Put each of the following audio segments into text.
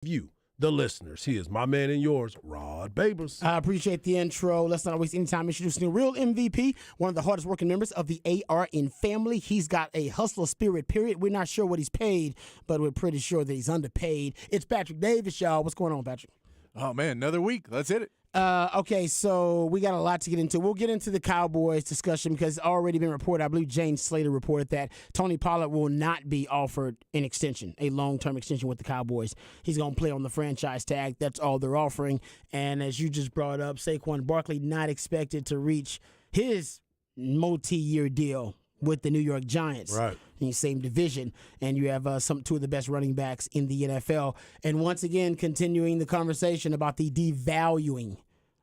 You, the listeners. He is my man and yours, Rod Babers. I appreciate the intro. Let's not waste any time introducing the real MVP, one of the hardest working members of the ARN family. He's got a hustler spirit, period. We're not sure what he's paid, but we're pretty sure that he's underpaid. It's Patrick Davis, y'all. What's going on, Patrick? Oh, man, another week. Let's hit it. Okay, so we got a lot to get into. We'll get into the Cowboys discussion because it's already been reported. I believe James Slater reported that Tony Pollard will not be offered an extension, a long-term extension with the Cowboys. He's going to play on the franchise tag. That's all they're offering. And as you just brought up, Saquon Barkley not expected to reach his multi-year deal with the New York Giants. Right. In the same division, and you have two of the best running backs in the NFL. And once again, continuing the conversation about the devaluing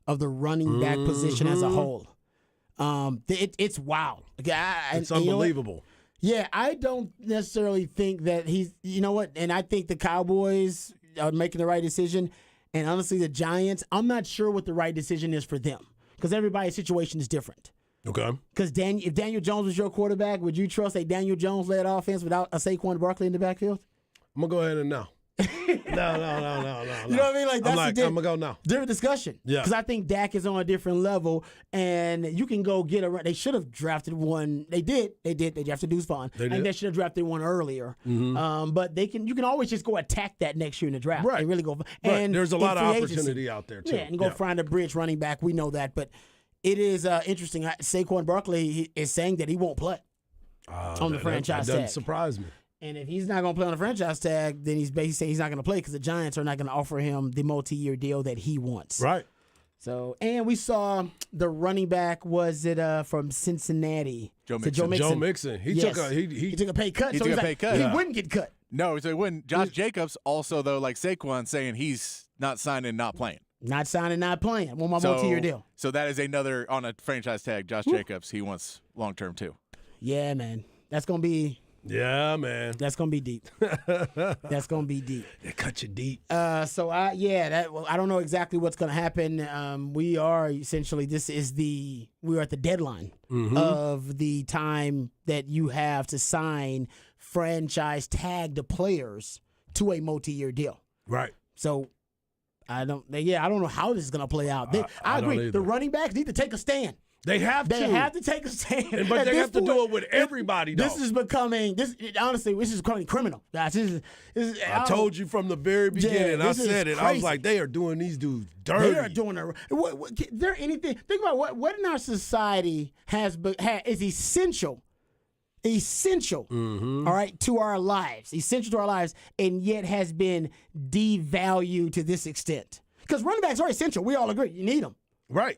of the running back position as a whole. It's wild. It's unbelievable. Yeah, I don't necessarily think that he's, you know what, and I think the Cowboys are making the right decision. And honestly, the Giants, I'm not sure what the right decision is for them because everybody's situation is different. Okay. Because if Daniel Jones was your quarterback, would you trust a Daniel Jones-led offense without a Saquon Barkley in the backfield? I'm going to go ahead and no. No. You know what I mean? Like that's I'm going to go no. Different discussion. Yeah. Because I think Dak is on a different level, and you can go get a. They should have drafted one. They did. They drafted Deuce Vaughn. I think they should have drafted one earlier. But you can always just go attack that next year in the draft. Right. And really go. And right. There's a lot of opportunity out there, too. Yeah, and go find a bridge running back. We know that. But it is interesting. Saquon Barkley is saying that he won't play on the franchise tag. That doesn't tag. surprise me. And if he's not going to play on the franchise tag, then he's basically saying he's not going to play because the Giants are not going to offer him the multi-year deal that he wants. Right. So, and we saw the running back, was it from Cincinnati? Joe Mixon. Joe Mixon. He took a pay cut. He took a pay cut. He wouldn't get cut. No, so he wouldn't. Josh Jacobs also, though, like Saquon, saying he's not signing, not playing. Not signing, not playing. Want my multi-year deal. So that is another, on a franchise tag, Josh Jacobs, he wants long-term, too. Yeah, man. That's going to be... Yeah, man. That's gonna be deep. That's gonna be deep. They cut you deep. I don't know exactly what's gonna happen. We are essentially we're at the deadline of the time that you have to sign franchise tagged players to a multi-year deal. Right. So I don't know how this is gonna play out. I don't agree. either. The running backs need to take a stand. They have to take a stand. But they have to do it with everybody, though. This is becoming criminal. Guys, I told you from the very beginning. I said it. Crazy. I was like, they are doing these dudes dirty. They are doing there anything? Think about what in our society is essential. Essential, all right, to our lives. Essential to our lives, and yet has been devalued to this extent. Because running backs are essential. We all agree. You need them. Right.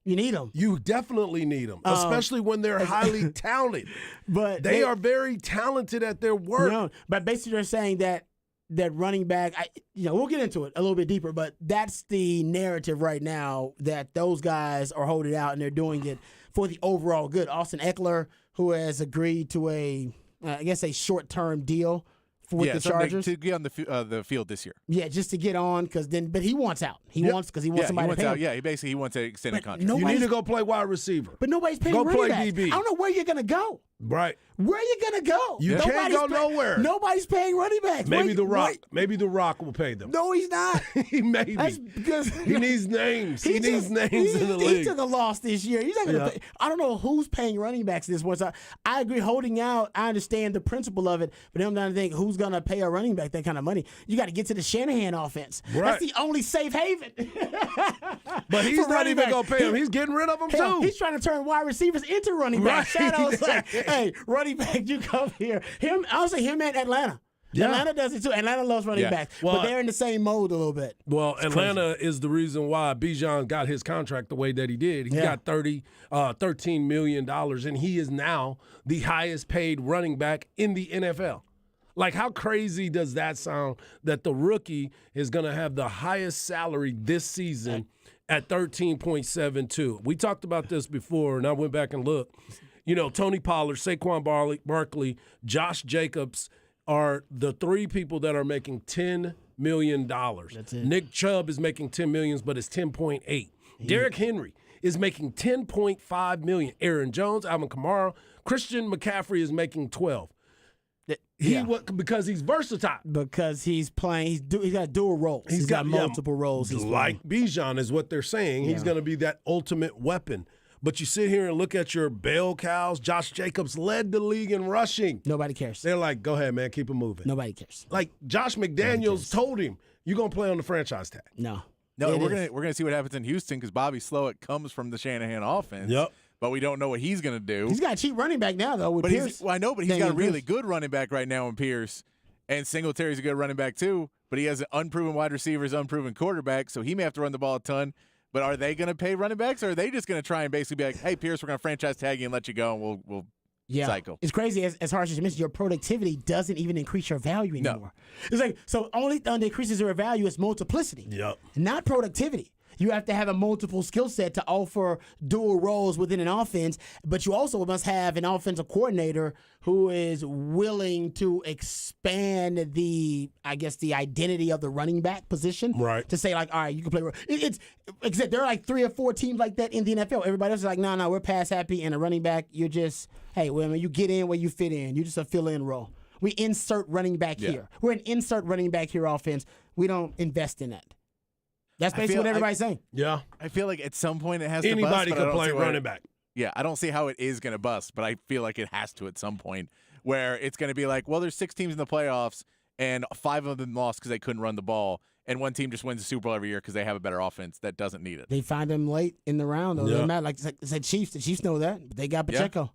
You need them. You definitely need them, especially when they're highly talented. But they are very talented at their work. No, but basically they're saying that running back, we'll get into it a little bit deeper, but that's the narrative right now, that those guys are holding out and they're doing it for the overall good. Austin Eckler, who has agreed to a short-term deal with the Chargers to get on the field this year. Yeah, just to get on, but he wants out. He wants somebody to pay him. Yeah, he wants an extended contract. You need to go play wide receiver. But nobody's paying go running play backs. DB. I don't know where you're gonna go. Right. Where are you gonna go? You can't go nowhere. Nobody's paying running backs. Maybe The Rock. Maybe The Rock will pay them. No, he's not. Maybe. That's because he needs names. He needs names in the league. He took a loss this year. He's not gonna pay. I don't know who's paying running backs at this point. So I agree. Holding out, I understand the principle of it, but I'm trying to think who's gonna pay a running back that kind of money. You got to get to the Shanahan offense. Right. That's the only safe haven. But he's not even gonna pay him. He's getting rid of them too. He's trying to turn wide receivers into running backs. Right. Shadow's like, hey, running back, you come here. I'll say him and Atlanta. Yeah. Atlanta does it too. Atlanta loves running backs, but they're in the same mode a little bit. Well, Atlanta is the reason why Bijan got his contract the way that he did. He got $13 million, and he is now the highest paid running back in the NFL. Like, how crazy does that sound that the rookie is going to have the highest salary this season at 13.72? We talked about this before, and I went back and looked. Tony Pollard, Saquon Barkley, Josh Jacobs are the three people that are making $10 million. That's it. Nick Chubb is making $10 million, but it's 10.8. Derrick Henry is making $10.5 million. Aaron Jones, Alvin Kamara, Christian McCaffrey is making $12. Because he's versatile. Because he's playing, he's got dual roles. He's got multiple roles. He's like Bijan is what they're saying. He's going to be that ultimate weapon. But you sit here and look at your bell cows. Josh Jacobs led the league in rushing. Nobody cares. They're like, go ahead, man, keep it moving. Nobody cares. Like Josh McDaniels told him, you're going to play on the franchise tag. No, we're gonna see what happens in Houston because Bobby Slowick comes from the Shanahan offense. Yep. But we don't know what he's going to do. He's got a cheap running back now, though, with Pierce. I know, but he's got a really good running back right now in Pierce. And Singletary's a good running back, too. But he has an unproven wide receivers, unproven quarterback, so he may have to run the ball a ton. But are they going to pay running backs, or are they just going to try and basically be like, hey, Pierce, we're going to franchise tag you and let you go, and we'll cycle? It's crazy. As harsh as you mentioned, your productivity doesn't even increase your value anymore. No. It's like, so only thing that increases your value is multiplicity, not productivity. You have to have a multiple skill set to offer dual roles within an offense, but you also must have an offensive coordinator who is willing to expand the identity of the running back position. Right. To say, like, all right, you can play. It's except there are like 3 or 4 teams like that in the NFL. Everybody else is like, no, we're pass happy, and a running back, you're just, hey, well, you get in where you fit in. You're just a fill-in role. We insert running back here. We're an insert running back here offense. We don't invest in that. That's basically what everybody's saying. Yeah. I feel like at some point it has to bust. Anybody can play running back. Yeah, I don't see how it is going to bust, but I feel like it has to at some point where it's going to be like, well, there's 6 teams in the playoffs, and 5 of them lost because they couldn't run the ball, and one team just wins the Super Bowl every year because they have a better offense that doesn't need it. They find them late in the round, though. Doesn't matter. Like I said, Chiefs. The Chiefs know that, but they got Pacheco.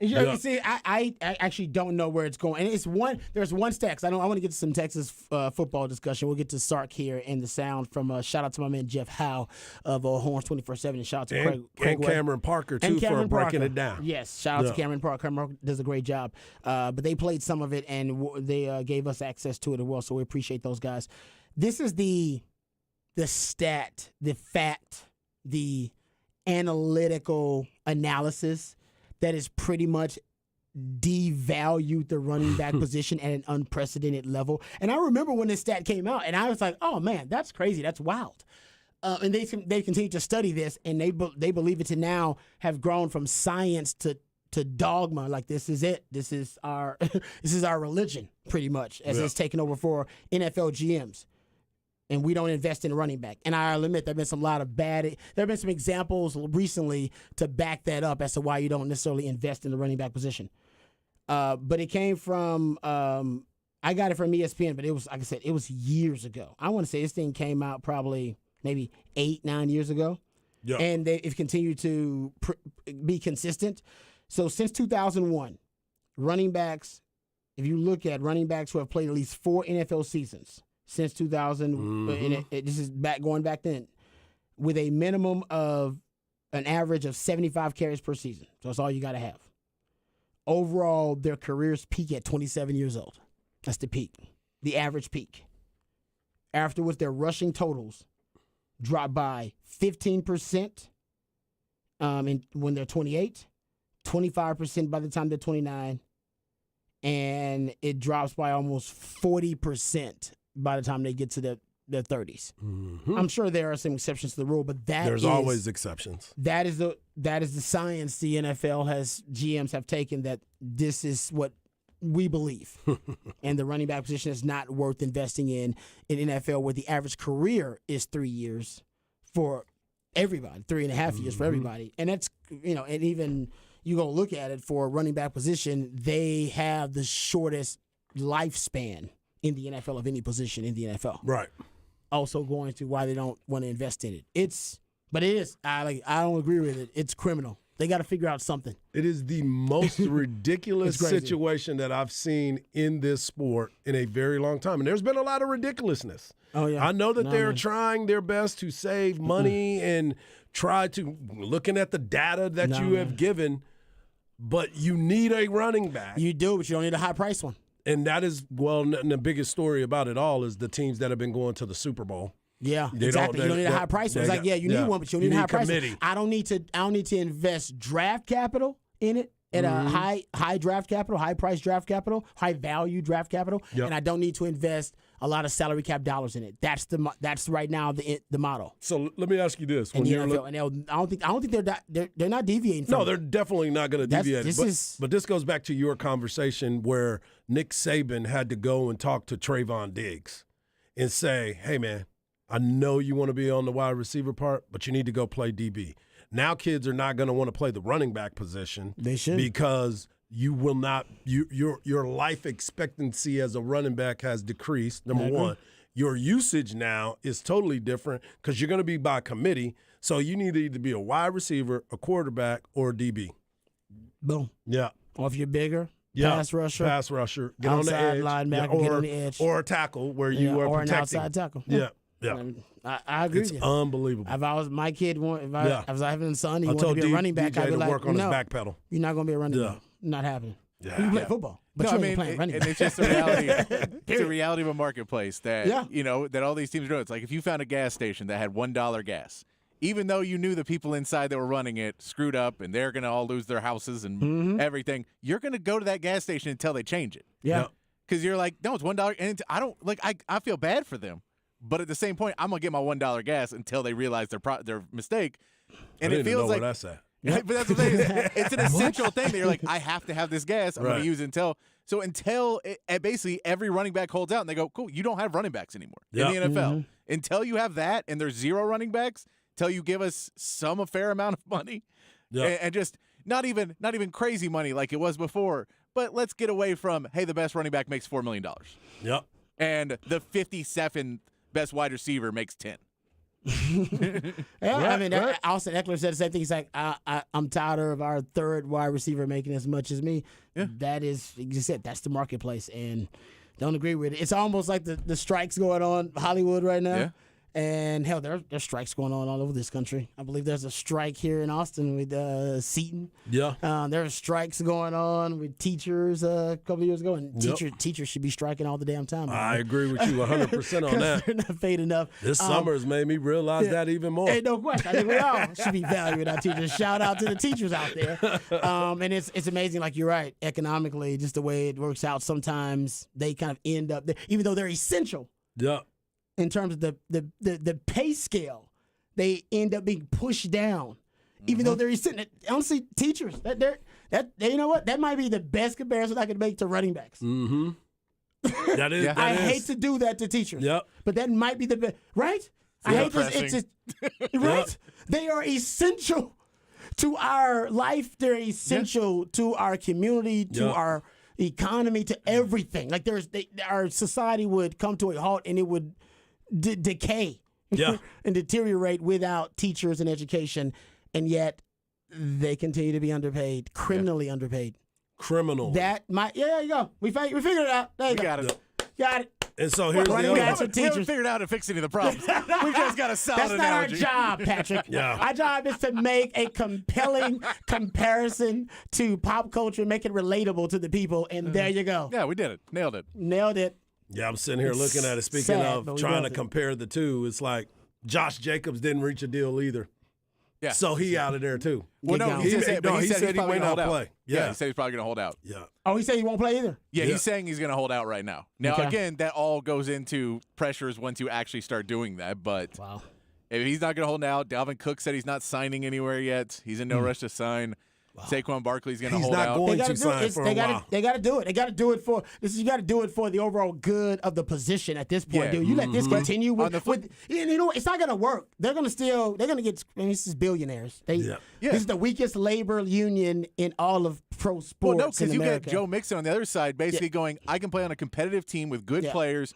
Yeah. You see, I actually don't know where it's going. And there's one stat. I want to get to some Texas football discussion. We'll get to Sark here and the sound from shout out to my man Jeff Howe of Horns 24/7, and shout out to Craig Cameron Parker too for breaking it down. Yes, shout out to Cameron Parker. Cameron does a great job. But they played some of it and they gave us access to it as well. So we appreciate those guys. This is the stat, the fact, the analytical analysis that has pretty much devalued the running back position at an unprecedented level. And I remember when this stat came out, and I was like, oh, man, that's crazy. That's wild. And they continue to study this, and they believe it to now have grown from science to dogma. Like, this is it. This is our religion, pretty much, as it's taken over for NFL GMs. And we don't invest in a running back. And I'll admit there have been some examples recently to back that up as to why you don't necessarily invest in the running back position. But it came from, I got it from ESPN, but it was, like I said, it was years ago. I want to say this thing came out probably maybe 8-9 years ago. Yeah. And they've continued to be consistent. So since 2001, running backs, if you look at running backs who have played at least 4 NFL seasons, since 2000, and this is going back then, with a minimum of an average of 75 carries per season. So that's all you got to have. Overall, their careers peak at 27 years old. That's the peak, the average peak. Afterwards, their rushing totals drop by 15% when they're 28, 25% by the time they're 29, and it drops by almost 40% by the time they get to their 30s. Mm-hmm. I'm sure there are some exceptions to the rule, but there's always exceptions. That is the science the NFL GMs have taken, that this is what we believe. And the running back position is not worth investing in NFL, where the average career is 3 years for everybody, 3.5 years for everybody. And that's, and even you go look at it for a running back position, they have the shortest lifespan in the NFL of any position in the NFL. Right. Also going to why they don't want to invest in it. But it is. I don't agree with it. It's criminal. They got to figure out something. It is the most ridiculous situation that I've seen in this sport in a very long time. And there's been a lot of ridiculousness. Oh, yeah. I know that they're trying their best to save money and try to, looking at the data that you have given, but you need a running back. You do, but you don't need a high-priced one. And that is, the biggest story about it all is the teams that have been going to the Super Bowl. Yeah, exactly. You don't need a high price one. It's like, you need one, but you don't need a high price one. I don't need to invest draft capital in it at a high draft capital, high price draft capital, high value draft capital, Yep. and I don't need to invest a lot of salary cap dollars in it. That's right now the model. So let me ask you this: And when the you're NFL, and I don't think they're not deviating from no, it. they're definitely not going to deviate. But this goes back to your conversation where Nick Saban had to go and talk to Trayvon Diggs and say, "Hey, man, I know you want to be on the wide receiver part, but you need to go play DB." Now kids are not going to want to play the running back position. They should, because you will not. Your life expectancy as a running back has decreased. Number one, your usage now is totally different because you're going to be by committee. So you need to either be a wide receiver, a quarterback, or a DB. Boom. Yeah. Or if you're bigger, Yeah. pass rusher, get on the outside edge, linebacker, get on the edge, or a tackle where you are or an protecting. outside tackle. Yeah. I agree It's with you. unbelievable. If I was my kid, if I was having a son, he I wanted to told be a running back, DJ I'd be to like, work on no, his back pedal. you're not going to be a running Yeah. back. Not happening. Yeah. You can play football, but you ain't playing running and back. it's just a reality. It's a reality of a marketplace that Yeah. that all these teams are doing. It's like if you found a gas station that had $1 gas, even though you knew the people inside that were running it screwed up and they're going to all lose their houses and everything, you're going to go to that gas station until they change it. Yeah. Because you're like, no, it's $1, and I don't like. I feel bad for them, but at the same point, I'm gonna get my $1 gas until they realize their mistake. And I it didn't feels know like where that's at. but that's what I'm saying. It's an essential thing that you're like, I have to have this gas. I'm going Right. to use it until basically every running back holds out and they go, cool, you don't have running backs anymore Yeah. in the NFL. Until you have that and there's 0 running backs, until you give us a fair amount of money Yeah. and just not even crazy money like it was before, but let's get away from, hey, the best running back makes $4 million Yep. and the 57th best wide receiver makes 10. Yeah, I mean, right. Austin Eckler said the same thing. He's like, I'm tired of our third wide receiver making as much as me. Yeah. That is, like you said, that's the marketplace, and don't agree with it. It's almost like the strikes going on Hollywood right now. Yeah. And hell, there's strikes going on all over this country. I believe there's a strike here in Austin with Seton. Yeah. There are strikes going on with teachers a couple of years ago, and teachers should be striking all the damn time. I agree with you 100% on that. They're not paid enough. This summer has made me realize that even more. Ain't no question. I think we all should be valuing our teachers. Shout out to the teachers out there. And it's amazing. Like you're right, economically, just the way it works out. Sometimes they kind of end up there, even though they're essential Yeah. in terms of the pay scale. They end up being pushed down, even though they're essential. Honestly, teachers that you know what, that might be the best comparison I could make to running backs. Mm-hmm. That is. Yeah. That I is. hate to do that to teachers. Yep. But that might be the best, right? I hate this. It's just, right? They are essential to our life. They're essential to our community, to our economy, to everything. Like our society would come to a halt and it would decay and deteriorate without teachers and education. And yet they continue to be underpaid, criminally underpaid. Criminal. That might, there you go. We figured it out. There you go. Got it. Got it. And so here's the Running other. backs We are teachers. haven't figured out how to fix any of the problems. We've just got a solid That's not analogy. our job, Patrick. Yeah. Our job is to make a compelling comparison to pop culture, make it relatable to the people, and there you go. Yeah, we did it. Nailed it. Nailed it. Yeah, I'm sitting here looking at it. Speaking sad, but of we trying to love it. compare the two, it's like Josh Jacobs didn't reach a deal either. Yeah. So he out of there too. Well, no, down. he He said may- but he said he he's probably may gonna not hold play. out. Yeah, Yeah. he said he's probably going to hold out. Yeah. Oh, he said he won't play either. Yeah, Yeah. he's saying he's going to hold out right now. Now, Okay. again, that all goes into pressures once you actually start doing that. But Wow. if he's not going to hold out, Dalvin Cook said he's not signing anywhere yet. He's in no rush to sign. Saquon Barkley's going to He's hold not out. going They got to to do sign it. for a They while. got to do it. They got to do it for this. You got to do it for the overall good of the position at this point, Yeah. dude. You let this continue On the with, and you know what? It's not going to work. They're going to get. I mean, this is billionaires. Yeah. This is the weakest labor union in all of pro Well, sports no, in because you America. get Joe Mixon on the other side basically going, I can play on a competitive team with good Yeah. players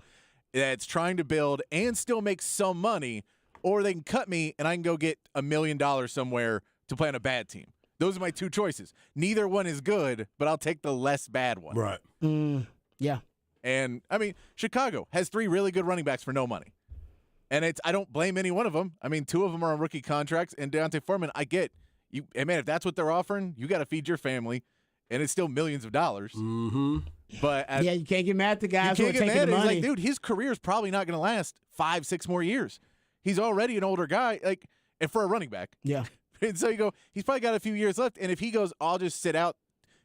that's trying to build and still make some money, or they can cut me and I can go get $1 million somewhere to play on a bad team. Those are my two choices. Neither one is good, but I'll take the less bad one. Right. Yeah. And, I mean, Chicago has 3 really good running backs for no money. And I don't blame any one of them. I mean, 2 of them are on rookie contracts. And Deontay Foreman, I get you. And, man, if that's what they're offering, you got to feed your family. And it's still millions of dollars. Mm-hmm. But Yeah, you can't get mad at the you guys who are can't get taking mad. the He's money. like, dude, his career is probably not going to last 5-6 more years. He's already an older guy, like, and for a running back. Yeah. And so you go, he's probably got a few years left. And if he goes, I'll just sit out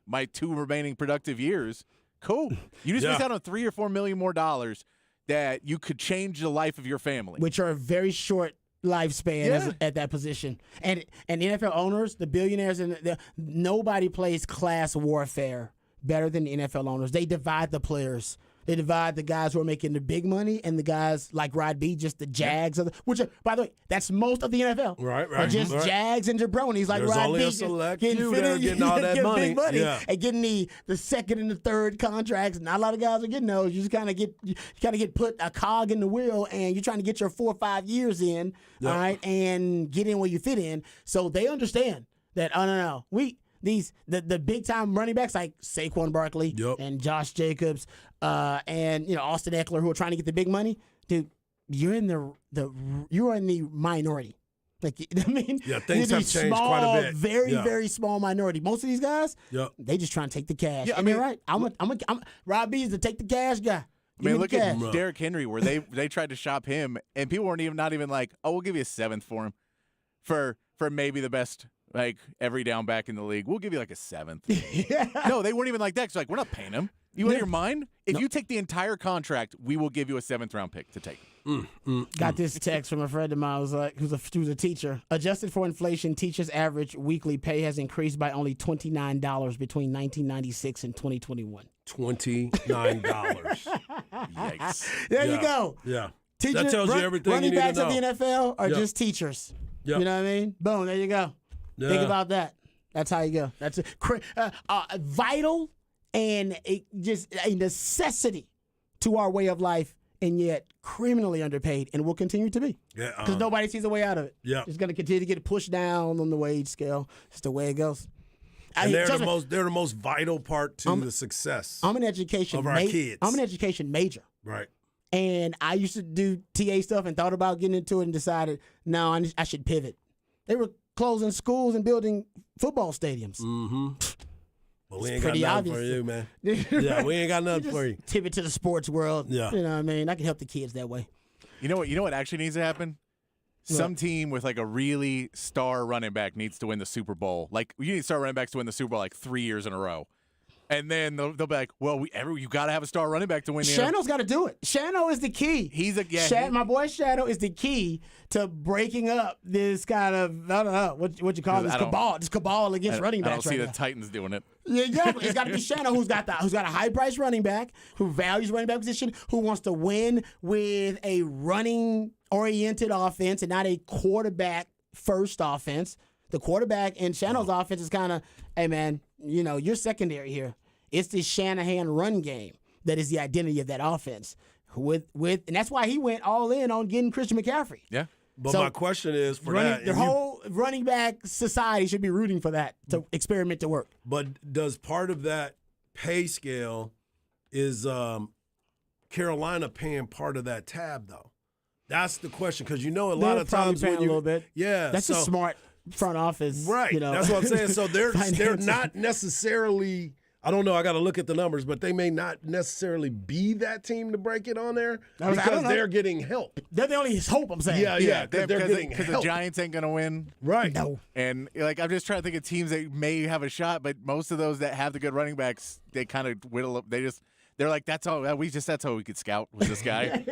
my 2 remaining productive years. Cool. You just missed out on $3 or $4 million more that you could change the life of your family. Which are a very short lifespan at that position. And NFL owners, the billionaires, nobody plays class warfare better than the NFL owners. They divide the players. They divide the guys who are making the big money and the guys like Rod B, just the Jags, which are, by the way, that's most of the NFL. Right. Are just Jags and jabronis like There's Rod only B. a select getting few that are getting all that money. Big money Yeah. and getting the second and the third contracts. Not a lot of guys are getting those. You just kind of get put a cog in the wheel, and you're trying to get your 4 or 5 years in, all right, and get in where you fit in. So they understand that. Oh no, the big time running backs like Saquon Barkley and Josh Jacobs, and Austin Eckler, who are trying to get the big money, dude. You're in the minority. Like, I mean, things have changed quite a bit. Very small minority. Most of these guys, they just trying to take the cash. Yeah, I mean, right? I'm Rob B is the take the cash guy. I mean, look at Derrick Henry, where they tried to shop him, and people weren't not even like, oh, we'll give you a 7th for him, for maybe the best every down back in the league. We'll give you like a 7th. No, they weren't even like that. It's like, we're not paying him. You out of your mind? If you take the entire contract, we will give you a 7th round pick to take. Got this text from a friend of mine who's a teacher. Adjusted for inflation, teachers' average weekly pay has increased by only $29 between 1996 and 2021. $29. Yikes. There you go. Yeah. Teachers, that tells you everything you running need to backs know. at the NFL are just teachers. Yep. You know what I mean? Boom, there you go. Yeah. Think about that. That's how you go. That's vital and just a necessity to our way of life, and yet criminally underpaid, and will continue to be. Yeah. Because nobody sees a way out of it. Yeah. It's going to continue to get pushed down on the wage scale. It's the way it goes. And they're the most vital part to the success I'm an education of our kids. I'm an education major. Right. And I used to do TA stuff and thought about getting into it and decided, no, I should pivot. They were closing schools and building football stadiums. Mm-hmm. But we ain't got pretty nothing obvious. for you, man. Yeah, we ain't got nothing for you. Pivot to the sports world. Yeah. You know what I mean? I can help the kids that way. You know what actually needs to happen? Some team with like a really star running back needs to win the Super Bowl. Like, you need star running backs to win the Super Bowl like 3 years in a row. And then they'll be like, well, you got to have a star running back to win the Shano's got to do it. Shano is the key. My boy Shano is the key to breaking up this kind of, I don't know, what you call this cabal against running backs. I don't see right the Titans doing it. Yeah, exactly. It's got to be Shano who's got a high price running back, who values running back position, who wants to win with a running oriented offense and not a quarterback first offense. The quarterback in Shano's offense is kind of, hey man, you're secondary here. It's the Shanahan run game that is the identity of that offense. And that's why he went all in on getting Christian McCaffrey. Yeah. But my question is the whole running back society should be rooting for that to experiment to work. But does part of that pay scale is Carolina paying part of that tab though? That's the question, because a lot of times when a little bit. That's a smart front office, right? That's what I'm saying. So they're not necessarily. I don't know. I got to look at the numbers, but they may not necessarily be that team to break it on there because they're getting help. They're the only hope, I'm saying. Yeah, they're getting help. Because the Giants ain't going to win. Right. No. And, I'm just trying to think of teams that may have a shot, but most of those that have the good running backs, they kind of whittle up. They're like, that's how we could scout with this guy.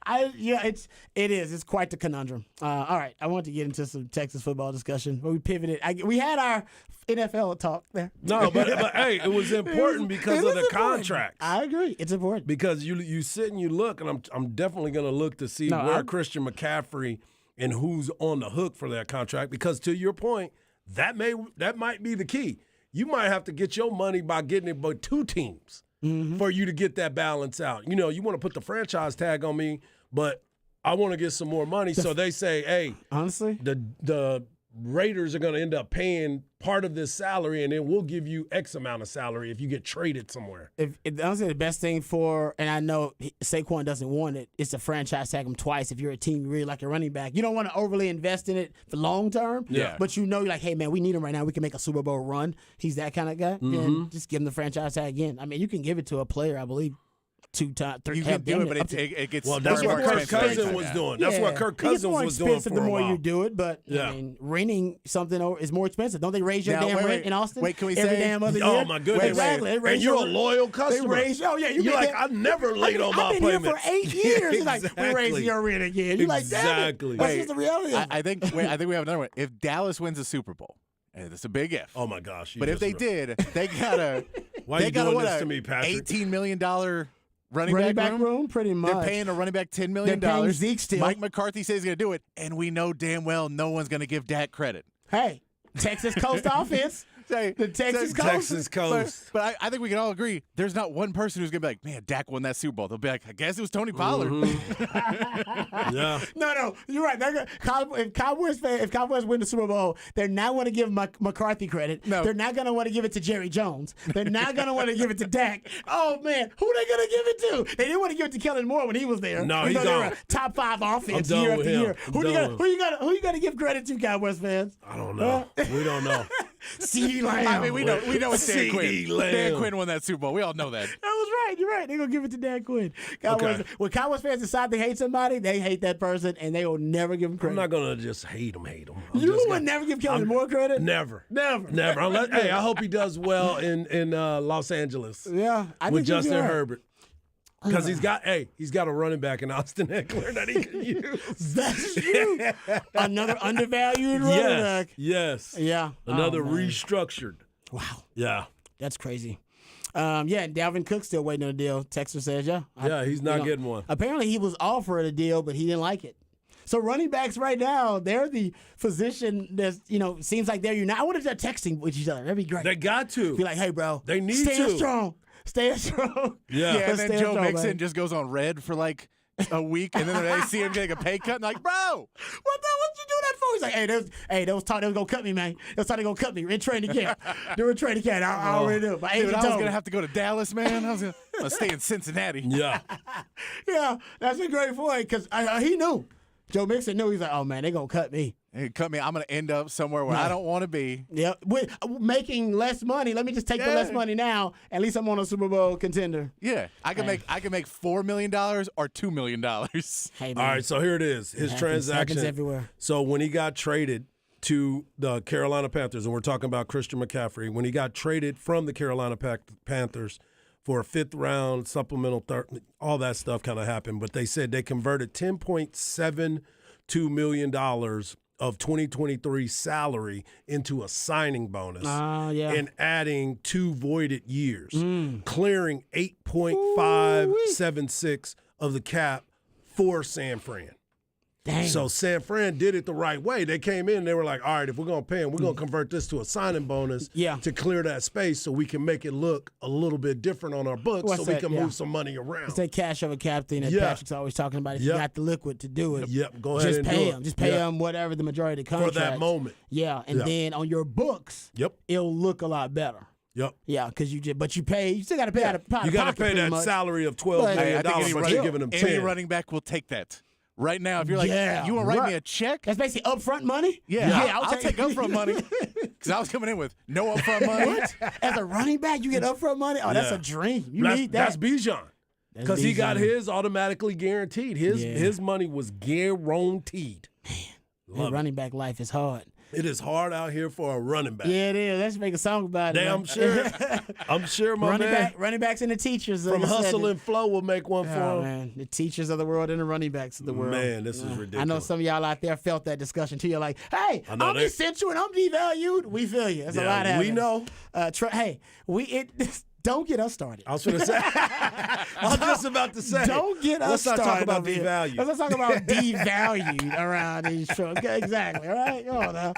It is. It's quite the conundrum. All right, I want to get into some Texas football discussion, but we pivoted. We had our NFL talk there. No, but hey, it was important because of the contracts. I agree. It's important because you sit and you look, and I'm definitely going to look to see where Christian McCaffrey and who's on the hook for that contract. Because to your point, that might be the key. You might have to get your money by getting it by 2 teams. Mm-hmm. For you to get that balance out. You want to put the franchise tag on me, but I want to get some more money. So they say, hey, honestly, the Raiders are going to end up paying part of this salary, and then we'll give you X amount of salary if you get traded somewhere. Honestly, the best thing and I know Saquon doesn't want it, is to franchise tag him twice if you're a team you really like a running back. You don't want to overly invest in it for long term, but you're like, hey, man, we need him right now. We can make a Super Bowl run. He's that kind of guy. Mm-hmm. And just give him the franchise tag again. I mean, you can give it to a player, I believe, 2 times, 3. You can do it, but it gets that's more what Kirk expensive. Cousins was doing. That's what Kirk It gets Cousins more was doing expensive for the a more while. you do it, but Yeah. I mean, renting something is more expensive. Don't they raise your Now, damn wait, rent in Austin? wait, can we every say- damn other year? Oh my goodness! Exactly. They raise And you're a your- loyal They customer. raise. Oh yeah, You're been like, there- I'm never late on my I've been here payments. for 8 years. It's like we're Exactly. raising your rent again. You're like, damn Exactly. it. That's Wait, just the reality. of it. I think we have another one. If Dallas wins the Super Bowl, and it's a big if. Oh my gosh! But if they did, they gotta Why they you gotta doing what, this a to me, Patrick? $18 million running Running back back room, pretty much. They're paying a running back $10 million. They're paying Zeke still. Mike McCarthy says he's going to do it, and we know damn well no one's going to give Dak credit. Hey, Texas Coast offense. Say, The Texas Coast. Texas Coast. But I think we can all agree there's not one person who's going to be like, man, Dak won that Super Bowl. They'll be like, I guess it was Tony Pollard. Yeah. No, you're right. If Cowboys win the Super Bowl, they're not going to give McCarthy credit. No. They're not going to want to give it to Jerry Jones. They're not going to want to give it to Dak. Oh man, who they going to give it to? They didn't want to give it to Kellen Moore when he was there. No, Even he's though they were gone. a top 5 offense I'm done year with after him. year. I'm Who done you got to give credit to, Cowboys fans? I don't know. We don't know. CeeDee Lamb. I mean, we know it's Dan CeeDee Quinn. Lamb. Dan Quinn won that Super Bowl. We all know that. That was right. You're right. They're going to give it to Dan Quinn. Cowboys, Okay. When Cowboys fans decide they hate somebody, they hate that person, and they will never give them credit. I'm not gonna just hate him. You would never give Kellen Moore credit? Never. Never. Hey, I hope he does well in Los Angeles Yeah. I with think he'll be Justin all right. Herbert. Because he's got a running back in Austin Eckler that he can use. That's true. Another undervalued running back. Yes. Yeah. Another Oh, man. restructured. Wow. Yeah. That's crazy. Yeah, and Dalvin Cook still waiting on a deal. Texas says, yeah. Yeah, he's not getting one. Apparently he was offered a deal, but he didn't like it. So running backs right now, they're the physician that, seems like they're united. I wonder if they're texting with each other. That'd be great. They got to. Be like, hey, bro. They need stay to. strong. Stay strong. Yeah. Yeah, and then Stay Joe strong, Mixon man. just goes on red for like a week, and then they see him getting a pay cut, and like, bro, What you do that for? He's like, they was taught they was gonna cut me, man. They was taught they gonna cut me in training camp. During training camp, I already knew. My dude, agent I was told gonna me. have to go to Dallas, man. I was gonna stay in Cincinnati. Yeah. Yeah, that's a great point because he knew. Joe Mixon knew. He's like, oh man, they gonna cut me. Hey, cut me. I'm gonna end up somewhere where I don't want to be. Yep, with making less money. Let me just take the less money now. At least I'm on a Super Bowl contender. Yeah, I can make $4 million or $2 million. Hey man, All right, so here it is. His transaction. happens everywhere. So when he got traded to the Carolina Panthers, and we're talking about Christian McCaffrey, when he got traded from the Carolina Panthers for a 5th round supplemental, all that stuff kind of happened. But they said they converted $10.72 million of 2023 salary into a signing bonus Yeah. and adding 2 voided years, clearing 8.576 of the cap for San Fran. Dang. So San Fran did it the right way. They came in, they were like, all right, if we're going to pay him, we're going to convert this to a signing bonus to clear that space so we can make it look a little bit different on our books What's so we that? can Yeah. move some money around. It's that cash over cap thing that Yeah. Patrick's always talking about. If you got the liquid to do it, Yep, go ahead just and pay do him. it. Just pay Yeah. him whatever the majority of the For contract. that moment. Yeah, and Yeah. then on your books, Yep. it'll look a lot better. Yep. Yeah, because you still got to pay out of pocket. You got to pay pretty that much. salary of $12 But- million, I think any but running- you're giving him any 10. running back will take that. Right now, if you're like, Yeah, you want to write right. me a check? That's basically upfront money. Yeah, I'll take upfront money. Because I was coming in with no upfront money. As a running back, you get upfront money. Oh, that's Yeah. a dream. You That's, need that. that's Bijan. That's Because he got Bijan. his automatically guaranteed. His money was guaranteed. Hey, Love it. running back life is hard. It is hard out here for a running back. Yeah, it is. Let's make a song about it. Damn man. sure. I'm sure my man running backs and the teachers. from like I said, Hustle and Flow will make one for Oh, him. man, the teachers of the world and the running backs of the world. Man, this is ridiculous. I know some of y'all out there felt that discussion too. You're like, hey, I know I'm they- essential and I'm devalued. We feel you. That's a lot Yeah, happening. we know. Hey, don't get us started. I was going to say. I was just about to say. Don't get us Let's not started. talk about over here. devalue. Let's not talk about devalued around these trucks. Okay, exactly. All right. Come on now.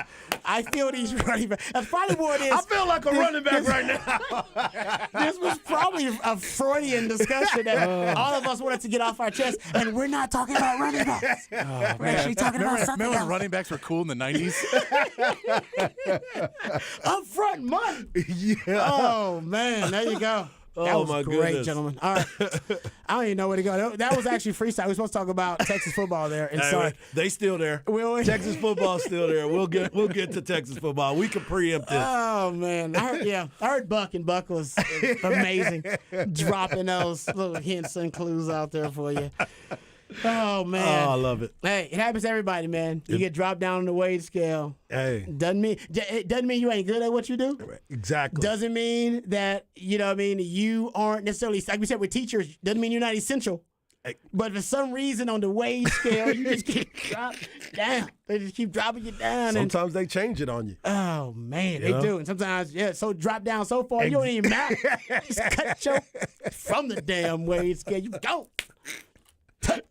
I feel these running backs. That's probably what it is. I feel like a running back right now. This was probably a Freudian discussion that all of us wanted to get off our chest, and we're not talking about running backs. We're actually talking about something Remember when else. running backs were cool in the 90s? Upfront money. Yeah. Oh man, there you go. That Oh, was my great, goodness. gentlemen. All right. I don't even know where to go. That was actually freestyle. We were supposed to talk about Texas football there. And sorry. They still there. Will we? Texas football's still there. We'll get to Texas football. We can preempt this. Oh, man. I heard Buck, and Buck was amazing. Dropping those little hints and clues out there for you. Oh, man. Oh, I love it. Hey, it happens to everybody, man. You get dropped down on the weight scale. Hey, It doesn't mean you ain't good at what you do. exactly. Doesn't mean that, you aren't necessarily, like we said with teachers, doesn't mean you're not essential. Hey. But for some reason on the wage scale, you just keep dropping down. They just keep dropping you down. Sometimes they change it on you. Oh, man, You they know? do. And sometimes, so drop down so far, you don't even matter. Just cut your, from the damn wage scale. You go.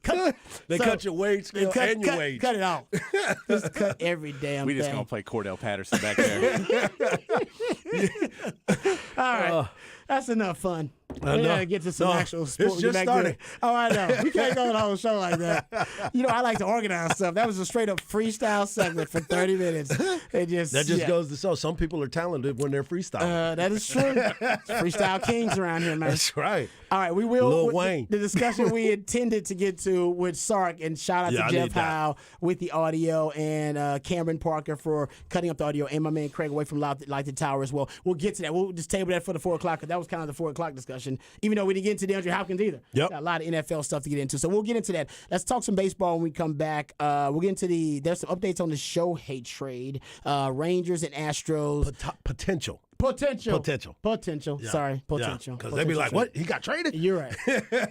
Cut. They So, cut your wage scale and your wage. Cut it off. Just cut every damn We thing. just gonna play Cordell Patterson back there. All right. That's enough fun. We know. gotta get to some No, actual sports. it's Get just back started. to it. Oh, I know. We can't go the whole show like that. I like to organize stuff. That was a straight up freestyle segment for 30 minutes. That just goes to show some people are talented when they're freestyling. That is true. Freestyle kings around here, man. That's right. All right, we will. Lil with Wayne. The discussion we intended to get to with Sark, and shout out Yeah, I to Jeff need that. Howe with the audio, and Cameron Parker for cutting up the audio, and my man Craig away from Light the Tower as well. We'll get to that. We'll just table that for the 4 o'clock, because that was kind of the 4 o'clock discussion, even though we didn't get into DeAndre Hopkins either. Yep. Got a lot of NFL stuff to get into, so we'll get into that. Let's talk some baseball when we come back. We'll get into there's some updates on the Shohei trade, Rangers and Astros. Potential. Potential. Yeah. Sorry, potential. Because they'd be like, Potential what? He got traded? You're right.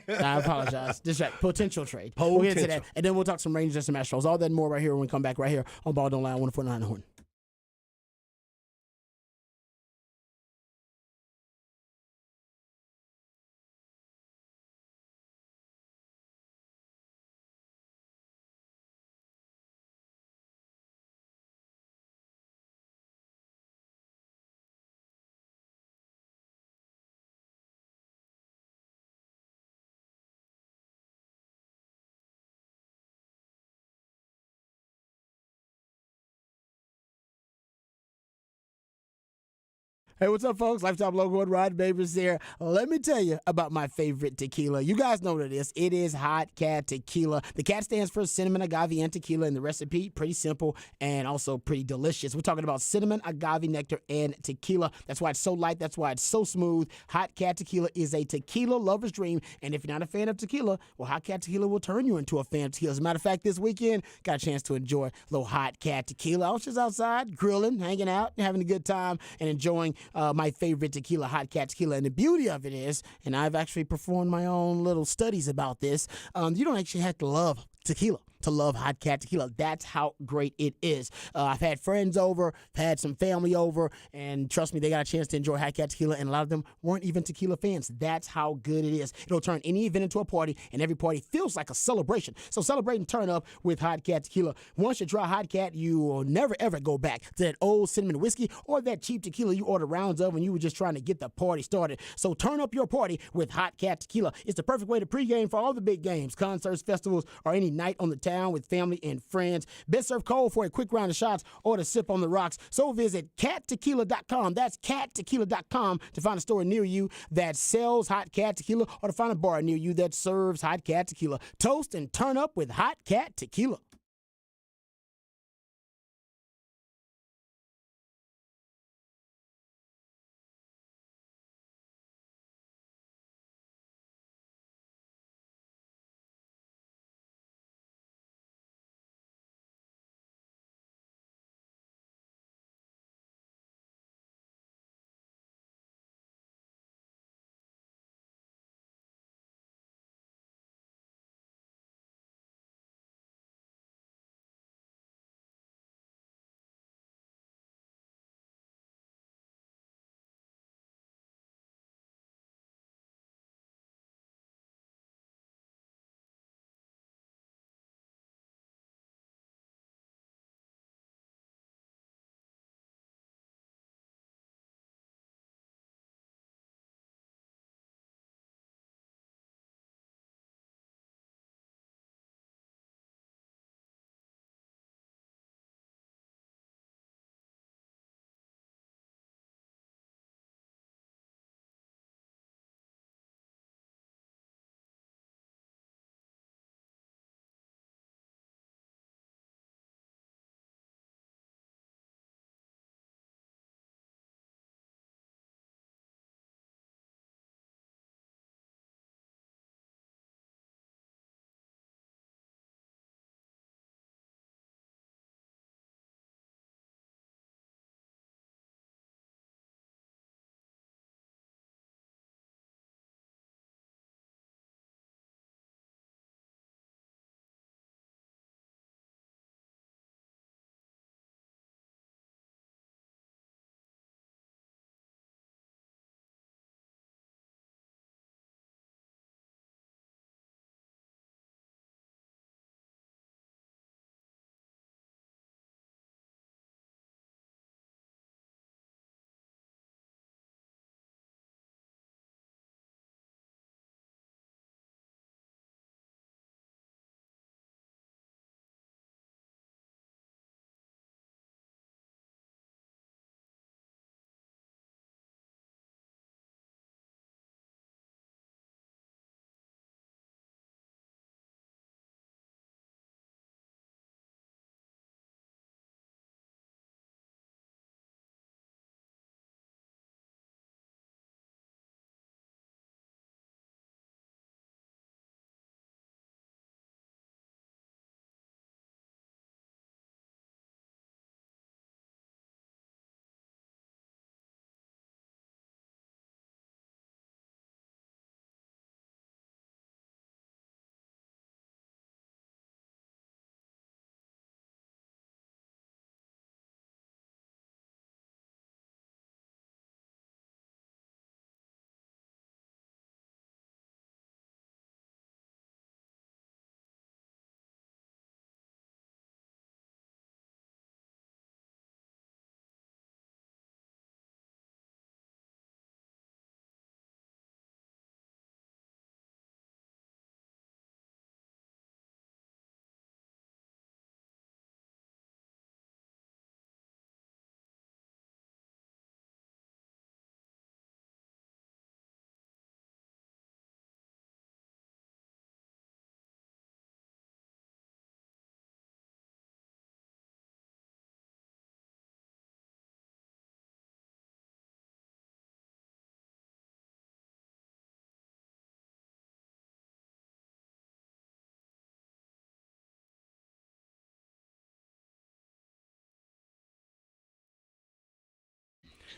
I apologize. This right. Potential trade. We'll get into that. Potential. And then we'll talk some Rangers and some Astros. All that and more right here when we come back right here on Ball Don't Lie, 104.9 The Horn. Hey, what's up, folks? Lifetime Local Rod Babers here. Let me tell you about my favorite tequila. You guys know what it is. It is Hot Cat Tequila. The cat stands for cinnamon, agave, and tequila, and the recipe, pretty simple and also pretty delicious. We're talking about cinnamon, agave, nectar, and tequila. That's why it's so light. That's why it's so smooth. Hot Cat Tequila is a tequila lover's dream, and if you're not a fan of tequila, well, Hot Cat Tequila will turn you into a fan of tequila. As a matter of fact, this weekend, got a chance to enjoy a little Hot Cat Tequila. I was just outside grilling, hanging out, having a good time, and enjoying my favorite tequila, Hot Cat Tequila. And the beauty of it is, and I've actually performed my own little studies about this, you don't actually have to love tequila to love Hot Cat Tequila. That's how great it is. I've had friends over, had some family over, and trust me, they got a chance to enjoy Hot Cat Tequila, and a lot of them weren't even tequila fans. That's how good it is. It'll turn any event into a party, and every party feels like a celebration. So celebrate and turn up with Hot Cat Tequila. Once you try Hot Cat, you will never, ever go back to that old cinnamon whiskey or that cheap tequila you ordered rounds of when you were just trying to get the party started. So turn up your party with Hot Cat Tequila. It's the perfect way to pregame for all the big games, concerts, festivals, or any night on the town with family and friends. Best served cold for a quick round of shots or to sip on the rocks. So visit cattequila.com. That's cattequila.com to find a store near you that sells Hot Cat Tequila, or to find a bar near you that serves Hot Cat Tequila. Toast and turn up with Hot Cat Tequila.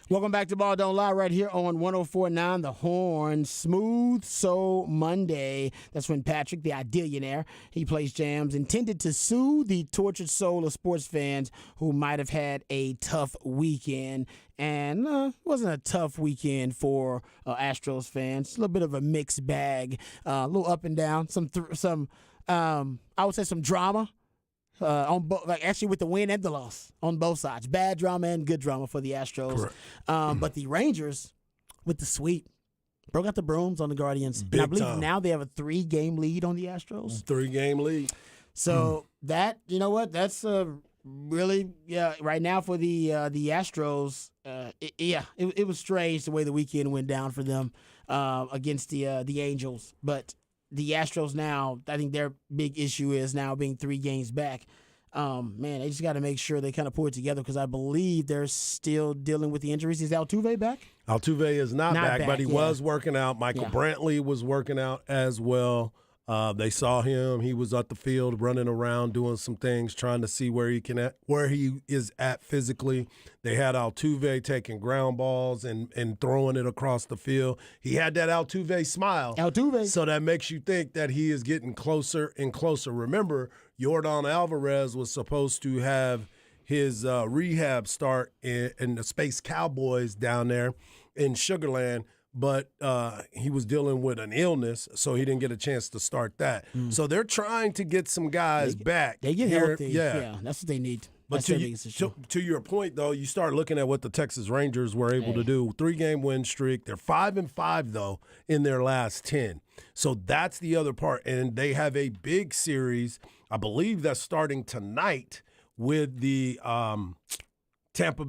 Welcome back to Ball Don't Lie right here on 104.9 The Horn. Smooth Soul Monday. That's when Patrick, the Ideallionaire, he plays jams intended to soothe the tortured soul of sports fans who might have had a tough weekend. And it wasn't a tough weekend for Astros fans. A little bit of a mixed bag, a little up and down. I would say some drama. Actually with the win and the loss on both sides. Bad drama and good drama for the Astros. But the Rangers, with the sweep, broke out the brooms on the Guardians. Big and I believe time. now they have a 3-game lead on the Astros. 3-game lead. So that, you know what, that's really, right now for the Astros, it was strange the way the weekend went down for them against the Angels. But the Astros now, I think their big issue is now being 3 games back. They just got to make sure they kind of pull it together because I believe they're still dealing with the injuries. Is Altuve back? Altuve is not back, but he was working out. Michael Brantley was working out as well. They saw him. He was at the field running around doing some things, trying to see where he is at physically. They had Altuve taking ground balls and throwing it across the field. He had that Altuve smile. So that makes you think that he is getting closer and closer. Remember, Yordan Alvarez was supposed to have his rehab start in the Space Cowboys down there in Sugar Land. But he was dealing with an illness, so he didn't get a chance to start that. So they're trying to get some guys back. They get here. healthy. Yeah, that's what they need. But to your point, though, you start looking at what the Texas Rangers were able to do. 3-game win streak. They're 5-5, though, in their last 10. So that's the other part. And they have a big series, I believe that's starting tonight with the Tampa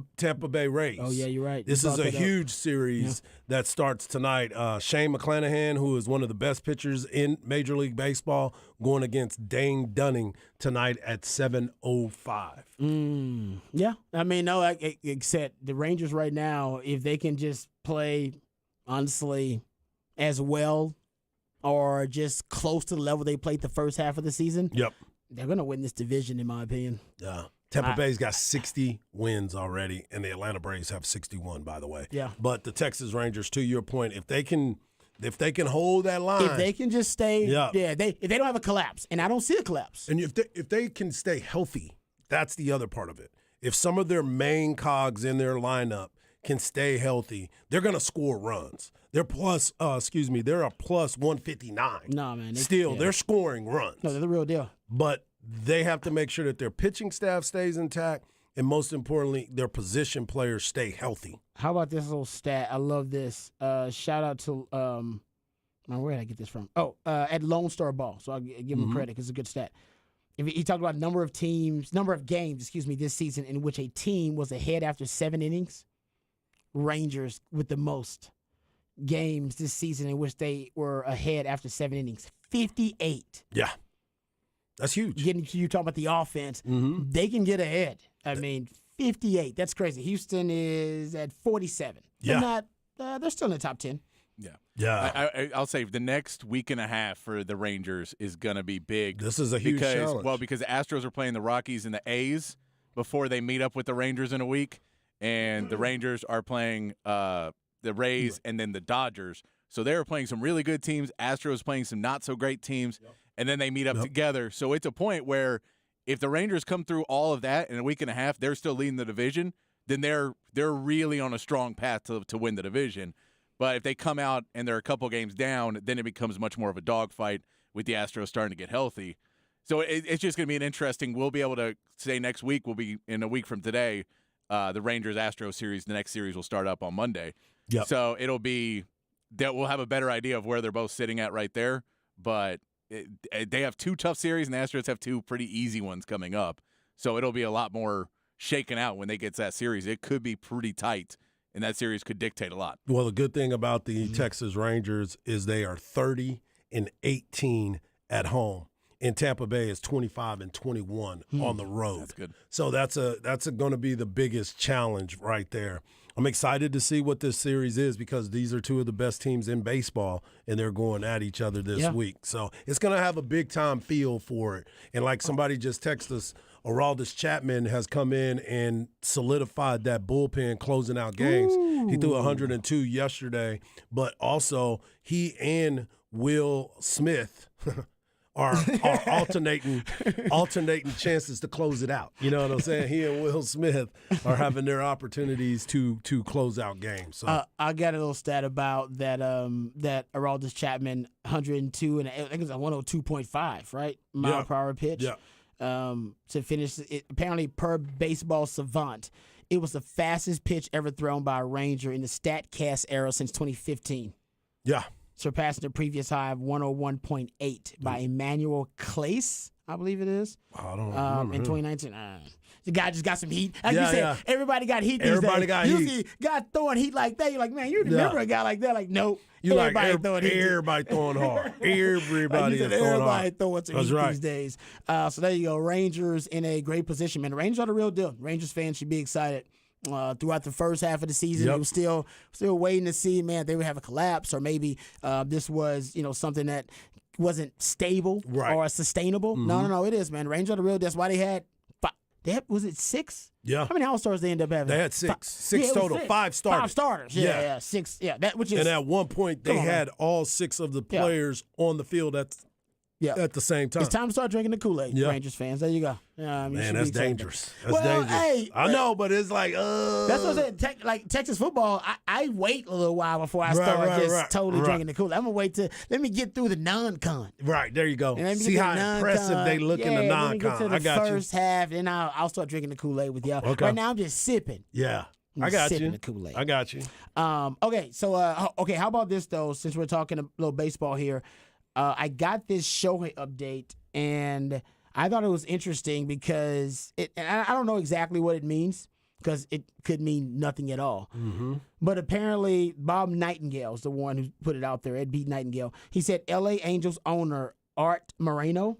Bay Rays. Oh, yeah, you're right. This is a huge series that starts tonight. Shane McClanahan, who is one of the best pitchers in Major League Baseball, going against Dane Dunning tonight at 7:05. Yeah. I mean, no, except the Rangers right now, if they can just play, honestly, as well or just close to the level they played the first half of the season, they're going to win this division, in my opinion. Yeah. Tampa Bay's got 60 wins already, and the Atlanta Braves have 61, by the way. Yeah. But the Texas Rangers, to your point, if they can hold that line, if they can just stay, if they don't have a collapse, and I don't see a collapse, and if they can stay healthy, that's the other part of it. If some of their main cogs in their lineup can stay healthy, they're going to score runs. They're a plus 159. No, man. They're scoring runs. No, they're the real deal. But they have to make sure that their pitching staff stays intact, and most importantly, their position players stay healthy. How about this little stat? I love this. Shout out to where did I get this from? At Lone Star Ball. So I'll give him credit because it's a good stat. He talked about number of games, this season in which a team was ahead after 7 innings. Rangers with the most games this season in which they were ahead after 7 innings. 58. Yeah. That's huge. Getting to you talking about the offense, they can get ahead. I mean, 58. That's crazy. Houston is at 47. Yeah. They're still in the top 10. Yeah. I'll say the next week and a half for the Rangers is going to be big. This is a huge challenge. Well, because the Astros are playing the Rockies and the A's before they meet up with the Rangers in a week, and the Rangers are playing the Rays and then the Dodgers. So they're playing some really good teams. Astros playing some not so great teams. And then they meet up together. So it's a point where if the Rangers come through all of that in a week and a half, they're still leading the division, then they're really on a strong path to win the division. But if they come out and they're a couple games down, then it becomes much more of a dogfight with the Astros starting to get healthy. So it's just going to be an interesting. We'll be able to say next week, we'll be in a week from today, the Rangers-Astros series, the next series will start up on Monday. Yep. So it'll be that we'll have a better idea of where they're both sitting at right there. But they have 2 tough series, and the Astros have 2 pretty easy ones coming up. So it'll be a lot more shaken out when they get to that series. It could be pretty tight, and that series could dictate a lot. Well, the good thing about the Texas Rangers is they are 30-18 at home, and Tampa Bay is 25-21 on the road. That's good. So that's going to be the biggest challenge right there. I'm excited to see what this series is because these are 2 of the best teams in baseball, and they're going at each other this week. So it's going to have a big-time feel for it. And like somebody just texted us Aroldis Chapman has come in and solidified that bullpen closing out games. Ooh. He threw 102 yesterday, but also he and Will Smith are alternating chances to close it out. You know what I'm saying? He and Will Smith are having their opportunities to close out games. So. I got a little stat about that that Aroldis Chapman 102 and I think it's a 102.5, right? Mile per hour pitch. Yeah. To finish it, apparently per Baseball Savant, it was the fastest pitch ever thrown by a Ranger in the StatCast era since 2015. Yeah. Surpassing the previous high of 101.8 by Emmanuel Clace, I believe it is. I don't remember in him. 2019. The guy just got some heat. Like you Yeah, said, yeah. everybody got heat these Everybody days. got you heat. see guy throwing heat like that, you're like, man, you remember a guy like that? Like, nope. You like throwing heat. everybody throwing hard. Everybody Like you is said, throwing everybody hard. throwing some That's heat right. these days. So there you go. Rangers in a great position, man. The Rangers are the real deal. Rangers fans should be excited. Throughout the first half of the season, Yep. it was still waiting to see, man, if they would have a collapse or maybe this was, something that wasn't stable Right. or sustainable. No, it is, man. Rangers are the real deal. That's why they had was it 6? Yeah. How many All-Stars they end up having? They had six it was total. 6. 5 starters. 5 starters. Yeah. Yeah, 6. Yeah, that which is And at one point, they Come on, had all 6 of the Yeah. players on the field at the same time. It's time to start drinking the Kool-Aid, Yeah. Rangers fans. There you go. Yeah, I mean, you Man, should be that's excited. dangerous. That's Well, dangerous. hey, I know, but it's like, That's what I'm saying. Like Texas football, I wait a little while before I start just totally right. drinking the Kool-Aid. I'm gonna wait let me get through the non-con. Right, there you go. And let me See get how to the impressive non-con. they look in the let me get non-con. to the I got you. first half, then I'll start drinking the Kool-Aid with y'all. Okay. Right now, I'm just sipping. Yeah, I'm I got sipping you. the Kool-Aid. I got you. Okay, so how about this though? Since we're talking a little baseball here, I got this Shohei update, and I thought it was interesting because and I don't know exactly what it means because it could mean nothing at all. Mm-hmm. But apparently, Bob Nightingale is the one who put it out there. Ed B. Nightingale. He said L.A. Angels owner Art Moreno.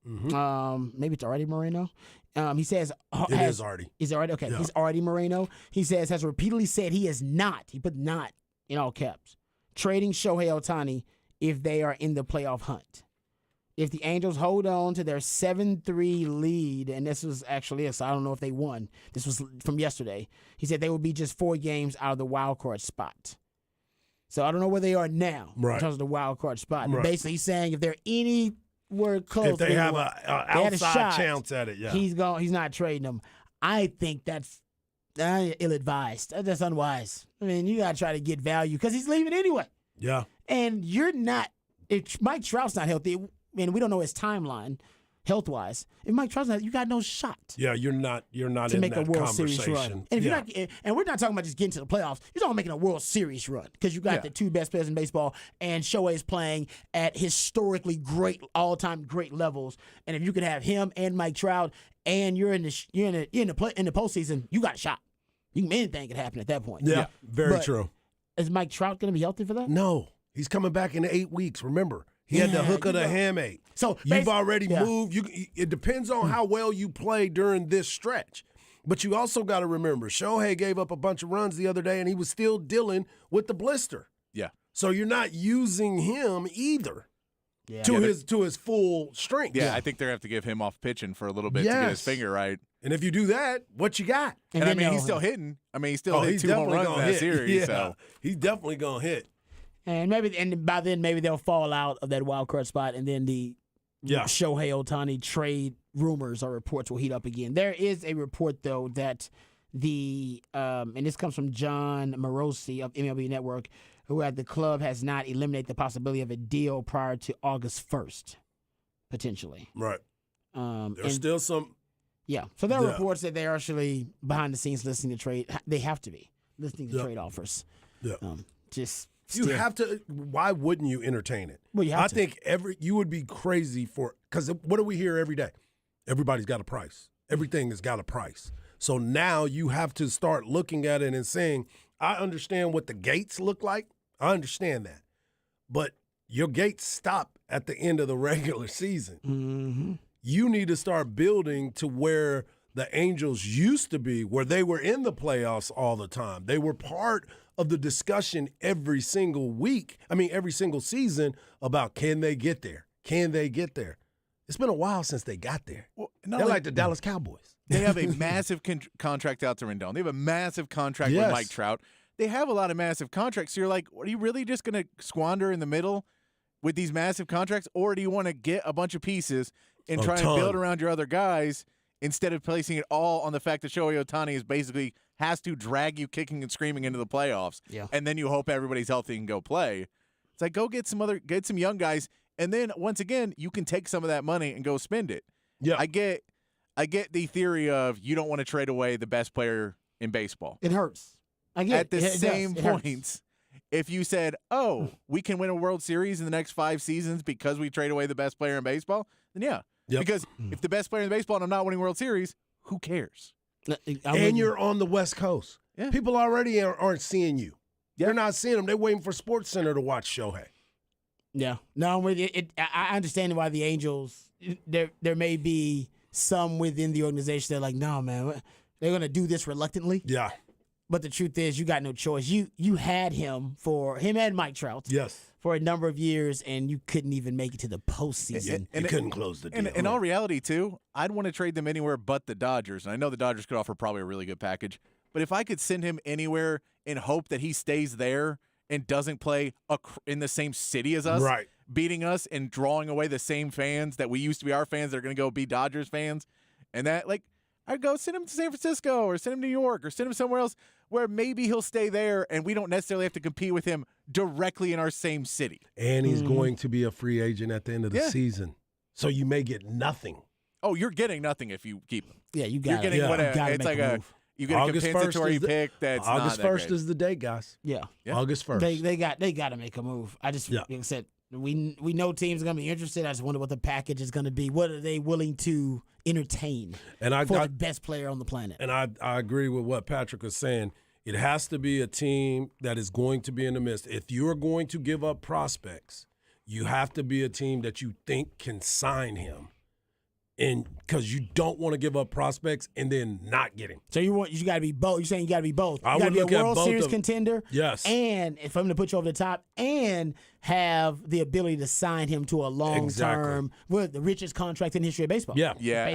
Maybe it's Artie Moreno. He says It is Artie. Is it Artie? Okay, Yeah. he's Artie Moreno. He says has repeatedly said he is not. He put not in all caps. Trading Shohei Ohtani if they are in the playoff hunt. If the Angels hold on to their 7-3 lead, and this was actually so I don't know if they won. This was from yesterday. He said they will be just 4 games out of the wild card spot. So I don't know where they are now in Right. terms of the wild card spot. But Right. basically, he's saying if they're anywhere close, If they have were- a they had a outside shot, chance at it, yeah. he's not trading them. I think that's ill-advised. That's unwise. I mean, you got to try to get value because he's leaving anyway. Yeah. And you're not – if Mike Trout's not healthy, and we don't know his timeline health-wise, if Mike Trout's not – you got no shot Yeah, you're not to in make that a World Series run. conversation. And if yeah. you're not, and we're not talking about just getting to the playoffs. You're talking about making a World Series run because you got Yeah. the 2 best players in baseball, and Shohei is playing at historically great, all-time great levels. And if you could have him and Mike Trout, and you're in the postseason, you got a shot. Anything could happen at that point. Yeah, very But true. Is Mike Trout going to be healthy for that? No, he's coming back in 8 weeks. Remember, he had the Yeah, hook of you the know. hamate. So You've already yeah. moved. It depends on how well you play during this stretch. But you also got to remember, Shohei gave up a bunch of runs the other day, and he was still dealing with the blister. Yeah. So you're not using him either Yeah. to his full strength. Yeah, I think they're going to have to give him off pitching for a little bit to get his Yes. finger right. And if you do that, what you got? And I then mean, they'll- he's still hitting. I mean, he still hit he's 2 home definitely runs in gonna that hit. series. Yeah, So he's definitely gonna hit. And by then maybe they'll fall out of that wild card spot, and then the Yeah. Shohei Ohtani trade rumors or reports will heat up again. There is a report though that and this comes from John Morosi of MLB Network, who at the club has not eliminated the possibility of a deal prior to August 1st, potentially. Right. And There's still some. yeah, so there are Yeah. reports that they're actually behind the scenes listening to trade. They have to be listening to Yeah. trade offers. Yeah. Just You still- have to. Why wouldn't you entertain it? Well, you have I to. think you would be crazy because what do we hear every day? Everybody's got a price. Everything has got a price. So now you have to start looking at it and saying, I understand what the gates look like. I understand that. But your gates stop at the end of the regular season. Mm-hmm. You need to start building to where the Angels used to be, where they were in the playoffs all the time. They were part of the discussion every single season about can they get there? Can they get there? It's been a while since they got there. Well, They're like the Dallas Cowboys. They have a massive contract out to Rendon. They have a massive contract with Mike Trout. They have a lot of massive contracts. So you're like, are you really just going to squander in the middle with these massive contracts? Or do you want to get a bunch of pieces and try and build around your other guys instead of placing it all on the fact that Shohei Ohtani is basically has to drag you kicking and screaming into the playoffs, and then you hope everybody's healthy and go play? It's like, go get some young guys, and then once again, you can take some of that money and go spend it. Yeah, I get the theory of you don't want to trade away the best player in baseball. It hurts. I get At the same point, if you said, "Oh, we can win a World Series in the next 5 seasons because we trade away the best player in baseball," then yeah. Yep. Because if the best player in baseball and I'm not winning World Series, who cares? And you're on the West Coast. Yeah. People already aren't seeing you. Yeah. They're not seeing them. They're waiting for SportsCenter to watch Shohei. Yeah. No, I understand why the Angels, there may be some within the organization that are like, no, man, they're going to do this reluctantly. Yeah. But the truth is, you got no choice. You had him and Mike Trout. Yes. For a number of years, and you couldn't even make it to the postseason. And you couldn't close the deal. In all reality, too, I'd want to trade them anywhere but the Dodgers. And I know the Dodgers could offer probably a really good package. But if I could send him anywhere and hope that he stays there and doesn't play in the same city as us, right, beating us and drawing away the same fans that we used to be our fans that are going to go be Dodgers fans, and that, like, I'd go send him to San Francisco or send him to New York or send him somewhere else where maybe he'll stay there and we don't necessarily have to compete with him directly in our same city. And he's going to be a free agent at the end of the season. So you may get nothing. Oh, you're getting nothing if you keep him. Yeah, you got You're getting it's like you get August a compensatory pick that's August not 1st is the date, guys. Yeah. August 1st. They got to make a move. I just like I said, we know teams are going to be interested. I just wonder what the package is going to be. What are they willing to entertain for the best player on the planet? And I agree with what Patrick was saying. It has to be a team that is going to be in the midst. If you're going to give up prospects, you have to be a team that you think can sign him. And because you don't want to give up prospects and then not get him. So you got to be both. You're saying you got to be both. You got to be a World Series contender. Yes. And if I'm going to put you over the top, and have the ability to sign him to a long-term, the richest contract in the history of baseball. Yeah.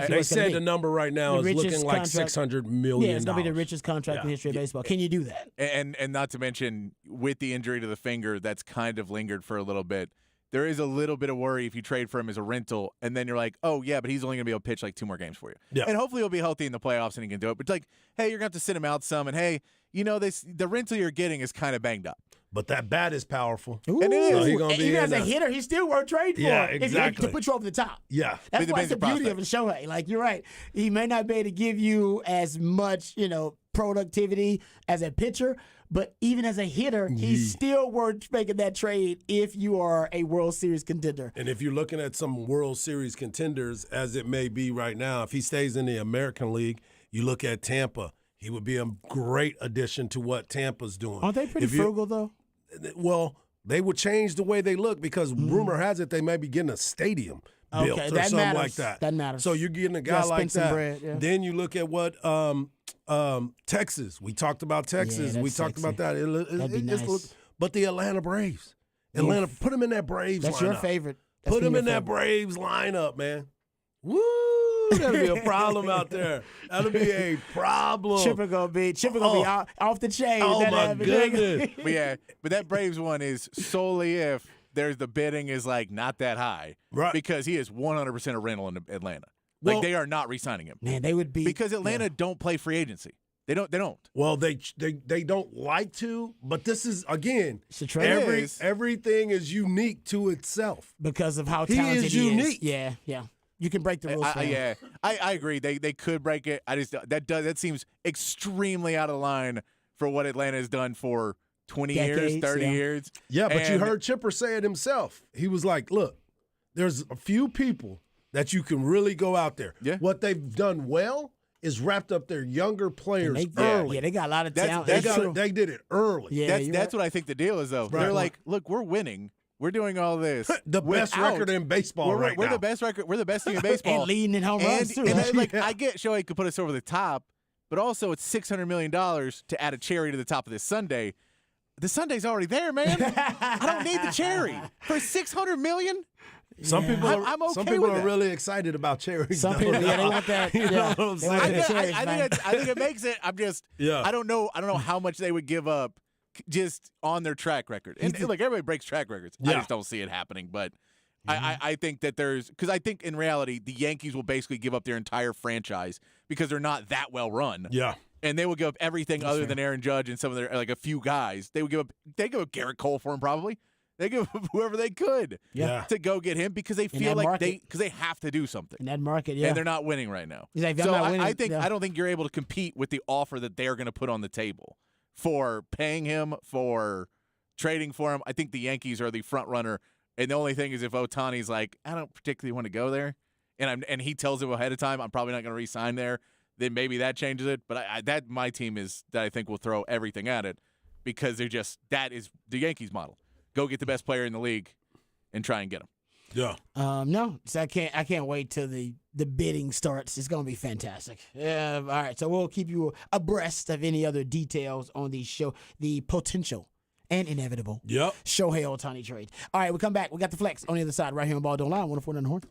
They said the number right now is looking like $600 million. Yeah, it's going to be the richest contract in the history of baseball. Can you do that? And not to mention, with the injury to the finger, that's kind of lingered for a little bit. There is a little bit of worry if you trade for him as a rental, and then you're like, oh, yeah, but he's only going to be able to pitch like 2 more games for you. Yeah. And hopefully he'll be healthy in the playoffs and he can do it. But, like, hey, you're going to have to sit him out some, and, hey, the rental you're getting is kind of banged up. But that bat is powerful. Ooh. And it is. So even as a hitter, he's still worth trading for. Yeah, exactly. To put you over the top. Yeah. That's why it's the beauty of a Shohei. Like, you're right. He may not be able to give you as much, productivity as a pitcher, but even as a hitter, he's still worth making that trade if you are a World Series contender. And if you're looking at some World Series contenders, as it may be right now, if he stays in the American League, you look at Tampa. He would be a great addition to what Tampa's doing. Aren't they pretty frugal, though? Well, they would change the way they look because rumor has it they may be getting a stadium built or something like that. That matters. So you're getting a guy like that. Bread, yeah. Then you look at what Texas. We talked about Texas. We talked about that. That'd be nice. But the Atlanta Braves. Put them in that Braves lineup. That's your favorite. Put them in that Braves lineup, man. Woo! That'll be a problem out there. That'll be a problem. Chipper gonna be off the chain. Oh, my goodness. But that Braves one is solely if the bidding is like not that high. Right. Because he is 100% a rental in Atlanta. Like, they are not re-signing him. Man, they would be. Because Atlanta don't play free agency. They don't. Well, they don't like to, but this is, again, everything is unique to itself. Because of how talented he is. Unique. Yeah. You can break the rules. I agree. They could break it. That seems extremely out of line for what Atlanta has done for 20 years, 30 years. Yeah, but you heard Chipper say it himself. He was like, look, there's a few people that you can really go out there. Yeah. What they've done well is wrapped up their younger players early. Yeah, they got a lot of talent. They did it early. Yeah, that's what I think the deal is, though. Right. They're like, look, we're winning. We're doing all this. The best record in baseball right now. We're the best record. We're the best thing in baseball. And leading in home runs, too. And I get Shohei could put us over the top, but also it's $600 million to add a cherry to the top of this sundae. The sundae's already there, man. I don't need the cherry. For $600 million? Some Yeah. people are, I'm okay some people with are that. really excited about cherries. Some though. people, yeah, they want that. You know Yeah, what I'm they want saying? that cherries, man. I think it makes it. I'm just. Yeah. I don't know how much they would give up just on their track record. And like everybody breaks track records. I Yeah. just don't see it happening. But I think that because I think in reality the Yankees will basically give up their entire franchise because they're not that well run. Yeah. And they will give up everything other than Aaron Judge and some of their like a few guys. They give up Garrett Cole for him probably. They give up whoever they could Yeah. to go get him because they feel that like market. they have to do something. In that market, yeah. And they're not winning right now. He's like, if I'm So not winning, I think yeah. I don't think you're able to compete with the offer that they're going to put on the table for paying him, for trading for him. I think the Yankees are the front runner. And the only thing is if Ohtani's like, I don't particularly want to go there, and he tells him ahead of time, I'm probably not going to re-sign there, then maybe that changes it. But that my team is that I think will throw everything at it because that is the Yankees model. Go get the best player in the league and try and get him. Yeah. No, so I can't wait till the bidding starts. It's gonna be fantastic. Yeah, all right. So we'll keep you abreast of any other details on the potential and inevitable Yep. Shohei Ohtani trade. All right, we come back. We got the flex on the other side right here on Ball Don't Lie. 104 on the Horn.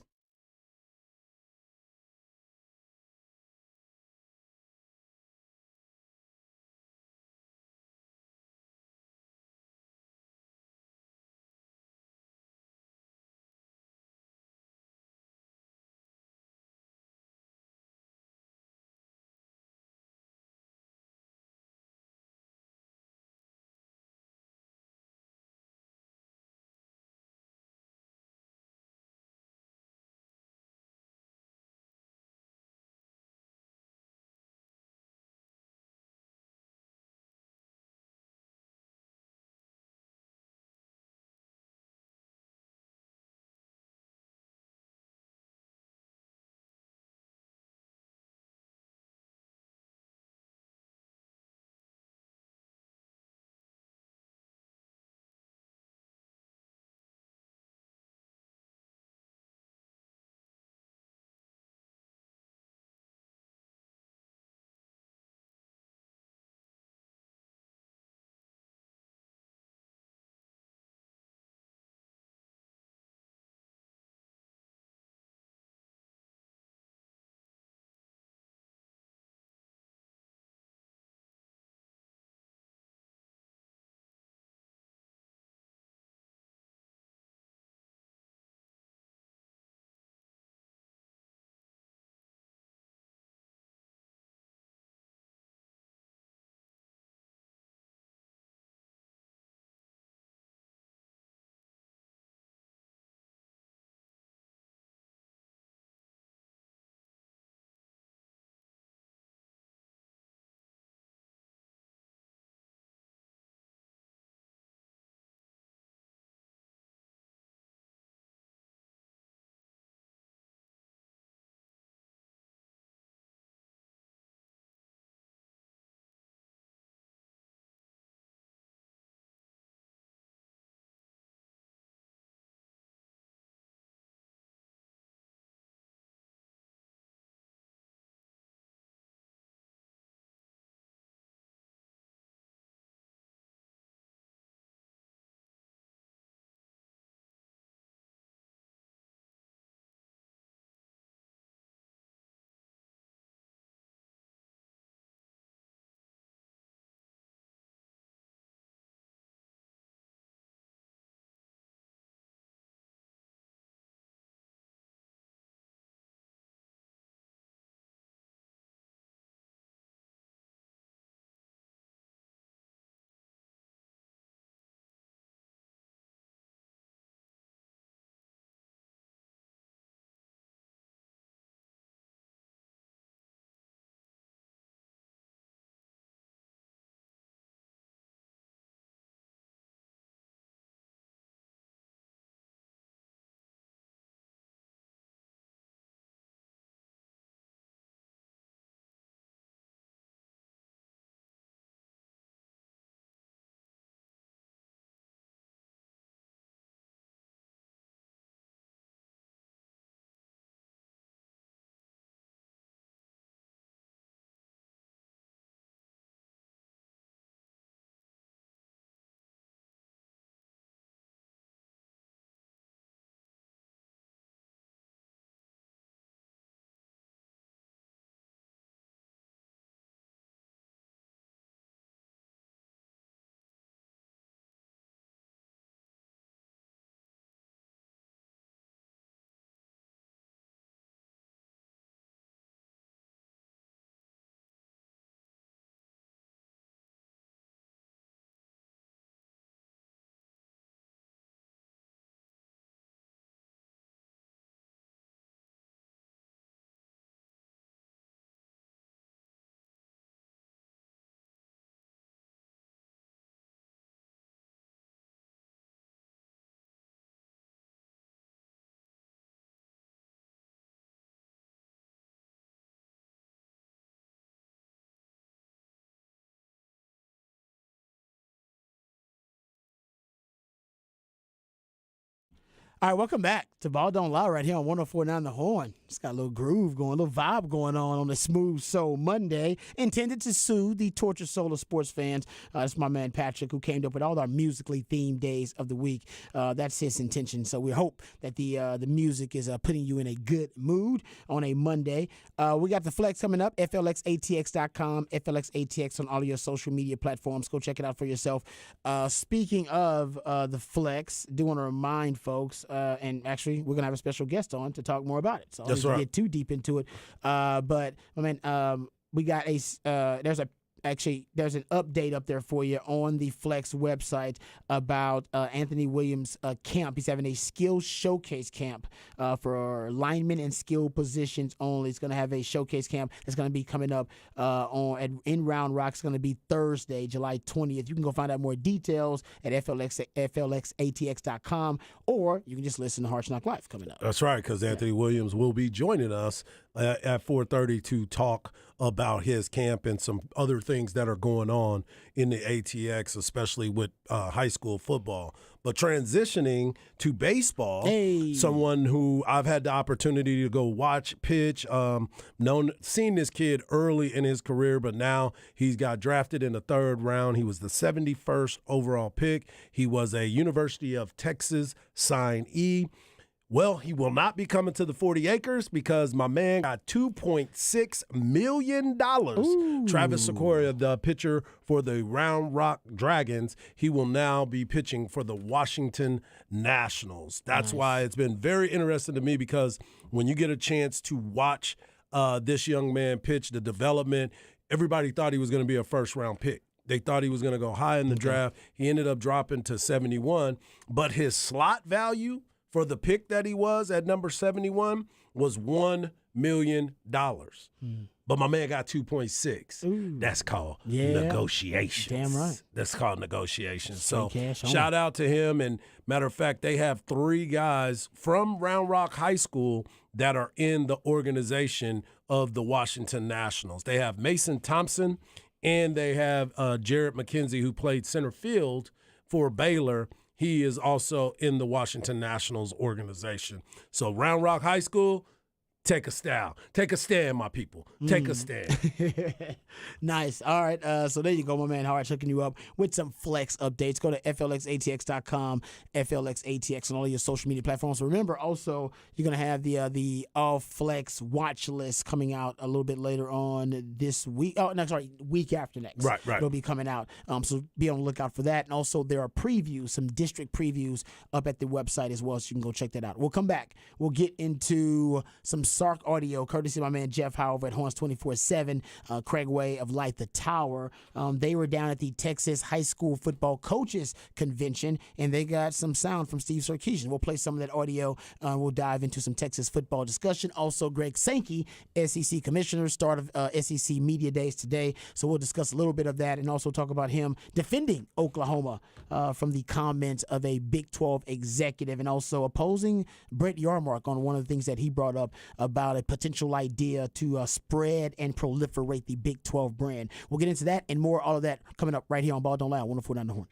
All right, welcome back to Ball Don't Lie right here on 104.9 The Horn. It's got a little groove going, a little vibe going on the Smooth Soul Monday, intended to soothe the tortured soul of sports fans. That's my man Patrick, who came up with all our musically themed days of the week. That's his intention. So we hope that the music is putting you in a good mood on a Monday. We got the Flex coming up, FLXATX.com, FLXATX on all of your social media platforms. Go check it out for yourself. Speaking of the Flex, do want to remind folks, and actually we're going to have a special guest on to talk more about it. So I don't need to get too deep into it. But, I mean, we got there's an update up there for you on the Flex website about Anthony Williams' camp. He's having a skills showcase camp for linemen and skill positions only. It's going to have a showcase camp that's going to be coming up in Round Rock. It's going to be Thursday, July 20th. You can go find out more details at FLXATX.com, or you can just listen to Hard Knock Live coming up. That's right, because Anthony Williams will be joining us at 4:30 to talk about his camp and some other things that are going on in the ATX, especially with high school football. But transitioning to baseball, someone who I've had the opportunity to go watch pitch, seen this kid early in his career, but now he's got drafted in the 3rd round. He was the 71st overall pick. He was a University of Texas signee. Well, he will not be coming to the 40 acres because my man got $2.6 million. Ooh. Travis Sequoia, the pitcher for the Round Rock Dragons, he will now be pitching for the Washington Nationals. That's why it's been very interesting to me, because when you get a chance to watch this young man pitch, the development, everybody thought he was going to be a first-round pick. They thought he was going to go high in the draft. He ended up dropping to 71, but his slot value for the pick that he was at number 71 was $1 million. But my man got 2.6. That's called negotiations. Damn right. That's called negotiations. So shout out to him. And matter of fact, they have 3 guys from Round Rock High School that are in the organization of the Washington Nationals. They have Mason Thompson, and they have Jared McKenzie, who played center field for Baylor. He is also in the Washington Nationals organization. So Round Rock High School, take a stand. Take a stand, my people. Take a stand. Nice. All right. So there you go, my man Howard, hooking you up with some Flex updates. Go to FLXATX.com, FLXATX on all your social media platforms. Remember, also, you're going to have the All Flex watch list coming out a little bit later on this week. Oh, no, sorry, week after next. Right. It'll be coming out. So be on the lookout for that. And also, there are previews, some district previews up at the website as well, so you can go check that out. We'll come back. We'll get into some Sark audio, courtesy of my man Jeff Howe over at Horns 24/7, Craig Way of Light the Tower. They were down at the Texas High School Football Coaches Convention, and they got some sound from Steve Sarkisian. We'll play some of that audio. We'll dive into some Texas football discussion. Also, Greg Sankey, SEC Commissioner, start of SEC Media Days today, so we'll discuss a little bit of that and also talk about him defending Oklahoma from the comments of a Big 12 executive, and also opposing Brett Yarmark on one of the things that he brought up about a potential idea to spread and proliferate the Big 12 brand. We'll get into that and more, all of that coming up right here on Ball Don't Lie, 104.9 The Horn.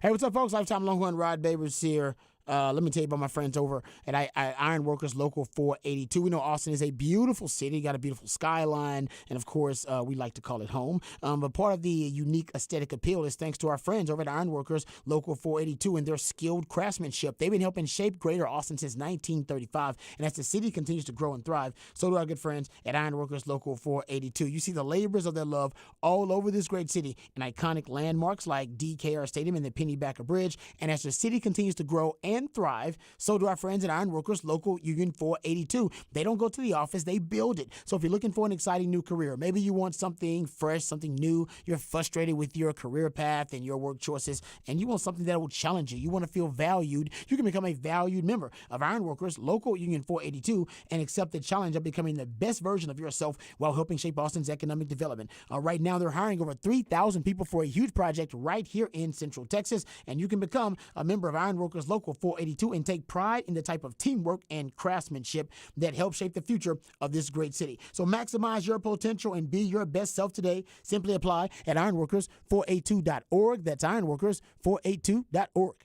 Hey, what's up, folks? Lifetime Longhorn Rod Babers here. Let me tell you about my friends over at Iron Workers Local 482. We know Austin is a beautiful city, got a beautiful skyline, and of course, we like to call it home. But part of the unique aesthetic appeal is thanks to our friends over at Iron Workers Local 482 and their skilled craftsmanship. They've been helping shape Greater Austin since 1935, and as the city continues to grow and thrive, so do our good friends at Iron Workers Local 482. You see the labors of their love all over this great city in iconic landmarks like DKR Stadium and the Pennybacker Bridge, and as the city continues to grow and and thrive. So do our friends at Ironworkers Local Union 482. They don't go to the office, they build it. So if you're looking for an exciting new career, maybe you want something fresh, something new, you're frustrated with your career path and your work choices, and you want something that will challenge you. You want to feel valued. You can become a valued member of Ironworkers Local Union 482 and accept the challenge of becoming the best version of yourself while helping shape Austin's economic development. Right now, they're hiring over 3,000 people for a huge project right here in Central Texas, and you can become a member of Ironworkers Local 482 and take pride in the type of teamwork and craftsmanship that helps shape the future of this great city. So maximize your potential and be your best self today. Simply apply at ironworkers482.org. That's ironworkers482.org.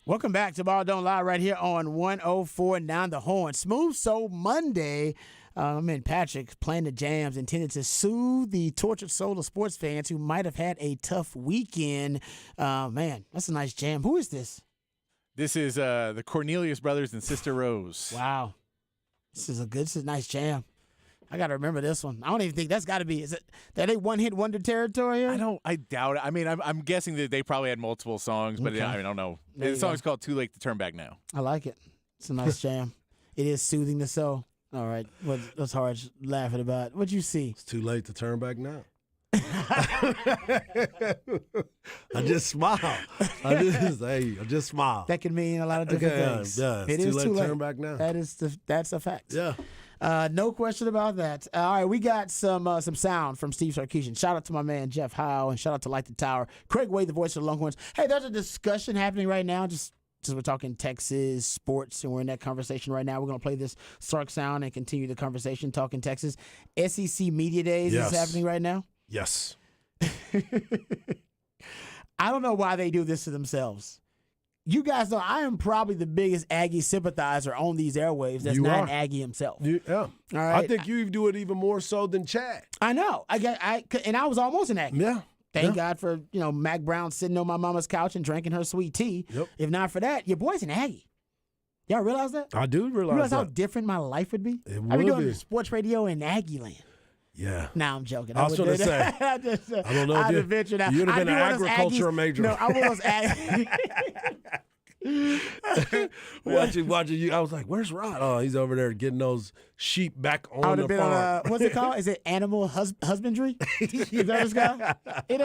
Welcome back to Ball Don't Lie right here on 104.9 The Horn. Smooth Soul Monday. Patrick playing the jams intended to soothe the tortured soul of sports fans who might have had a tough weekend. Man, that's a nice jam. Who is this? This is the Cornelius Brothers and Sister Rose. Wow. This is a nice jam. I got to remember this one. I don't even think that's got to be. Is it that they one-hit wonder territory here? I doubt it. I mean, I'm guessing that they probably had multiple songs, but Okay. I don't know. There The you song's called Too Late to Turn Back Now. I like it. It's a nice jam. It is soothing the soul. All right. What's hard laughing about? What'd you see? It's too late to turn back now. I just smile. I just smile. That can mean a lot of different things. Yeah, It it's is too late to late. turn back now. That's a fact. Yeah. No question about that. All right, we got some sound from Steve Sarkisian. Shout out to my man Jeff Howe, and shout out to Light the Tower. Craig Wade, the voice of the Longhorns. Hey, there's a discussion happening right now. Just we're talking Texas sports, and we're in that conversation right now. We're going to play this Sark sound and continue the conversation talking Texas. SEC Media Days is happening right now. Yes. I don't know why they do this to themselves. You guys know I am probably the biggest Aggie sympathizer on these airwaves. That's not an Aggie himself. Yeah. All right. I think you do it even more so than Chad. I know. And I was almost an Aggie. Yeah. Thank God for, Mac Brown sitting on my mama's couch and drinking her sweet tea. Yep. If not for that, your boy's an Aggie. Y'all realize that? I do You realize realize how that. different my life would be? It I'd be would doing be. sports radio in Aggie land. Yeah. Nah, I'm joking. I was would going do to that. say, I don't know if I'd you- adventure now. you'd have I been an do want us agriculture Aggies- major. No, I was Aggie. watching you. I was like, "Where's Rod?" Oh, he's over there getting those sheep back I would on the have been farm. on what's it called? Is it animal husbandry? Is that what it's called? Is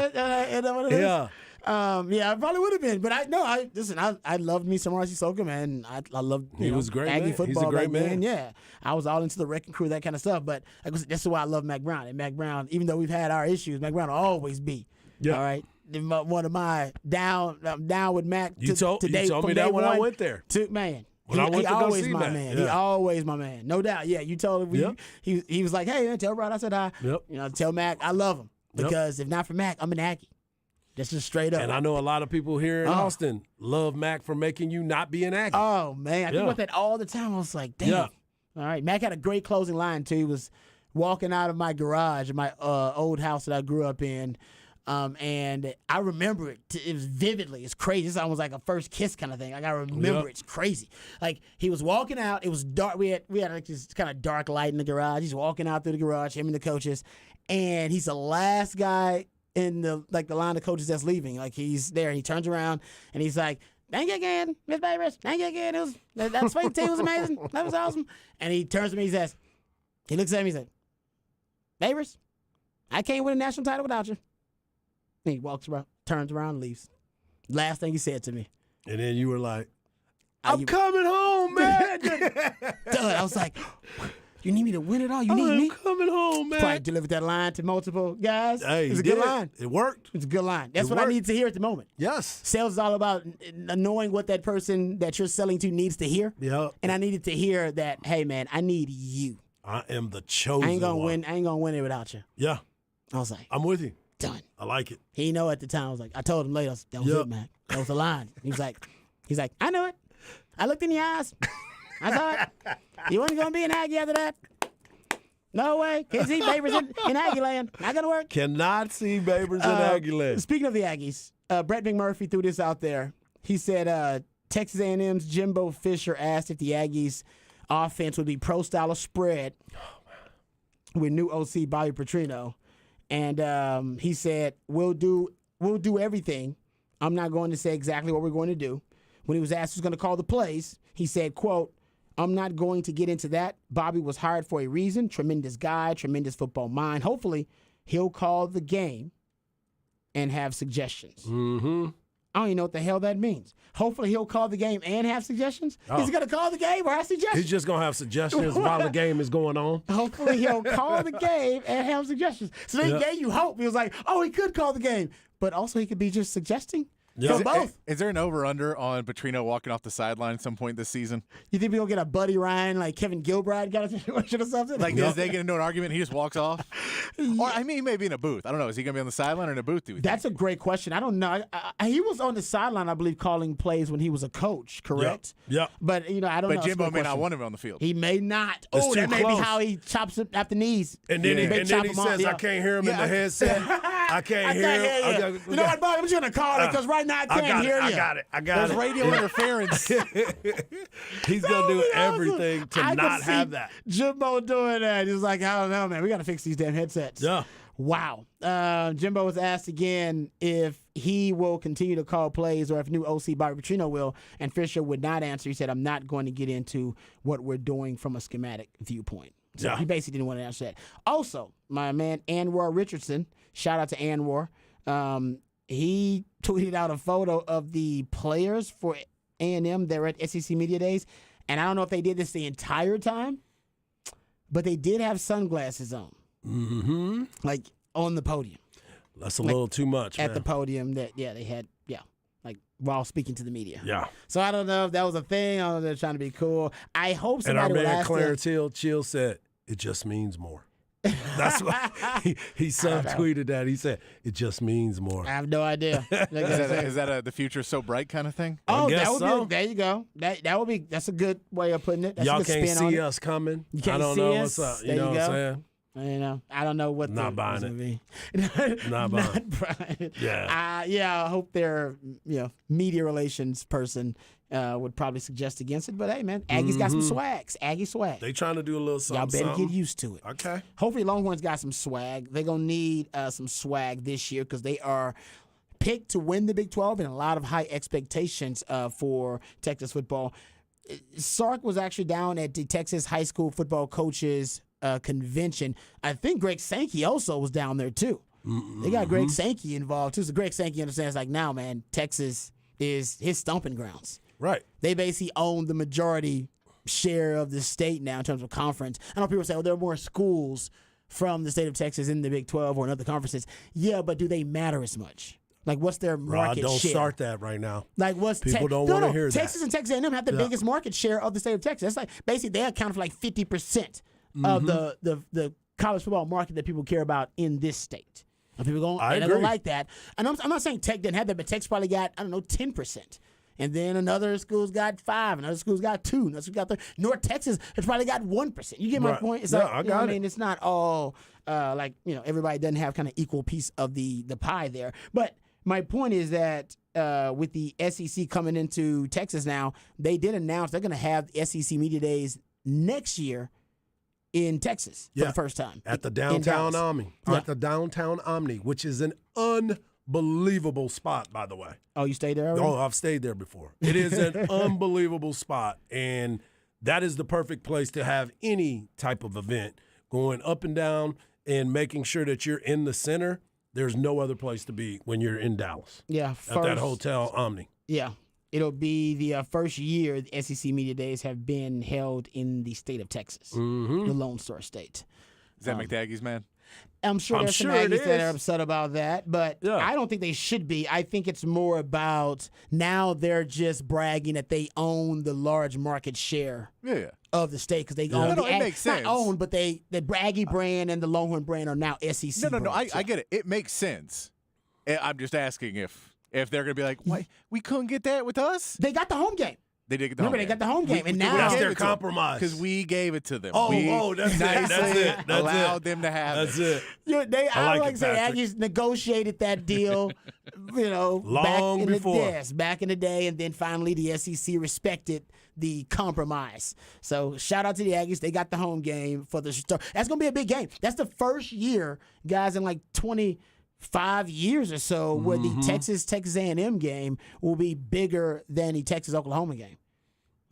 that what it is? Yeah. Yeah, I probably would have been, but I loved me some R.C. Slocum, man. I loved He was a great Aggie man. football He's a great back then. man. Yeah, I was all into the wrecking crew, that kind of stuff. But this is why I love Mac Brown. And Mac Brown, even though we've had our issues, Mac Brown will always be. Yeah. All right. One of my down with Mac. You told me that when I went there. Man. When I went he to go always see my Mac, man. yeah. He always my man. No doubt. Yeah, you told him. Yep. He was like, hey, man, tell Rod I said hi. Yep. Tell Mac I love him. Yep. Because if not for Mac, I'm an Aggie. That's just straight up. And I know a lot of people here in Austin love Mac for making you not be an Aggie. Oh, man. I think Yeah. about that all the time. I was like, damn. Yeah. All right. Mac had a great closing line, too. He was walking out of my garage, my old house that I grew up in. And I remember it. It was vividly. It's crazy. It's almost like a first kiss kind of thing. Like I remember Yep. It's crazy. Like he was walking out. It was dark. We had like this kind of dark light in the garage. He's walking out through the garage, him and the coaches. And he's the last guy in the line of coaches that's leaving. Like he's there. And he turns around and he's like, "Thank you again, Miss Babers. Thank you again. That sweet tea was amazing. That was awesome." And he turns to me. He says, he looks at me. He said, "Babers, I can't win a national title without you." And he walks around, turns around, and leaves. Last thing he said to me. And then you were like, "I'm coming home, man. I was like, "You need me to win it all? You need I'm me?" coming home, man. Probably delivered that line to multiple guys. Hey, It's a he good did. line. It worked. It's a good line. That's It what I worked. need to hear at the moment. Yes. Sales is all about knowing what that person that you're selling to needs to hear. Yeah. And I needed to hear that, hey, man, I need you. I am the chosen I ain't gonna one. win. I ain't gonna win it without you. Yeah. I was like, I'm with you. done. I like it. He know at the time. I was like, I told him later. That was Yep. it, man. That was the line. He's like, I knew it. I looked in your eyes. I saw it. You wasn't gonna be an Aggie after that. No way. Can't see Babers in Aggie land. Not gonna work. Cannot see Babers in Aguilar. Speaking of the Aggies, Brett McMurphy threw this out there. He said Texas A&M's Jimbo Fisher asked if the Aggies' offense would be pro style of spread with new OC Bobby Petrino, and he said we'll do everything. I'm not going to say exactly what we're going to do. When he was asked who's going to call the plays, he said, quote, "I'm not going to get into that. Bobby was hired for a reason. Tremendous guy, tremendous football mind. Hopefully, he'll call the game and have suggestions." Mm-hmm. I don't even know what the hell that means. Hopefully, he'll call the game and have suggestions. Is he going to call the game or have suggestions? He's just going to have suggestions while the game is going on. Hopefully, he'll call the game and have suggestions. So they Yep. gave you hope. He was like, oh, he could call the game, but also he could be just suggesting. Yep. So both. Is there an over/under on Petrino walking off the sideline at some point this season? You think we're going to get a Buddy Ryan, like Kevin Gilbride got a situation or something? Like, is they get into an argument, he just walks off? Or, I mean, he may be in a booth. I don't know. Is he going to be on the sideline or in a booth, do we think? That's a great question. I don't know. He was on the sideline, I believe, calling plays when he was a coach, correct? Yep. But, I don't know. But That's a Jimbo good may not question. want him on the field. He may not. It's Oh, too that may be close. how he chops him at the knees. And then May he chop him off, says, yeah. I can't hear him in the headset. I can't I hear can't him. hear you. You know what, Bob? I'm just going to call it because right now I can't hear you. I got There's it. radio interference. He's going to do That was awesome. everything to I could not see have that. Jimbo doing that. He was like, I don't know, man. We got to fix these damn headsets. Yeah. Wow. Jimbo was asked again if he will continue to call plays or if new OC Bobby Petrino will, and Fisher would not answer. He said, I'm not going to get into what we're doing from a schematic viewpoint. So Yeah. he basically didn't want to announce that. Also, my man Anwar Richardson, shout out to Anwar. He tweeted out a photo of the players for A&M that were at SEC Media Days. And I don't know if they did this the entire time, but they did have sunglasses on. Mm-hmm. Like on the podium. That's a little too much, At man. the podium they had, like while speaking to the media. Yeah. So I don't know if that was a thing. I don't know if they're trying to be cool. I hope And our somebody would man ask Clarence them. Chill said, it just means more. That's what he subtweeted that. He said, it just means more. I have no idea. Like I said. Is that a the future so bright kind of thing? Oh, guess that would so. be. There you go. That's a good way of putting it. That's Y'all a good can't spin on see it. us coming. You can't I don't see know us. what's up. You There know you what I'm go. saying? I don't know what Not buying it. it. Not buying it. Yeah. I hope their media relations person would probably suggest against it. But hey, man, Aggie's got some swags. Aggie swag. They trying to do a little something. Y'all better something. get used to it. Okay. Hopefully, Longhorns got some swag. They're going to need some swag this year because they are picked to win the Big 12 and a lot of high expectations for Texas football. Sark was actually down at the Texas High School Football Coaches Convention. I think Greg Sankey also was down there, too. They got Greg Sankey involved, too. So Greg Sankey understands, like, now, man, Texas is his stomping grounds. Right. They basically own the majority share of the state now in terms of conference. I know people say, there are more schools from the state of Texas in the Big 12 or in other conferences. Yeah, but do they matter as much? Like, what's their market Rod, don't share? start that right now. Like, what's People don't want to hear that. Texas and Texas A&M have the biggest market share of the state of Texas. That's like basically they account for like 50% of the college football market that people care about in this state. And people I don't agree. like that. And I'm not saying Tech didn't have that, but Tech's probably got 10%. And then another school's got 5, another school's got 2, another school's got 3. North Texas has probably got 1%. You get my Right. point? It's Yeah, like, I you know got what it. I mean, it's not all everybody doesn't have kind of equal piece of the pie there. But my point is that with the SEC coming into Texas now, they did announce they're going to have SEC Media Days next year in Texas for the first time. At the in downtown Dallas. Omni. Yeah. At the downtown Omni, which is an unbelievable spot, by the way. Oh, you stayed there already? Oh, I've stayed there before. It is an unbelievable spot, and that is the perfect place to have any type of event. Going up and down and making sure that you're in the center. There's no other place to be when you're in Dallas. Yeah. At that hotel Omni. Yeah. It'll be the first year the SEC Media Days have been held in the state of Texas, the Lone Star State. Does that make the Aggies mad? I'm sure there's some sure it Aggies that are is. upset about that, but Yeah. I don't think they should be. I think it's more about now they're just bragging that they own the large market share Yeah. of the state because they own No, the it makes sense. Not own, but the Aggie brand and the Longhorn brand are now SEC. No. brands. I get it. It makes sense. I'm just asking if they're going to be like, why we couldn't get that with us? They got the home game. They did get the Remember, they got the home game, and now That's gave their it to 'em. compromise. Because we gave it to them. Oh, we that's it. nicely That's it. That's allowed it. them to have That's it. it. I like like it, to say Patrick. Aggies negotiated that deal, Long before. back in the day, and then finally the SEC respected the compromise. So shout out to the Aggies. They got the home game for the start. That's going to be a big game. That's the first year, guys, in like 25 years or so where the Texas A&M game will be bigger than the Texas Oklahoma game.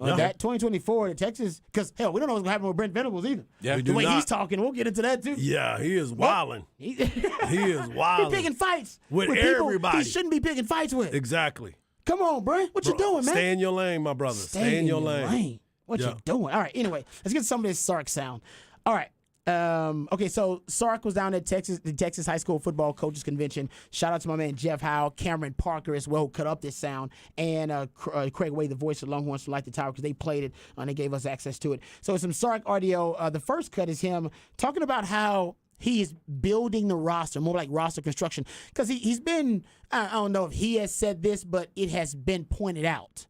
Yeah. That 2024, the Texas, because hell, we don't know what's going to happen with Brent Venables either. Yeah. We The do way not. he's talking, we'll get into that too. Yeah, he is wilding. He, He is He wilding. picking fights With people everybody. he shouldn't be picking fights with. Exactly. Come on, Brent. What you doing, man? Stay in your lane, my brother. Stay in your lane. What Yeah. you doing? All right. Anyway, let's get some of this Sark sound. All right. Okay, so Sark was down at the Texas High School Football Coaches Convention. Shout out to my man Jeff Howe, Cameron Parker as well, who cut up this sound, and Craig Way, the voice of Longhorns from Light the Tower, because they played it and they gave us access to it. So some Sark audio. The first cut is him talking about how he is building the roster, more like roster construction, because he's been, I don't know if he has said this, but it has been pointed out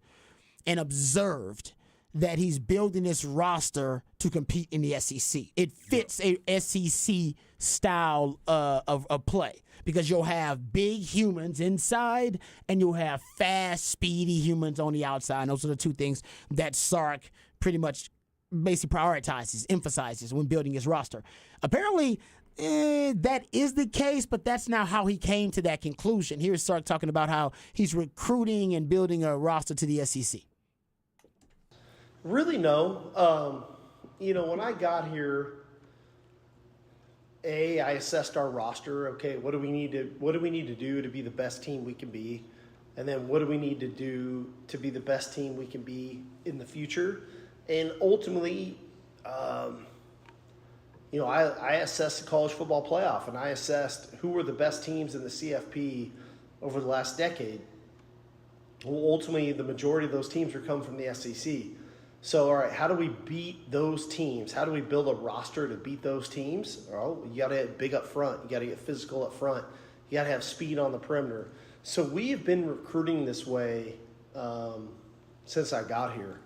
and observed that he's building this roster to compete in the SEC. It fits a SEC style of play because you'll have big humans inside and you'll have fast, speedy humans on the outside. And those are the two things that Sark pretty much basically prioritizes, emphasizes when building his roster. Apparently, that is the case, but that's not how he came to that conclusion. Here's Sark talking about how he's recruiting and building a roster to the SEC. Really, no. When I got here, I assessed our roster. Okay, what do we need to do to be the best team we can be? And then what do we need to do to be the best team we can be in the future? And ultimately, I assessed the college football playoff, and I assessed who were the best teams in the CFP over the last decade. Well, ultimately, the majority of those teams are coming from the SEC. So, all right, how do we beat those teams? How do we build a roster to beat those teams? Well, you got to get big up front. You got to get physical up front. You got to have speed on the perimeter. So we have been recruiting this way since I got here.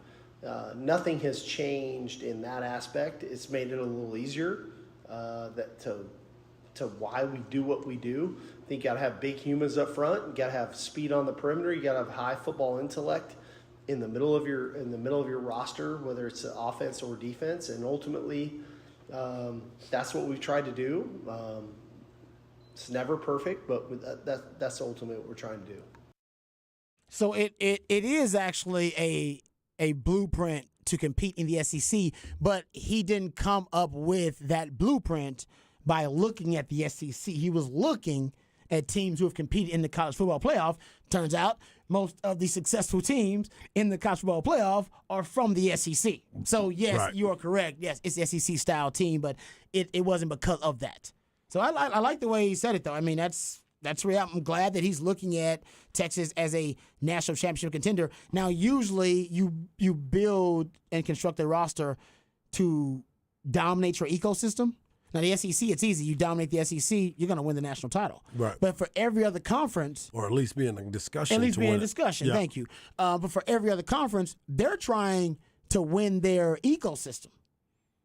Nothing has changed in that aspect. It's made it a little easier to why we do what we do. I think you got to have big humans up front. You got to have speed on the perimeter. You got to have high football intellect in the middle of your roster, whether it's offense or defense. And ultimately, that's what we've tried to do. It's never perfect, but that's ultimately what we're trying to do. So it is actually a blueprint to compete in the SEC, but he didn't come up with that blueprint by looking at the SEC. He was looking at teams who have competed in the college football playoff. Turns out most of the successful teams in the college football playoff are from the SEC. So, yes, right. You are correct. Yes, it's SEC-style team, but it wasn't because of that. So I like the way he said it, though. I mean, that's real. I'm glad that he's looking at Texas as a national championship contender. Now, usually you build and construct a roster to dominate your ecosystem. Now, the SEC, it's easy. You dominate the SEC, you're going to win the national title. Right. But for every other conference. Or at least be in a discussion. At least be in a discussion. Yeah. Thank you. But for every other conference, they're trying to win their ecosystem,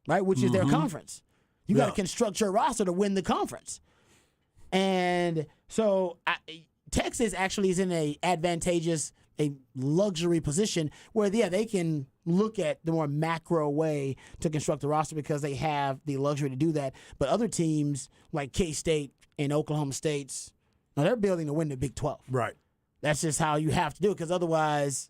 right, which is their conference. You got to construct your roster to win the conference. And so Texas actually is in a luxury position where, they can look at the more macro way to construct the roster because they have the luxury to do that. But other teams like K-State and Oklahoma State, they're building to win the Big 12. Right. That's just how you have to do it because otherwise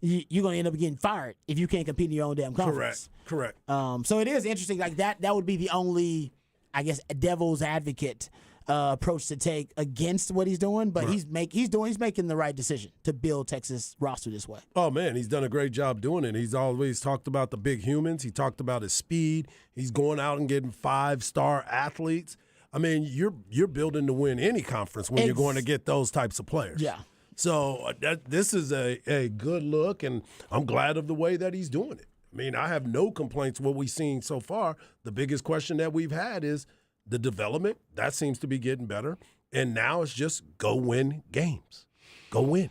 you're going to end up getting fired if you can't compete in your own damn conference. Correct. So it is interesting. Like that would be the only, I guess, devil's advocate approach to take against what he's doing, but he's making the right decision to build Texas roster this way. Oh man, he's done a great job doing it. He's always talked about the big humans. He talked about his speed. He's going out and getting 5-star athletes. I mean, you're building to win any conference when you're going to get those types of players. Yeah. So this is a good look, and I'm glad of the way that he's doing it. I mean, I have no complaints what we've seen so far. The biggest question that we've had is the development. That seems to be getting better. And now it's just go win games. Go win.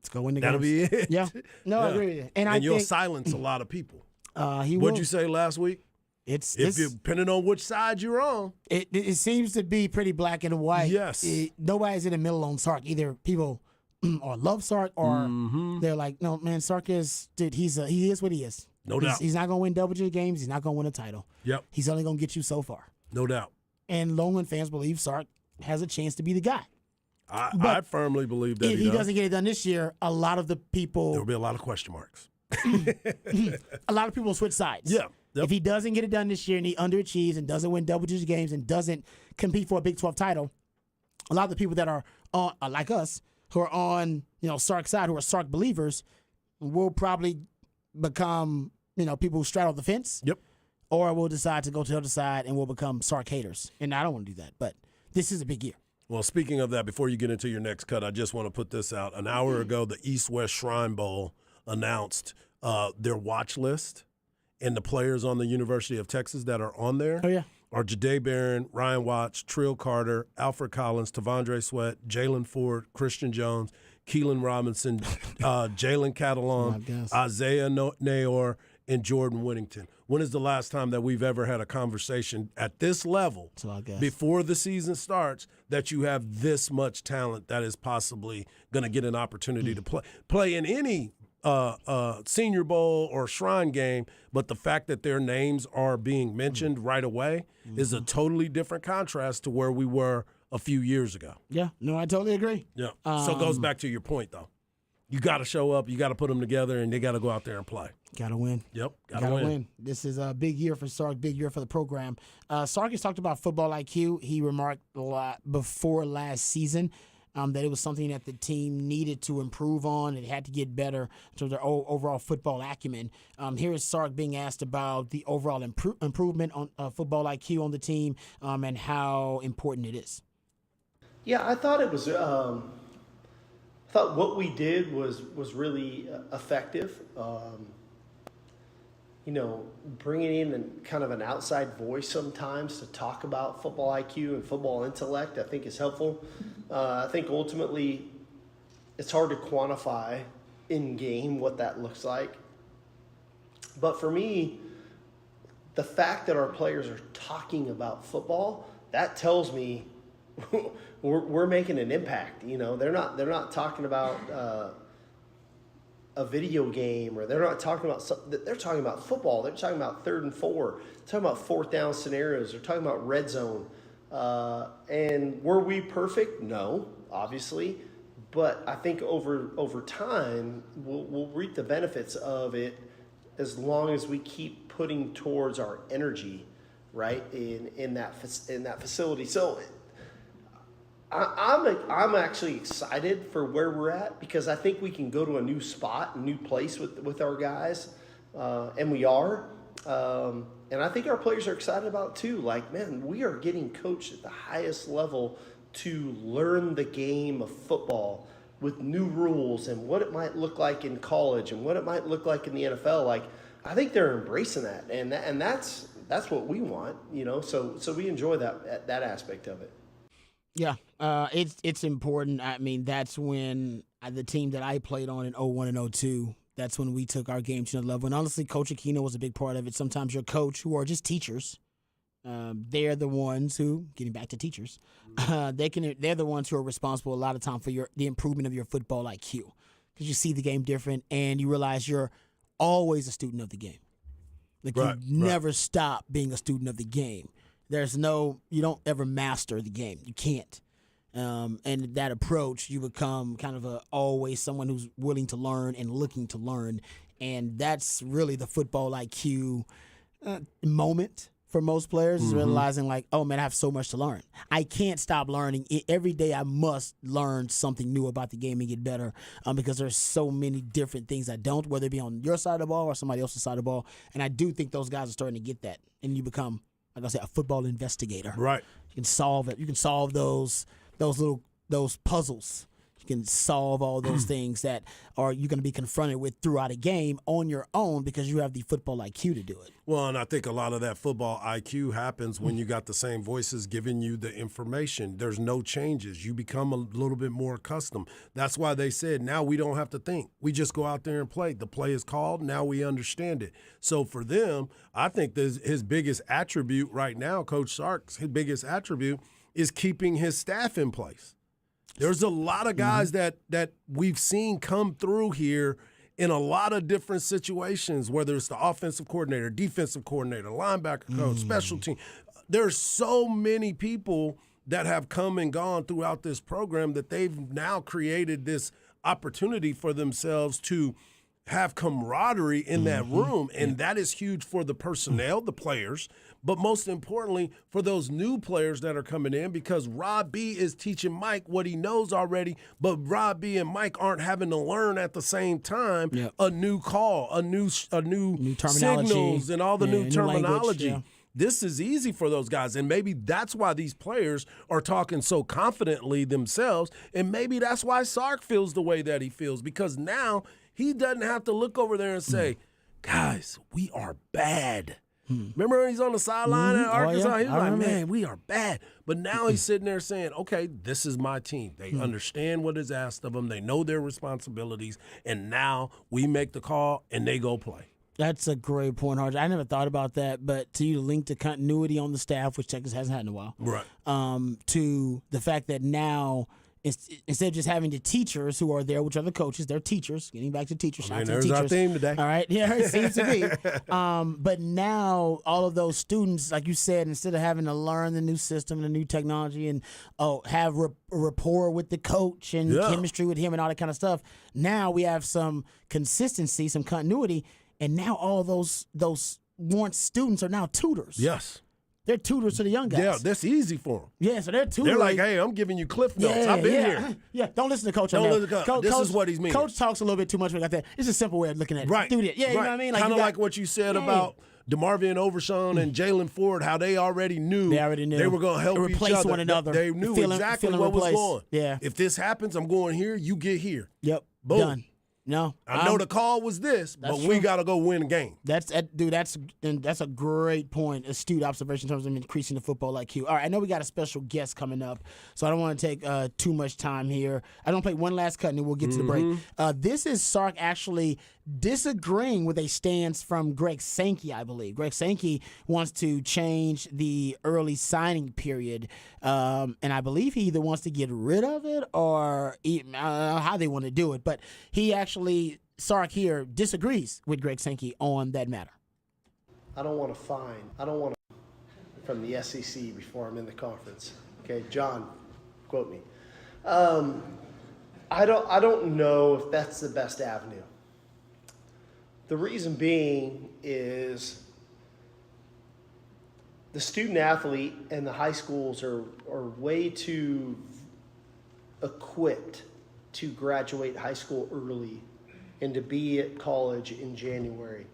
Let's go win the That'll games. be it. Yeah. No, I agree with you. And you'll silence a lot of people. What'd you say last week? If you're depending on which side you're on. It seems to be pretty black and white. Yes. Nobody's in the middle on Sark. Either people or love Sark or they're like, no, man, Sark is, dude, he is what he is. No doubt. He's not going to win double-digit games. He's not going to win a title. Yep. He's only going to get you so far. No doubt. And Longland fans believe Sark has a chance to be the guy. I firmly believe that if he doesn't get it done this year, a lot of the people... There will be a lot of question marks. A lot of people will switch sides. Yeah. Yep. If he doesn't get it done this year and he underachieves and doesn't win double-digit games and doesn't compete for a Big 12 title, a lot of the people that are like us, who are on Sark's side, who are Sark believers, will probably become people who straddle the fence. Yep. Or we'll decide to go to the other side and we'll become Sark haters. And I don't want to do that, but this is a big year. Well, speaking of that, before you get into your next cut, I just want to put this out. An hour ago, the East-West Shrine Bowl announced their watch list, and the players on the University of Texas that are on there are Jahdae Barron, Ryan Watts, Trill Carter, Alfred Collins, Tavondre Sweat, Jalen Ford, Christian Jones, Keelan Robinson, Jalen Catalon, Isaiah Nayor, and Jordan Whittington. When is the last time that we've ever had a conversation at this level before the season starts that you have this much talent that is possibly going to get an opportunity to play in any Senior Bowl or Shrine game, but the fact that their names are being mentioned right away is a totally different contrast to where we were a few years ago. Yeah, no, I totally agree. Yeah. So it goes back to your point, though. You got to show up, you got to put them together, and they got to go out there and play. Gotta win. Yep, Gotta win. This is a big year for Sark, big year for the program. Sark has talked about football IQ. He remarked a lot before last season that it was something that the team needed to improve on. It had to get better in terms of their overall football acumen. Here is Sark being asked about the overall improvement on football IQ on the team and how important it is. Yeah, I thought it was. I thought what we did was really effective. Bringing in kind of an outside voice sometimes to talk about football IQ and football intellect, I think is helpful. I think ultimately it's hard to quantify in game what that looks like. But for me, the fact that our players are talking about football, that tells me we're making an impact. They're not talking about a video game, or they're not talking about something. They're talking about football. They're talking about 3rd and 4. They're talking about 4th down scenarios. They're talking about red zone. And were we perfect? No, obviously. But I think over time, we'll reap the benefits of it as long as we keep putting towards our energy, right, in that facility. So I'm actually excited for where we're at, because I think we can go to a new spot, a new place with our guys, and we are. And I think our players are excited about it too. Like, man, we are getting coached at the highest level to learn the game of football with new rules and what it might look like in college and what it might look like in the NFL. Like, I think they're embracing that, and that's what we want, So we enjoy that aspect of it. Yeah, it's important. I mean, that's when the team that I played on in 01 and 02, that's when we took our game to another level. And honestly, Coach Aquino was a big part of it. Sometimes your coach, who are just teachers, they're the ones who, getting back to teachers, they're the ones who are responsible a lot of time for the improvement of your football IQ, because you see the game different and you realize you're always a student of the game. Like, you never stop being a student of the game. You don't ever master the game. You can't. And that approach, you become kind of always someone who's willing to learn and looking to learn. And that's really the football IQ moment for most players, is realizing like, oh man, I have so much to learn. I can't stop learning. Every day I must learn something new about the game and get better, because there's so many different things I don't, whether it be on your side of the ball or somebody else's side of the ball. And I do think those guys are starting to get that. And you become, like I said, a football investigator. Right. You can solve it. You can solve those puzzles. You can solve all those things that you're going to be confronted with throughout a game on your own, because you have the football IQ to do it. Well, and I think a lot of that football IQ happens when you got the same voices giving you the information. There's no changes. You become a little bit more accustomed. That's why they said now we don't have to think. We just go out there and play. The play is called. Now we understand it. So for them, I think his biggest attribute right now, Coach Sark's biggest attribute, is keeping his staff in place. There's a lot of guys that we've seen come through here in a lot of different situations, whether it's the offensive coordinator, defensive coordinator, linebacker coach, special team. There's so many people that have come and gone throughout this program that they've now created this opportunity for themselves to have camaraderie in that room, and that is huge for the personnel, the players, but most importantly for those new players that are coming in, because Rob B is teaching Mike what he knows already, but Rob B and Mike aren't having to learn at the same time a new call, a new signals and all the new terminology. Language, This is easy for those guys, and maybe that's why these players are talking so confidently themselves, and maybe that's why Sark feels the way that he feels, because now he doesn't have to look over there and say, guys, we are bad. Remember when he's on the sideline at Arkansas? He was like, man, we are bad. But now he's sitting there saying, okay, this is my team. They understand what is asked of them. They know their responsibilities. And now we make the call and they go play. That's a great point, Harge. I never thought about that, but to you link to continuity on the staff, which Texas hasn't had in a while, right? To the fact that now, instead of just having the teachers who are there, which are the coaches, they're teachers. Getting back to teachers, there's our theme today. All right, yeah, it seems to be. But now all of those students, like you said, instead of having to learn the new system, the new technology, and have rapport with the coach and chemistry with him and all that kind of stuff, now we have some consistency, some continuity. and now all those once students are now tutors. Yes. They're tutors to the young guys. Yeah, that's easy for them. Yeah, so they're tutoring. They're like, hey, I'm giving you cliff notes. Yeah, I've been yeah. here. Yeah, don't listen to Coach. Don't on that. listen to Coach. This is what he's meaning. Coach talks a little bit too much about that. It's a simple way of looking at it. Right. Do that. Yeah, you know what I mean? Kind you of got- like what you said about DeMarvion Overshawn and Jalen Ford, how they already knew They already knew. they were going to help Replace each other. one another. They knew Fill and exactly what was replace. going. Yeah. If this happens, I'm going here. You get here. Yep. Boom. Done. No, I know the call was this, but That's we true. got to go win a game. That's a great point, astute observation in terms of increasing the football IQ. All right, I know we got a special guest coming up, so I don't want to take too much time here. I don't play one last cut, and then we'll get to the break. This is Sark actually disagreeing with a stance from Greg Sankey, I believe. Greg Sankey wants to change the early signing period, and I believe he either wants to get rid of it or how they want to do it. But he actually, Sark here, disagrees with Greg Sankey on that matter. I don't want to from the SEC before I'm in the conference. Okay, John, quote me. I don't know if that's the best avenue. The reason being is the student athlete and the high schools are way too equipped to graduate high school early and to be at college in January.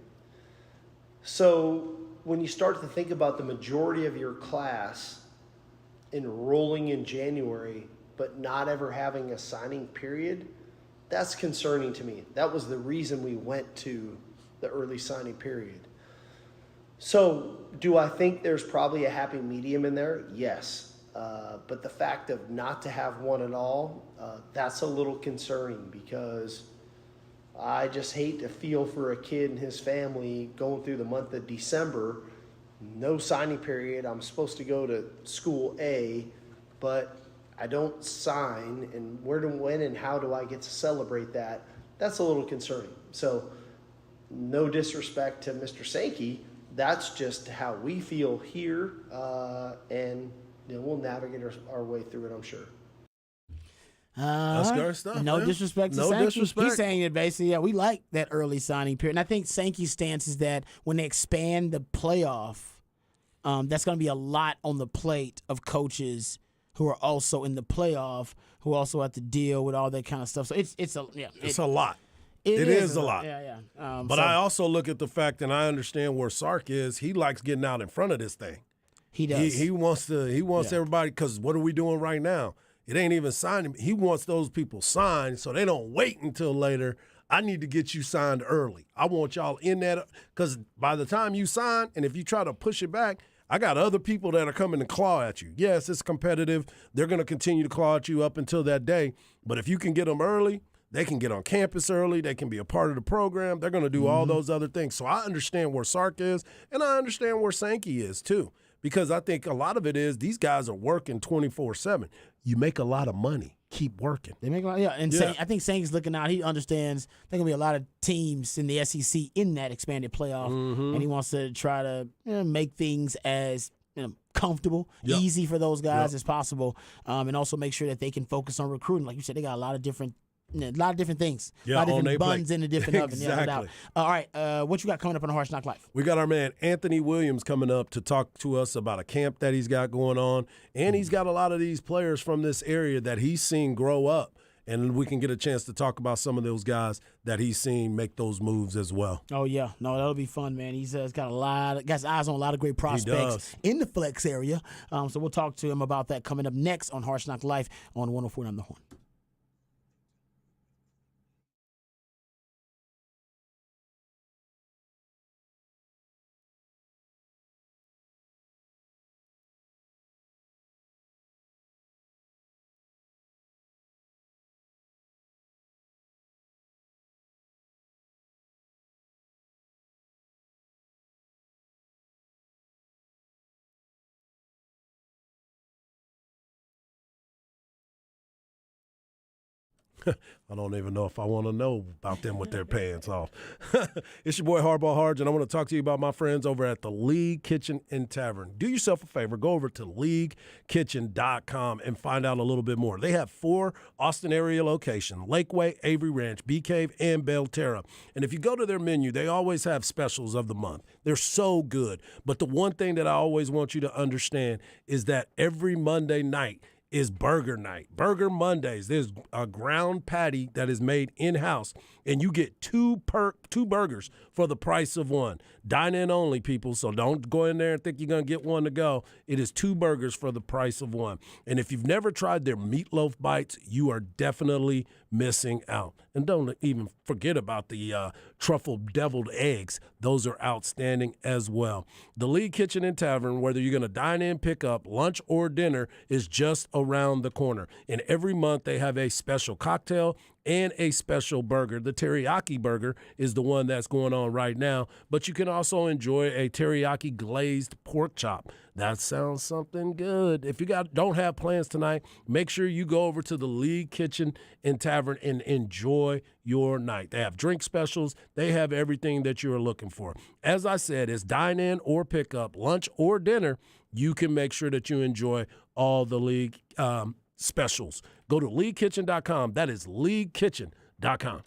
So when you start to think about the majority of your class enrolling in January but not ever having a signing period, that's concerning to me. That was the reason we went to the early signing period. So do I think there's probably a happy medium in there? Yes. But the fact of not to have one at all, that's a little concerning, because I just hate to feel for a kid and his family going through the month of December, no signing period. I'm supposed to go to school A, but I don't sign, and when and how do I get to celebrate that? That's a little concerning. So no disrespect to Mr. Sankey, that's just how we feel here, and we'll navigate our way through it, I'm sure. That's good stuff. No man. disrespect to No Sankey. disrespect. He's saying that basically, we like that early signing period. And I think Sankey's stance is that when they expand the playoff, that's going to be a lot on the plate of coaches who are also in the playoff, who also have to deal with all that kind of stuff. So it's a lot. It is a lot. Yeah. But I also look at the fact, and I understand where Sark is. He likes getting out in front of this thing. He does. He wants everybody, because what are we doing right now? It ain't even signing. He wants those people signed so they don't wait until later. I need to get you signed early. I want y'all in that, because by the time you sign, and if you try to push it back, I got other people that are coming to claw at you. Yes, it's competitive. They're going to continue to claw at you up until that day. But if you can get them early, they can get on campus early. They can be a part of the program. They're going to do all those other things. So I understand where Sark is, and I understand where Sankey is too, because I think a lot of it is these guys are working 24/7. You make a lot of money. Keep working. They make a lot, and I think Sankey's looking out. He understands there's going to be a lot of teams in the SEC in that expanded playoff, and he wants to try to make things as comfortable, easy for those guys as possible, and also make sure that they can focus on recruiting. Like you said, they got a lot of different things, a lot of different buns in a different oven. Exactly. Yeah, no doubt. All right, what you got coming up on the Harsh Knock Life? We got our man Anthony Williams coming up to talk to us about a camp that he's got going on, and he's got a lot of these players from this area that he's seen grow up, and we can get a chance to talk about some of those guys that he's seen make those moves as well. Oh yeah, no, that'll be fun, man. He's got his eyes on a lot of great prospects in the flex area. So we'll talk to him about that coming up next on Harsh Knock Life on 104.9 The Horn. I don't even know if I want to know about them with their pants off. It's your boy Hardball Harge, and I want to talk to you about my friends over at the League Kitchen and Tavern. Do yourself a favor. Go over to leaguekitchen.com and find out a little bit more. They have 4 Austin area locations: Lakeway, Avery Ranch, Bee Cave, and Belterra. And if you go to their menu, they always have specials of the month. They're so good. But the one thing that I always want you to understand is that every Monday night is burger night. Burger Mondays. There's a ground patty that is made in-house, and you get two burgers for the price of one. Dine in only, people, so don't go in there and think you're going to get one to go. It is 2 burgers for the price of one. And if you've never tried their meatloaf bites, you are definitely missing out. And don't even forget about the truffle deviled eggs. Those are outstanding as well. The League Kitchen and Tavern, whether you're going to dine in, pick up lunch or dinner, is just around the corner. And every month they have a special cocktail and a special burger. The teriyaki burger is the one that's going on right now, but you can also enjoy a teriyaki glazed pork chop. That sounds something good. If you don't have plans tonight, make sure you go over to the League Kitchen and Tavern and enjoy your night. They have drink specials. They have everything that you're looking for. As I said, it's dine in or pick up, lunch or dinner. You can make sure that you enjoy all the League specials. Go to leaguekitchen.com. That is leaguekitchen.com.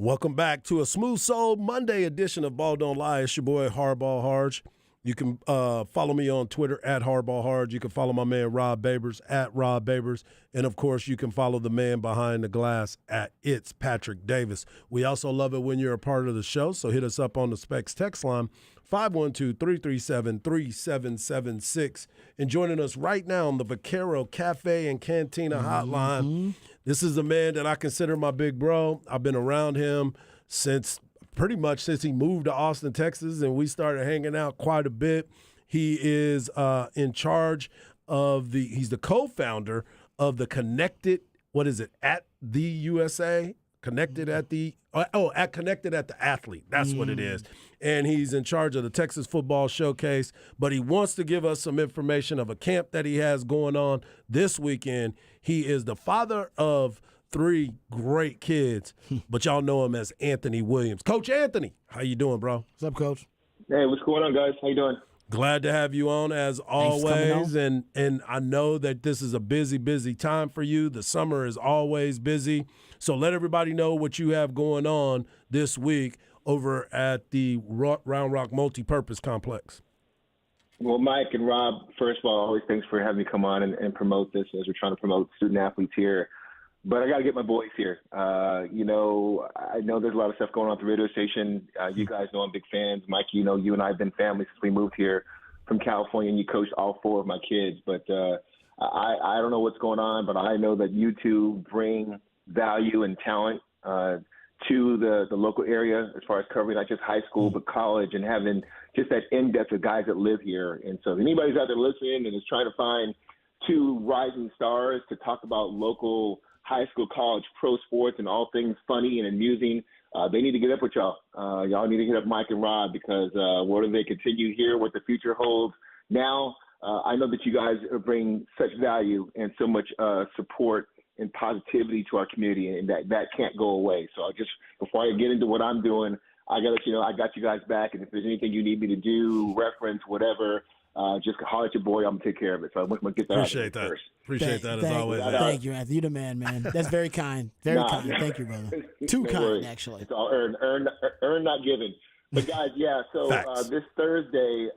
Welcome back to a Smooth Soul Monday edition of Ball Don't Lie. It's your boy Hardball Harge. You can follow me on Twitter at Hardball Harge. You can follow my man Rob Babers at Rob Babers. And, of course, you can follow the man behind the glass at It's Patrick Davis. We also love it when you're a part of the show, so hit us up on the Specs text line, 512-337-3776. And joining us right now on the Vaquero Cafe and Cantina hotline, this is a man that I consider my big bro. I've been around him pretty much since he moved to Austin, Texas, and we started hanging out quite a bit. He is in charge of he's the co-founder of the Connected, at the USA? Connected at the Athlete. That's what it is. And he's in charge of the Texas Football Showcase, but he wants to give us some information of a camp that he has going on this weekend. He is the father of 3 great kids, but y'all know him as Anthony Williams. Coach Anthony, how you doing, bro? What's up, Coach? Hey, what's going on, guys? How you doing? Glad to have you on as always, and I know that this is a busy time for you. The summer is always busy, so let everybody know what you have going on this week over at the Round Rock Multipurpose Complex. Well, Mike and Rob, first of all, always thanks for having me come on and promote this as we're trying to promote student athletes here. But I got to get my boys here. I know there's a lot of stuff going on at the radio station. You guys know I'm big fans. Mike, you and I have been family since we moved here from California, and you coached all 4 of my kids. But I don't know what's going on, but I know that you two bring value and talent to the local area as far as covering not just high school but college and having just that in-depth of guys that live here. And so if anybody's out there listening and is trying to find 2 rising stars to talk about local high school, college, pro sports, and all things funny and amusing, they need to get up with y'all. Y'all need to hit up Mike and Rob because whether they continue here, what the future holds now, I know that you guys bring such value and so much support and positivity to our community, and that can't go away. So before I get into what I'm doing, I got to let you know I got you guys back, and if there's anything you need me to do, reference, whatever, just holler at your boy. I'm going to take care of it. So I'm going to get that Appreciate that. first. Appreciate that as always. Thank you, Anthony. You're the man. That's very kind. Very kind. Thank you, brother. Too kind, worries. actually. It's all earn, not given. But, guys, yeah, so this Thursday,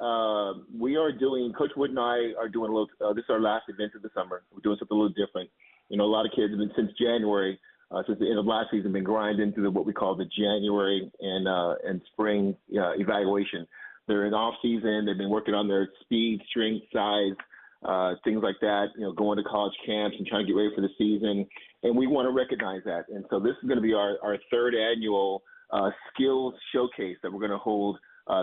we are doing – Coach Wood and I are doing a little this is our last event of the summer. We're doing something a little different. A lot of kids have been since January, since the end of last season, been grinding through what we call the January and spring evaluation. They're in off season. They've been working on their speed, strength, size, things like that, going to college camps and trying to get ready for the season. And we want to recognize that. And so this is going to be our 3rd annual skills showcase that we're going to hold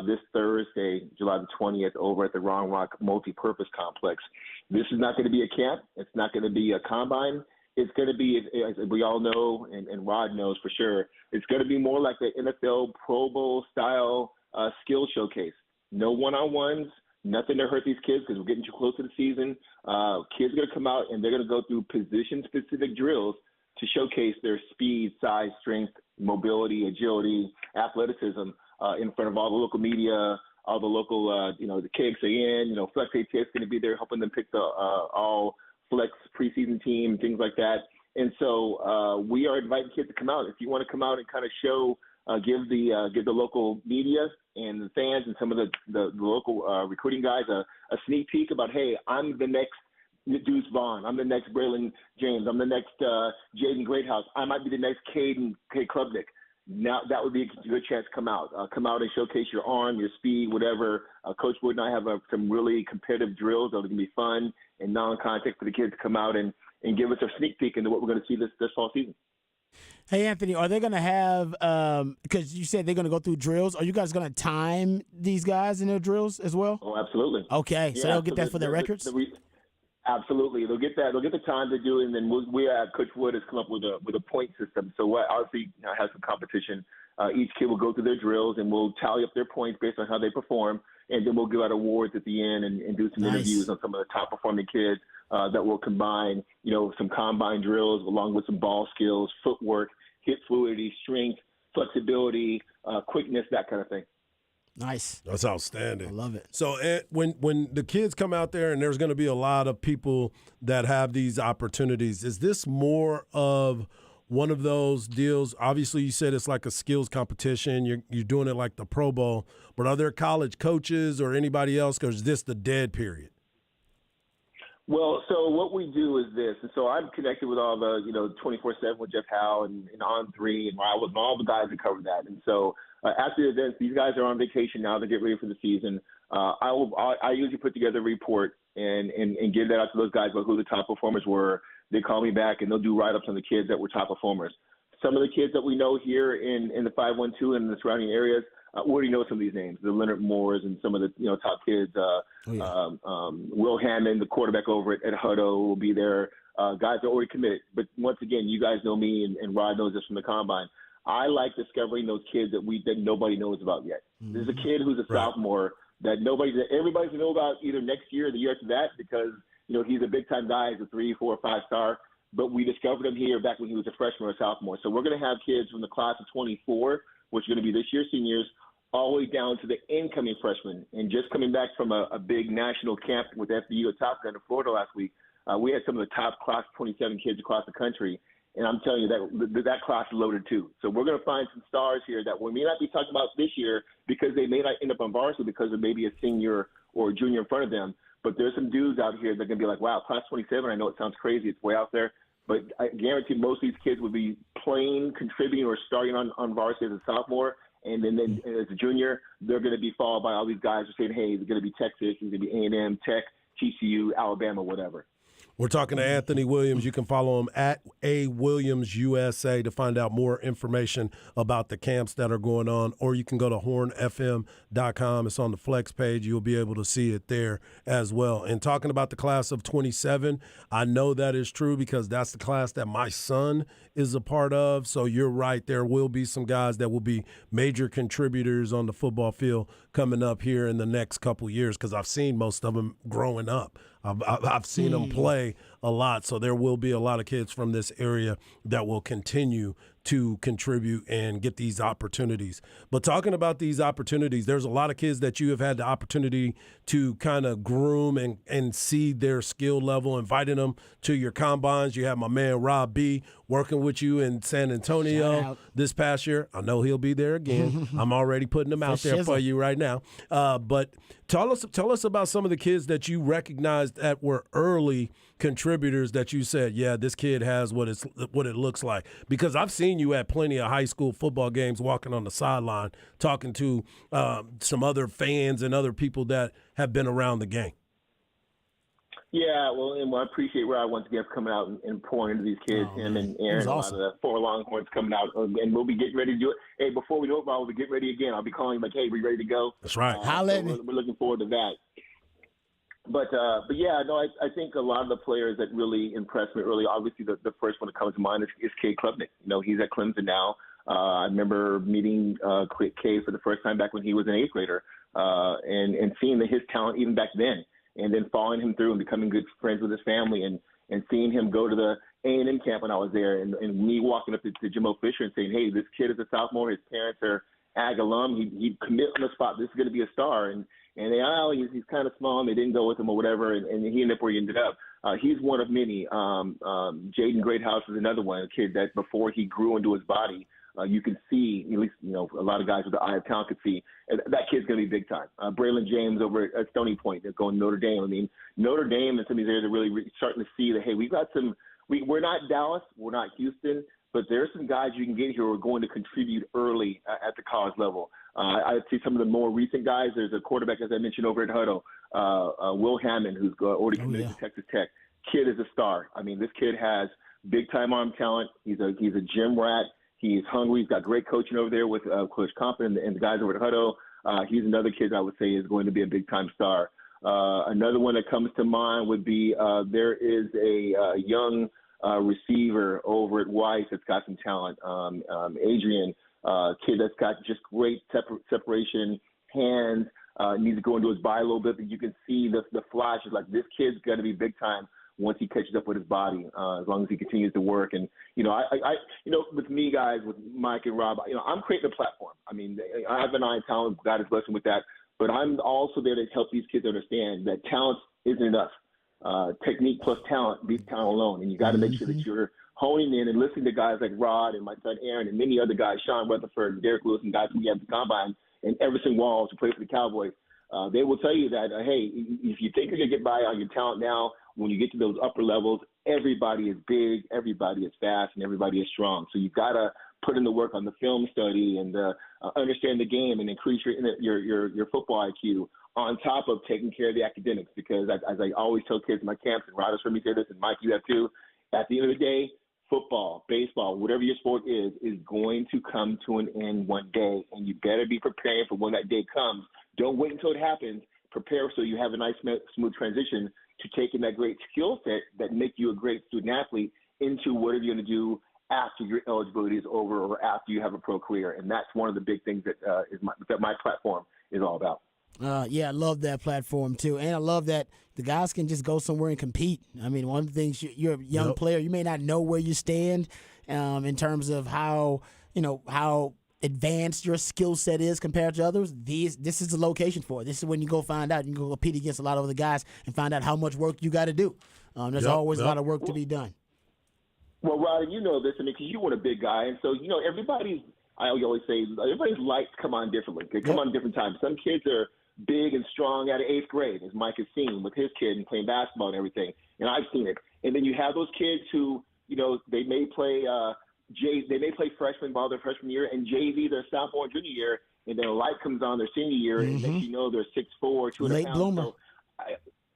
this Thursday, July the 20th, over at the Round Rock Multipurpose Complex. This is not going to be a camp. It's not going to be a combine. It's going to be, as we all know, and Rod knows for sure, it's going to be more like the NFL Pro Bowl style skill showcase. No one-on-ones, nothing to hurt these kids because we're getting too close to the season. Kids are going to come out and they're going to go through position-specific drills to showcase their speed, size, strength, mobility, agility, athleticism in front of all the local media, all the local, the KXAN, Flex ATS is going to be there helping them pick the all Flex preseason team, things like that. And so we are inviting kids to come out. If you want to come out and kind of show, give the local media and the fans and some of the local recruiting guys a sneak peek about, hey, I'm the next Deuce Vaughn. I'm the next Braylon James. I'm the next Jaden Greathouse. I might be the next Caden Klubnik. Now that would be a good chance to come out and showcase your arm, your speed, whatever. Coach Wood and I have some really competitive drills that are going to be fun and non-contact for the kids to come out and give us a sneak peek into what we're going to see this fall season. Hey, Anthony, are they going to have because you said they're going to go through drills, are you guys going to time these guys in their drills as well? Oh, absolutely. Okay, so they'll get that for their records? Absolutely. They'll get that. They'll get the time to do it, and then Coach Wood has come up with a point system. So what obviously has some competition. Each kid will go through their drills, and we'll tally up their points based on how they perform, and then we'll give out awards at the end and do some interviews on some of the top performing kids that will combine, some combine drills along with some ball skills, footwork, hip fluidity, strength, flexibility, quickness, that kind of thing. Nice. That's outstanding. I love it. So when the kids come out there and there's going to be a lot of people that have these opportunities, is this more of one of those deals? Obviously, you said it's like a skills competition. You're doing it like the Pro Bowl. But are there college coaches or anybody else, or is this the dead period? Well, so what we do is this, and so I'm connected with all the, 24/7 with Jeff Howe and On3 and Ryan with all the guys that cover that. And so after the events, these guys are on vacation now. They get ready for the season. I usually put together a report and give that out to those guys about who the top performers were. They call me back and they'll do write-ups on the kids that were top performers. Some of the kids that we know here in the 512 and the surrounding areas, we already know some of these names, the Leonard Moores and some of the top kids. Will Hammond, the quarterback over at Hutto, will be there. Guys are already committed. But once again, you guys know me, and Rod knows this from the combine. I like discovering those kids that nobody knows about yet. Mm-hmm. There's a kid who's a sophomore that everybody's gonna know about either next year or the year after that because he's a big time guy, he's a 3, 4, 5 star. But we discovered him here back when he was a freshman or a sophomore. So we're going to have kids from the class of 24, which are going to be this year's seniors, all the way down to the incoming freshmen. And just coming back from a big national camp with FDU at Top Gun in Florida last week, we had some of the top class 27 kids across the country. And I'm telling you that class is loaded too. So we're going to find some stars here that we may not be talking about this year because they may not end up on varsity because of maybe a senior or a junior in front of them. But there's some dudes out here that are going to be like, wow, class 27, I know it sounds crazy. It's way out there. But I guarantee most of these kids will be playing, contributing, or starting on varsity as a sophomore. And then as a junior, they're going to be followed by all these guys who are saying, hey, they're going to be Texas, they're going to be A&M, Tech, TCU, Alabama, whatever. We're talking to Anthony Williams. You can follow him at @AWilliamsUSA to find out more information about the camps that are going on, or you can go to hornfm.com. It's on the Flex page. You'll be able to see it there as well. And talking about the class of 27, I know that is true because that's the class that my son is a part of. So you're right. There will be some guys that will be major contributors on the football field coming up here in the next couple years because I've seen most of them growing up. I've seen them play a lot, so there will be a lot of kids from this area that will continue to contribute and get these opportunities. But talking about these opportunities, there's a lot of kids that you have had the opportunity to kind of groom and see their skill level, inviting them to your combines. You have my man Rob B working with you in San Antonio this past year. I know he'll be there again. I'm already putting them out there for you right now. But tell us about some of the kids that you recognized that were early contributors that you said, yeah, this kid has what it looks like. Because I've seen you at plenty of high school football games walking on the sideline talking to some other fans and other people that have been around the game. Yeah, well, and I appreciate Rod once again coming out and pouring into these kids. Him and Aaron, awesome. A lot of the 4 Longhorns coming out, and we'll be getting ready to do it. Hey, before we know it, we'll be getting ready again. I'll be calling you like, hey, we ready to go? That's right. We're looking forward to that. But yeah, no, I think a lot of the players that really impressed me early, obviously the first one that comes to mind is Cade Klubnik. He's at Clemson now. I remember meeting Cade for the first time back when he was an 8th grader and seeing his talent even back then. And then following him through and becoming good friends with his family and seeing him go to the A&M camp when I was there and me walking up to Jimbo Fisher and saying, hey, this kid is a sophomore. His parents are Ag alum. He'd commit on the spot. This is going to be a star. And he's kind of small and they didn't go with him or whatever. And he ended up where he ended up. He's one of many. Jaden Greathouse is another one, a kid that before he grew into his body, you can see, at least, a lot of guys with the eye of talent could see, that kid's going to be big time. Braylon James over at Stony Point, they're going Notre Dame. I mean, Notre Dame and some of these areas are really starting to see that, hey, we've got we're not Dallas, we're not Houston, but there are some guys you can get here who are going to contribute early at the college level. I see some of the more recent guys. There's a quarterback, as I mentioned, over at Hutto, Will Hammond, who's already committed to Texas Tech. Kid is a star. I mean, this kid has big-time arm talent. He's a gym rat. He's hungry. He's got great coaching over there with Coach Compton and the guys over at Hutto. He's another kid I would say is going to be a big-time star. Another one that comes to mind would be there is a young receiver over at Weiss that's got some talent. Adrian, kid that's got just great separation, hands, needs to go into his body a little bit, but you can see the flashes. Like, this kid's going to be big time once he catches up with his body, as long as he continues to work. And, with me, guys, with Mike and Rob, I'm creating a platform. I mean, I have an eye on talent. God is blessing with that. But I'm also there to help these kids understand that talent isn't enough. Technique plus talent beats talent alone. And you got to make sure that you're honing in and listening to guys like Rod and my son Aaron and many other guys, Sean Rutherford, and Derek Lewis, and guys we have at the Combine, and Everson Walls who play for the Cowboys, they will tell you that, hey, if you think you're going to get by on your talent now, when you get to those upper levels, everybody is big, everybody is fast, and everybody is strong. So you've got to put in the work on the film study and understand the game and increase your football IQ on top of taking care of the academics. Because as I always tell kids in my camps, and Rod has heard me say this, and Mike, you have too, at the end of the day, football, baseball, whatever your sport is going to come to an end one day, and you better be preparing for when that day comes. Don't wait until it happens. Prepare so you have a nice, smooth transition to taking that great skill set that make you a great student athlete into whatever you're going to do after your eligibility is over or after you have a pro career. And that's one of the big things that my platform is all about. Yeah, I love that platform too, and I love that the guys can just go somewhere and compete. I mean, one of the things, you're a young player, you may not know where you stand in terms of how advanced your skill set is compared to others. This is the location for it. This is when you go find out. You can go compete against a lot of other guys and find out how much work you got to do. There's always a lot of work to be done. Well, Rod, you know this, because you were a big guy, and so I always say everybody's lights come on differently. They come on at different times. Some kids are big and strong out of 8th grade, as Mike has seen with his kid and playing basketball and everything, and I've seen it. And then you have those kids who, they may play they may play freshman ball their freshman year and JV their sophomore and junior year, and then a light comes on their senior year, and next they're 6'4", 200 late pounds. bloomer. So,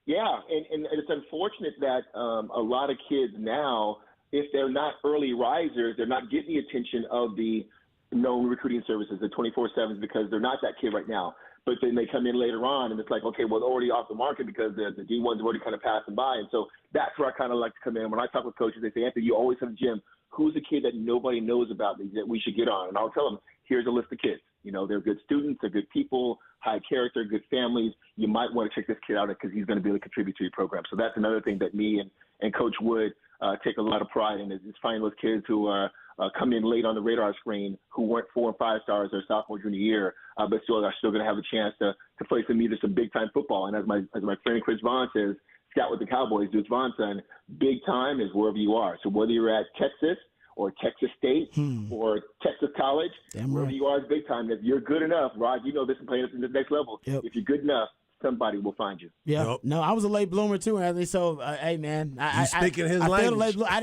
and it's unfortunate that a lot of kids now, if they're not early risers, they're not getting the attention of the known recruiting services, the 24/7s, because they're not that kid right now. But then they come in later on, and it's like, okay, well, they're already off the market because the D1's already kind of passing by. And so that's where I kind of like to come in. When I talk with coaches, they say, Anthony, you always have a gym. Who's the kid that nobody knows about that we should get on? And I'll tell them, here's a list of kids. They're good students, they're good people, high character, good families. You might want to check this kid out because he's going to be able to contribute to your program. So that's another thing that me and Coach Wood take a lot of pride in, is finding those kids who are come in late on the radar screen, who weren't 4 and 5 stars their sophomore, junior year, but still are going to have a chance to play some big time football. And as my friend Chris Vaughn says, scout with the Cowboys, Deuce Vaughn's son, big time is wherever you are. So whether you're at Texas or Texas State or Texas College, wherever you are is big time. If you're good enough, Rod, you know this and playing at the next level. If you're good enough, somebody will find you. No, I was a late bloomer too, Anthony. So, hey, man, you speaking his language. I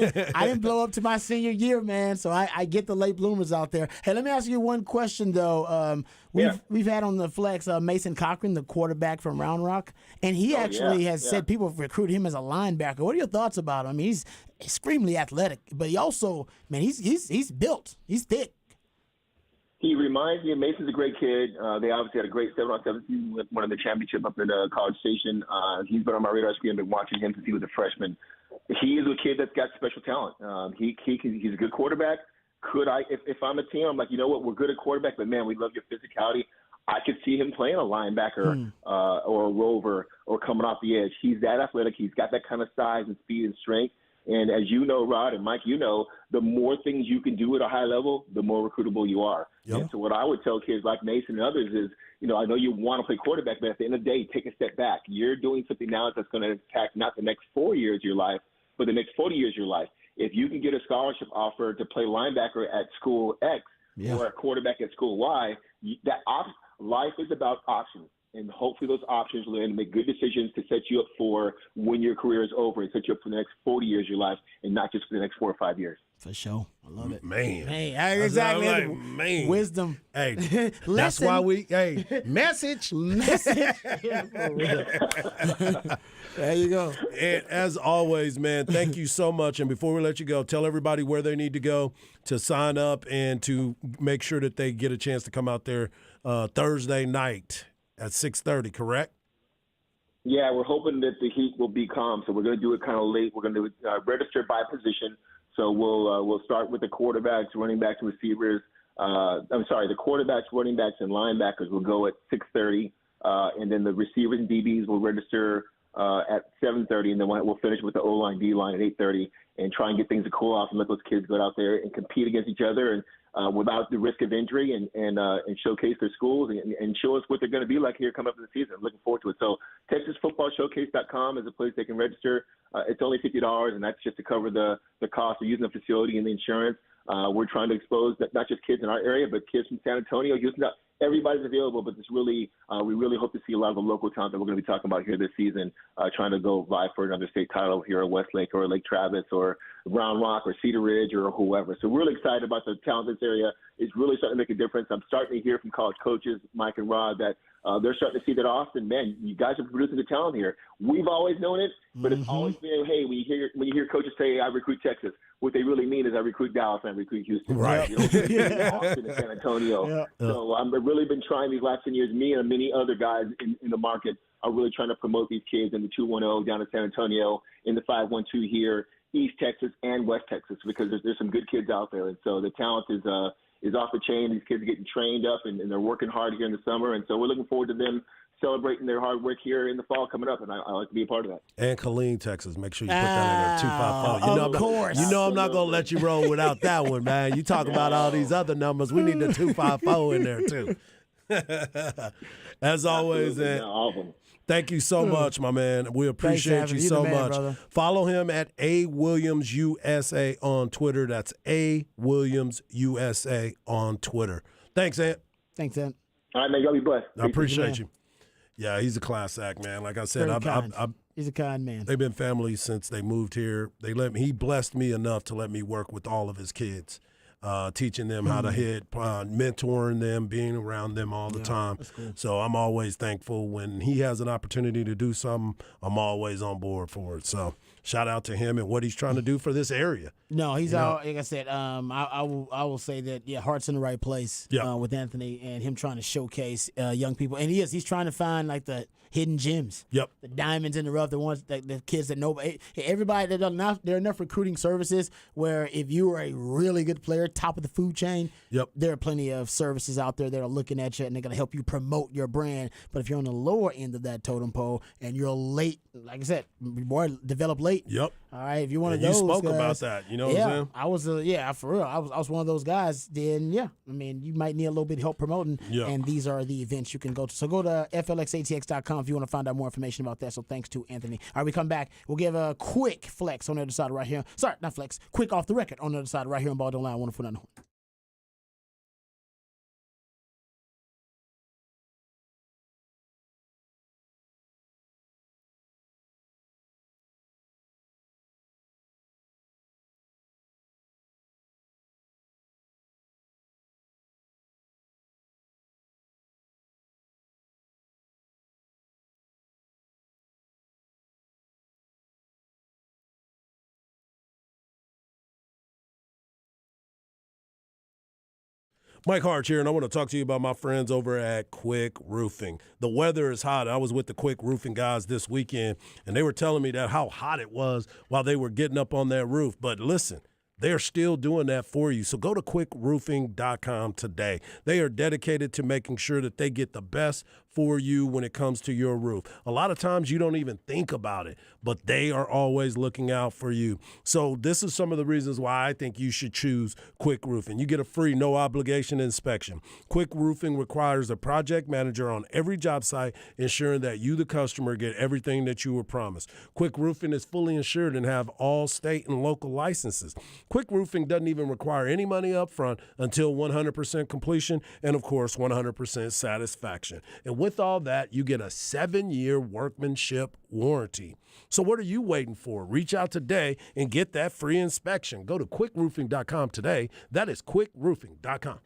didn't blow up to my senior year, man. So I get the late bloomers out there. Hey, let me ask you one question though. We've had on the flex Mason Cochran, the quarterback from Round Rock, and he has said people have recruited him as a linebacker. What are your thoughts about him? He's extremely athletic, but he also, man, he's built. He's thick. He reminds me, Mason's a great kid. They obviously had a great 7-on-7 season, won the championship up in College Station. He's been on my radar screen. I've been watching him since he was a freshman. He is a kid that's got special talent. He's a good quarterback. If I'm a team, I'm like, you know what, we're good at quarterback, but man, we love your physicality. I could see him playing a linebacker or a rover or coming off the edge. He's that athletic. He's got that kind of size and speed and strength. And as you know, Rod and Mike, the more things you can do at a high level, the more recruitable you are. And so what I would tell kids like Mason and others is, I know you want to play quarterback, but at the end of the day, take a step back. You're doing something now that's going to impact not the next 4 years of your life, but the next 40 years of your life. If you can get a scholarship offer to play linebacker at school X or a quarterback at school Y, life is about options. And hopefully those options will then make good decisions to set you up for when your career is over and set you up for the next 40 years of your life and not just for the next 4 or 5 years. For sure. I love it. Man. Hey, exactly. Like, man. Wisdom. Hey, that's why message. There you go. And as always, man, thank you so much. And before we let you go, tell everybody where they need to go to sign up and to make sure that they get a chance to come out there Thursday night at 6:30, correct? Yeah, we're hoping that the heat will be calm, so we're going to do it kind of late. We're going to register by position. So we'll start with the quarterbacks, running backs, and receivers. The quarterbacks, running backs, and linebackers will go at 6:30, and then the receivers and DBs will register at 7:30, and then we'll finish with the O-line, D-line at 8:30, and try and get things to cool off and let those kids go out there and compete against each other and without the risk of injury and showcase their schools and show us what they're going to be like here coming up in the season. I'm looking forward to it. So TexasFootballShowcase.com is a place they can register. It's only $50, and that's just to cover the cost of using the facility and the insurance. We're trying to expose not just kids in our area, but kids from San Antonio, Houston. Everybody's available, but we really hope to see a lot of the local talent that we're going to be talking about here this season, trying to go vie for another state title here at Westlake or Lake Travis or Round Rock or Cedar Ridge or whoever. So we're really excited about the talent in this area. It's really starting to make a difference. I'm starting to hear from college coaches, Mike and Rod, that they're starting to see that Austin, man, you guys are producing the talent here. We've always known it, but it's always been, hey, when you hear coaches say, I recruit Texas, what they really mean is I recruit Dallas and I recruit Houston. Right. You know, Austin and San Antonio. Yeah. So I've really been trying these last 10 years. Me and many other guys in the market are really trying to promote these kids in the 210 down in San Antonio, in the 512 here, East Texas and West Texas, because there's some good kids out there. And so the talent is off the chain. These kids are getting trained up, and they're working hard here in the summer. And so we're looking forward to them celebrating their hard work here in the fall coming up, and I like to be a part of that. And Killeen, Texas. Make sure you put that in there, 254. Of course. I'm not going to let you roll without that one, man. You talk about all these other numbers. We need the 254 in there, too. As always, awesome. Thank you so much, my man. We appreciate you so much. Brother. Follow him at A Williams USA on Twitter. That's A Williams USA on Twitter. Thanks, Ant. Thanks, Ant. All right, man. Y'all be blessed. I appreciate you. Yeah, he's a class act, man. Like I said, he's a kind man. They've been family since they moved here. He blessed me enough to let me work with all of his kids. Teaching them how to hit, mentoring them, being around them all the time. Cool. So I'm always thankful when he has an opportunity to do something. I'm always on board for it. So shout out to him and what he's trying to do for this area. No, he's out. Like I said, I will say that heart's in the right place with Anthony and him trying to showcase young people, and he's trying to find like the hidden gems. Yep. The diamonds in the rough, the ones that the kids that nobody, everybody, there are enough recruiting services where if you are a really good player, top of the food chain, there are plenty of services out there that are looking at you and they're going to help you promote your brand. But if you're on the lower end of that totem pole and you're late, like I said, boy, develop late. Yep. All right, if you're one of you those spoke guys, about that, you know what I'm saying? I was, for real. I was one of those guys. Then, I mean, you might need a little bit of help promoting, and these are the events you can go to. So go to flxatx.com if you want to find out more information about that. So thanks to Anthony. All right, we come back. We'll give a quick flex on the other side right here. Sorry, not flex. Quick off the record on the other side right here on Ball Don't Lie. Wonderful. Mike Harch here, and I want to talk to you about my friends over at Quick Roofing. The weather is hot. I was with the Quick Roofing guys this weekend, and they were telling me that how hot it was while they were getting up on that roof. But listen, they're still doing that for you. So go to quickroofing.com today. They are dedicated to making sure that they get the best for you when it comes to your roof. A lot of times you don't even think about it, but they are always looking out for you. So this is some of the reasons why I think you should choose Quick Roofing. You get a free no obligation inspection. Quick Roofing requires a project manager on every job site, ensuring that you, the customer, get everything that you were promised. Quick Roofing is fully insured and have all state and local licenses. Quick Roofing doesn't even require any money up front until 100% completion and, of course, 100% satisfaction. And with all that, you get a 7-year workmanship warranty. So what are you waiting for? Reach out today and get that free inspection. Go to quickroofing.com today. That is quickroofing.com.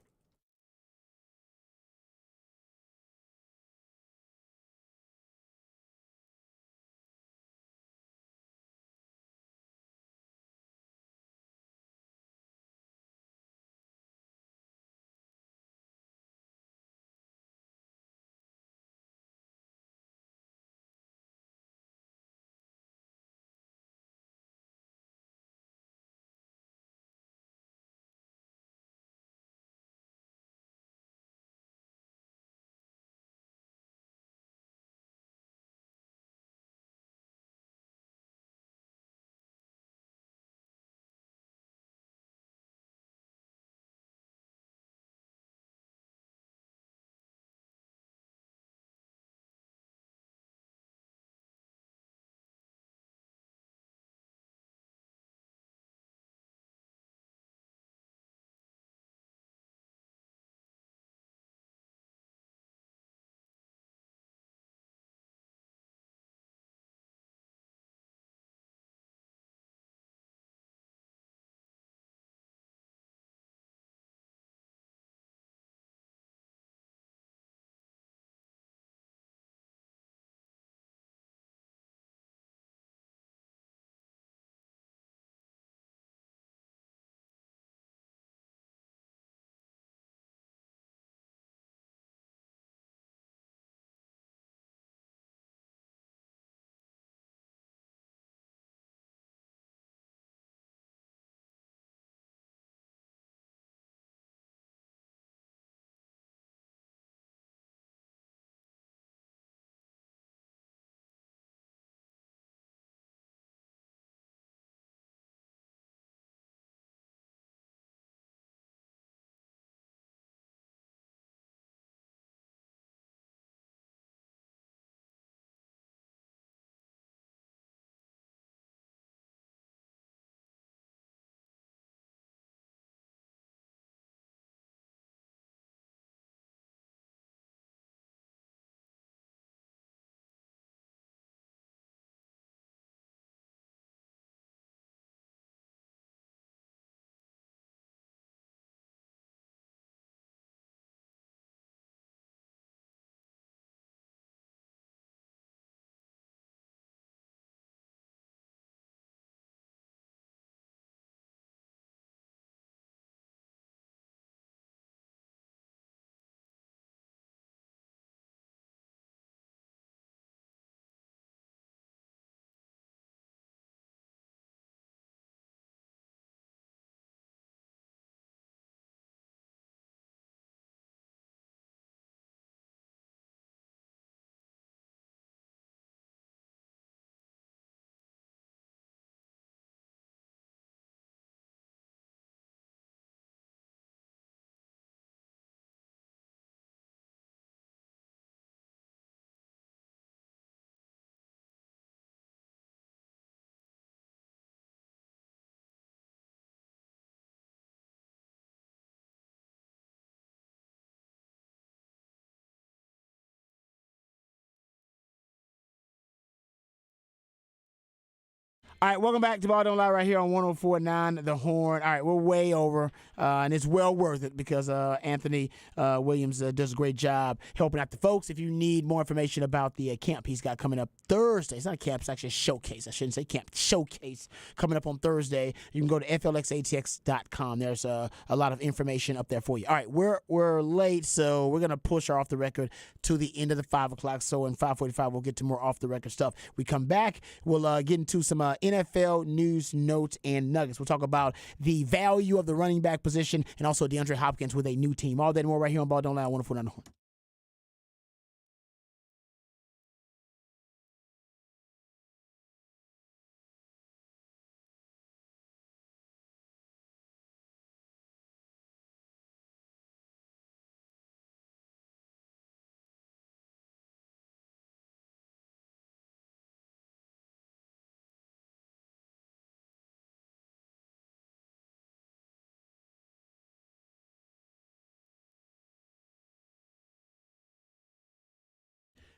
All right, welcome back to Ball Don't Lie right here on 104.9 The Horn. All right, we're way over, and it's well worth it because Anthony Williams does a great job helping out the folks. If you need more information about the camp he's got coming up Thursday, it's not a camp, it's actually a showcase. I shouldn't say camp, showcase coming up on Thursday. You can go to flxatx.com. There's a lot of information up there for you. All right, we're late, so we're going to push our off the record to the end of the 5 o'clock. So in 5:45, we'll get to more off the record stuff. We come back, we'll get into some NFL news, notes, and nuggets. We'll talk about the value of the running back position and also DeAndre Hopkins with a new team. All that and more right here on Ball Don't Lie on 104.9 The Horn.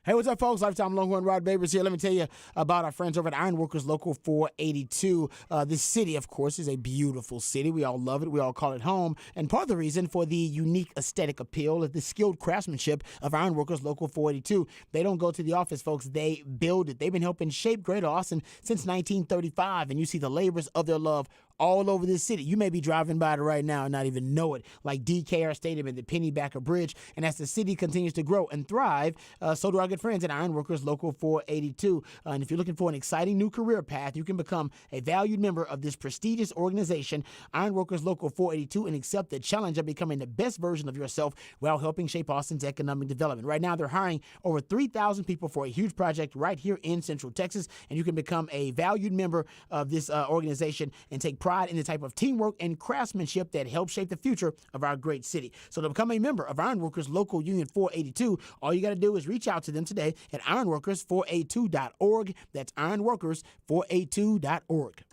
Hey, what's up, folks? Lifetime Longhorn Rod Babers here. Let me tell you about our friends over at Ironworkers Local 482. This city, of course, is a beautiful city. We all love it. We all call it home. And part of the reason for the unique aesthetic appeal is the skilled craftsmanship of Ironworkers Local 482. They don't go to the office, folks. They build it. They've been helping shape Greater Austin since 1935, and you see the labors of their love all over this city. You may be driving by it right now and not even know it, like DKR Stadium and the Pennybacker Bridge. And as the city continues to grow and thrive, so do our good friends at Ironworkers Local 482. And if you're looking for an exciting new career path, you can become a valued member of this prestigious organization, Ironworkers Local 482, and accept the challenge of becoming the best version of yourself while helping shape Austin's economic development. Right now, they're hiring over 3,000 people for a huge project right here in Central Texas, and you can become a valued member of this organization and take pride in the type of teamwork and craftsmanship that helps shape the future of our great city. So to become a member of Ironworkers Local Union 482, all you got to do is reach out to them today at ironworkers482.org. That's ironworkers482.org.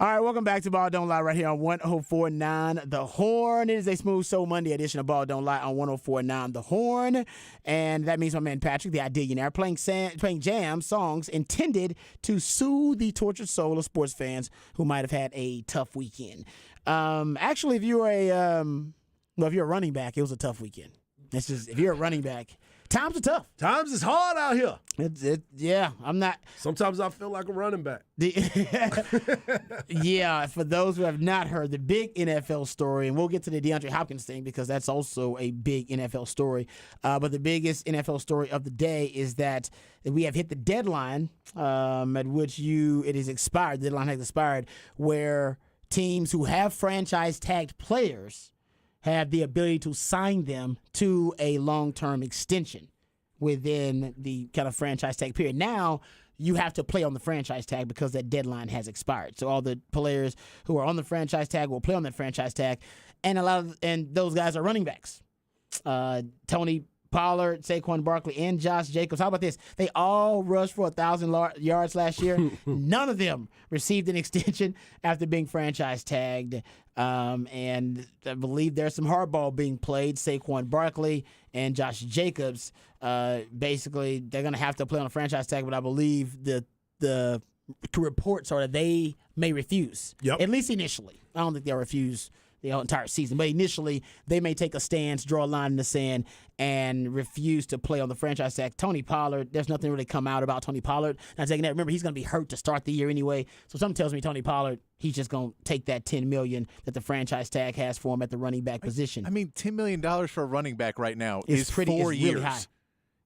All right, welcome back to Ball Don't Lie right here on 104.9 The Horn. It is a Smooth Soul Monday edition of Ball Don't Lie on 104.9 The Horn. And that means my man Patrick, the Idillionaire, playing jam songs intended to soothe the tortured soul of sports fans who might have had a tough weekend. Actually, if you're a running back, it was a tough weekend. It's just, if you're a running back, times are tough. Times is hard out here. Yeah, I'm not. Sometimes I feel like a running back. Yeah, for those who have not heard, the big NFL story, and we'll get to the DeAndre Hopkins thing because that's also a big NFL story. But the biggest NFL story of the day is that we have hit the deadline at which it is expired. The deadline has expired, where teams who have franchise tagged players have the ability to sign them to a long-term extension within the kind of franchise tag period. Now, you have to play on the franchise tag because that deadline has expired. So all the players who are on the franchise tag will play on that franchise tag, and those guys are running backs. Tony Pollard, Saquon Barkley, and Josh Jacobs. How about this? They all rushed for 1,000 yards last year. None of them received an extension after being franchise tagged. And I believe there's some hardball being played. Saquon Barkley and Josh Jacobs, basically, they're going to have to play on a franchise tag, but I believe the reports are that they may refuse, at least initially. I don't think they'll refuse the entire season, but initially they may take a stance, draw a line in the sand, and refuse to play on the franchise tag. Tony Pollard, there's nothing really come out about Tony Pollard. Now, taking that, remember, he's going to be hurt to start the year anyway, so something tells me Tony Pollard, he's just going to take that $10 million that the franchise tag has for him at the running back position. I mean, $10 million for a running back right now is 4 years. Really high.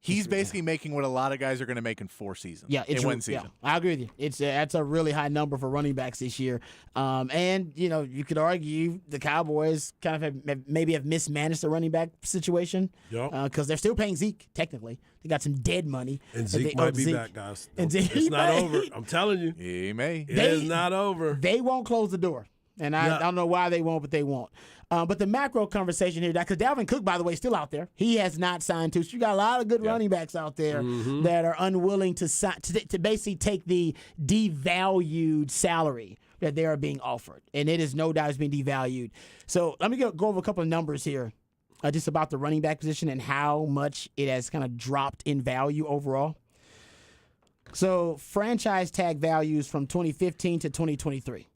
He's basically making what a lot of guys are going to make in 4 seasons. Yeah, in one season. Yeah, I agree with you. That's a really high number for running backs this year. And you could argue the Cowboys kind of maybe have mismanaged the running back situation. Because they're still paying Zeke technically. They got some dead money. And Zeke might be back, guys. It's not over. I'm telling you. He may. It is not over. They won't close the door. And I don't know why they won't, but they won't. But the macro conversation here, because Dalvin Cook, by the way, is still out there. He has not signed to. So you got a lot of good running backs out there that are unwilling to sign, to basically take the devalued salary that they are being offered. And it is no doubt it's being devalued. So let me go over a couple of numbers here just about the running back position and how much it has kind of dropped in value overall. So franchise tag values from 2015 to 2023.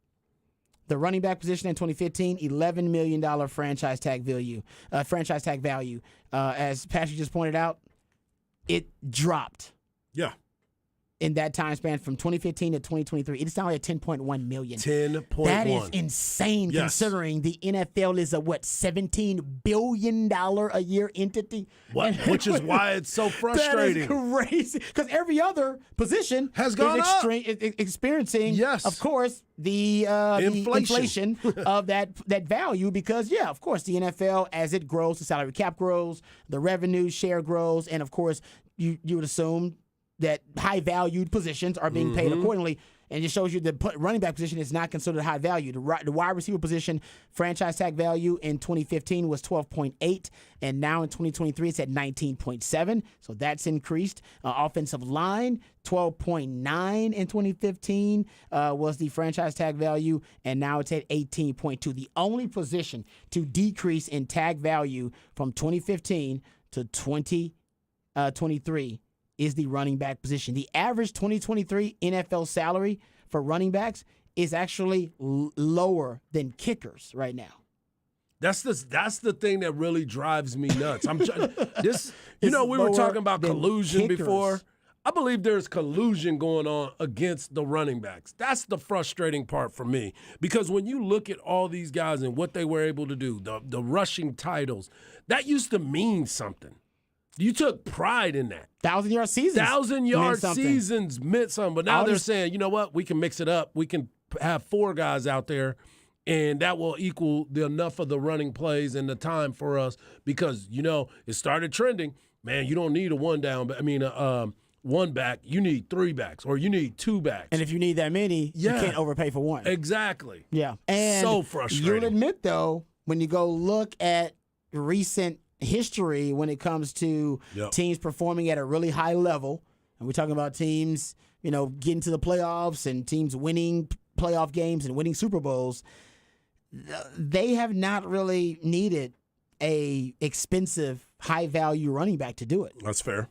The running back position in 2015, $11 million franchise tag value. As Patrick just pointed out, it dropped. Yeah. In that time span from 2015 to 2023, it's now at $10.1 million. 10.1. That is insane considering the NFL is a, $17 billion a year entity? Which is why it's so frustrating. That is crazy. Because every other position has gone up. Experiencing, of course, the inflation of that value because, of course, the NFL, as it grows, the salary cap grows, the revenue share grows, and, of course, you would assume that high-valued positions are being paid accordingly, and it shows you the running back position is not considered high value. The wide receiver position franchise tag value in 2015 was 12.8, and now in 2023 it's at 19.7, so that's increased. Offensive line, 12.9 in 2015 was the franchise tag value, and now it's at 18.2. The only position to decrease in tag value from 2015 to 2023 is the running back position. The average 2023 NFL salary for running backs is actually lower than kickers right now. That's the thing that really drives me nuts. We were talking about collusion before. I believe there's collusion going on against the running backs. That's the frustrating part for me because when you look at all these guys and what they were able to do, the rushing titles, that used to mean something. You took pride in that. 1,000-yard seasons. 1,000-yard seasons meant something. But now they're saying, you know what? We can mix it up. We can have 4 guys out there, and that will equal enough of the running plays and the time for us because, it started trending. Man, you don't need a one back. You need 3 backs or you need 2 backs. And if you need that many, you can't overpay for one. Exactly. Yeah. And so frustrating. You'll admit, though, when you go look at recent history when it comes to teams performing at a really high level, and we're talking about teams, getting to the playoffs and teams winning playoff games and winning Super Bowls, they have not really needed a expensive, high-value running back to do it. That's fair.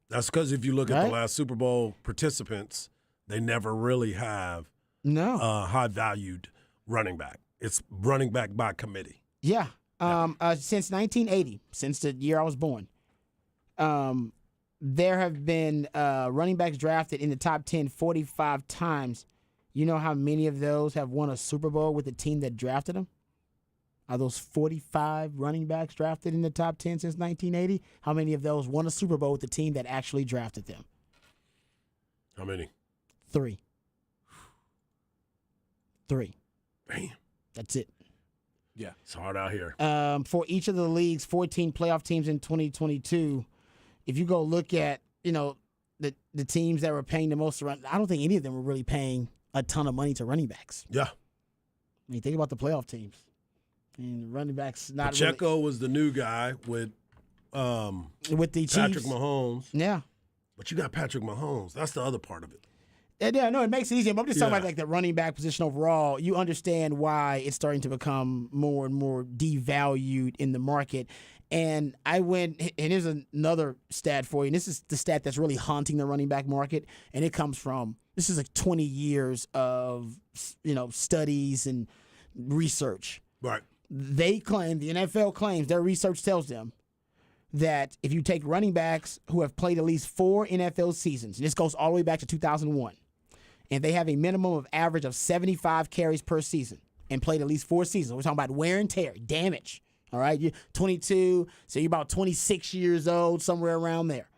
That's because if you look at the last Super Bowl participants, they never really have a high-valued running back. It's running back by committee. Yeah. Since 1980, since the year I was born, there have been running backs drafted in the top 10 45 times. You know how many of those have won a Super Bowl with the team that drafted them? Are those 45 running backs drafted in the top 10 since 1980? How many of those won a Super Bowl with the team that actually drafted them? How many? 3. Damn. That's it. Yeah. It's hard out here. For each of the league's 14 playoff teams in 2022, if you go look at, the teams that were paying the most, I don't think any of them were really paying a ton of money to running backs. Yeah. I mean, think about the playoff teams. And running backs not Pacheco was the new guy with the Chiefs. Patrick Mahomes. Yeah. But you got Patrick Mahomes. That's the other part of it. Yeah, no, it makes it easier. But I'm just talking about like the running back position overall. You understand why it's starting to become more and more devalued in the market. And I went, and here's another stat for you. And this is the stat that's really haunting the running back market. And it comes from, this is like 20 years of, studies and research. Right. They claim, the NFL claims, their research tells them that if you take running backs who have played at least 4 NFL seasons, and this goes all the way back to 2001, and they have a minimum of average of 75 carries per season and played at least 4 seasons. We're talking about wear and tear, damage. All right, you're 22, so you're about 26 years old, somewhere around there.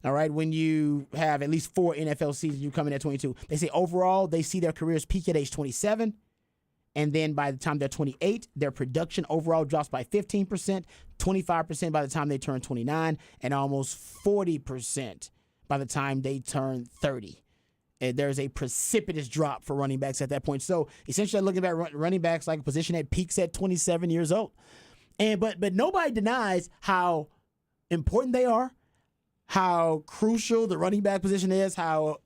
All right, when you have at least 4 NFL seasons, you come in at 22. They say overall, they see their careers peak at age 27. And then by the time they're 28, their production overall drops by 15%, 25% by the time they turn 29, and almost 40% by the time they turn 30. And there's a precipitous drop for running backs at that point. So essentially, I'm looking at running backs like a position that peaks at 27 years old. And but nobody denies how important they are, how crucial the running back position is, how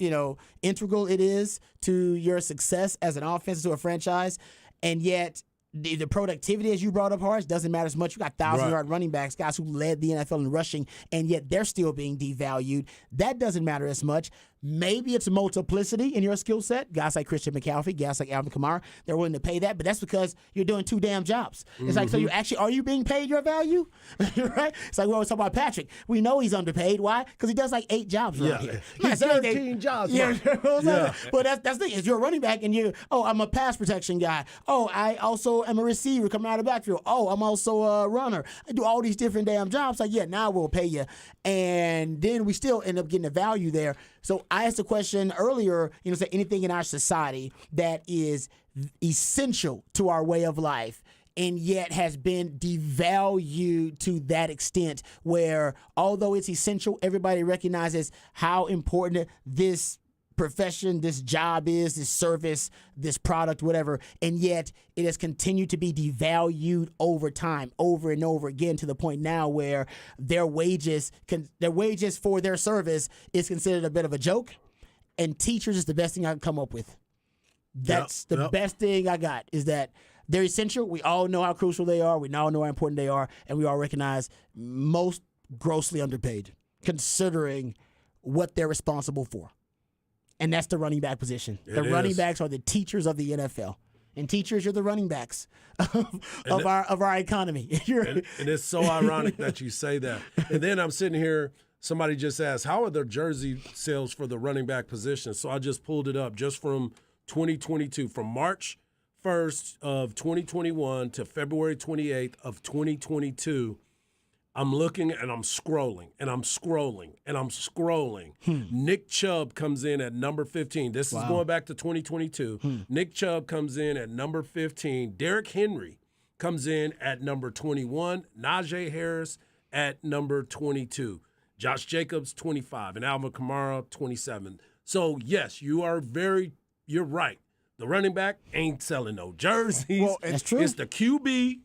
integral it is to your success as an offense, to a franchise, and yet the productivity, as you brought up, Harsh, doesn't matter as much. You got 1,000-yard running backs, guys who led the NFL in rushing, and yet they're still being devalued. That doesn't matter as much. Maybe it's multiplicity in your skill set. Guys like Christian McCaffrey, guys like Alvin Kamara, they're willing to pay that, but that's because you're doing 2 damn jobs. It's like, so you actually, are you being paid your value? Right? It's like we always talk about Patrick. We know he's underpaid. Why? Because he does like 8 jobs around here. He's 13 jobs. Yeah. But that's the thing. If you're a running back and I'm a pass protection guy. Oh, I also am a receiver coming out of the backfield. Oh, I'm also a runner. I do all these different damn jobs. Like, yeah, now we'll pay you. And then we still end up getting a value there. So I asked a question earlier, say anything in our society that is essential to our way of life and yet has been devalued to that extent where although it's essential, everybody recognizes how important this profession, this job is, this service, this product, whatever, and yet it has continued to be devalued over time, over and over again, to the point now where their wages for their service is considered a bit of a joke, and teachers is the best thing I can come up with. That's the best thing I got, is that they're essential. We all know how crucial they are. We all know how important they are, and we all recognize most grossly underpaid, considering what they're responsible for. And that's the running back position. Running backs are the teachers of the NFL. And teachers, you're the running backs of our economy. And it's so ironic that you say that. And then I'm sitting here, somebody just asked, how are the jersey sales for the running back position? So I just pulled it up just from 2022, from March 1st of 2021 to February 28th of 2022. I'm looking and I'm scrolling and I'm scrolling and I'm scrolling. Nick Chubb comes in at number 15. This is going back to 2022. Nick Chubb comes in at number 15. Derrick Henry comes in at number 21. Najee Harris at number 22. Josh Jacobs, 25. And Alvin Kamara, 27. So, yes, you're right. The running back ain't selling no jerseys. Well, that's true. It's the QB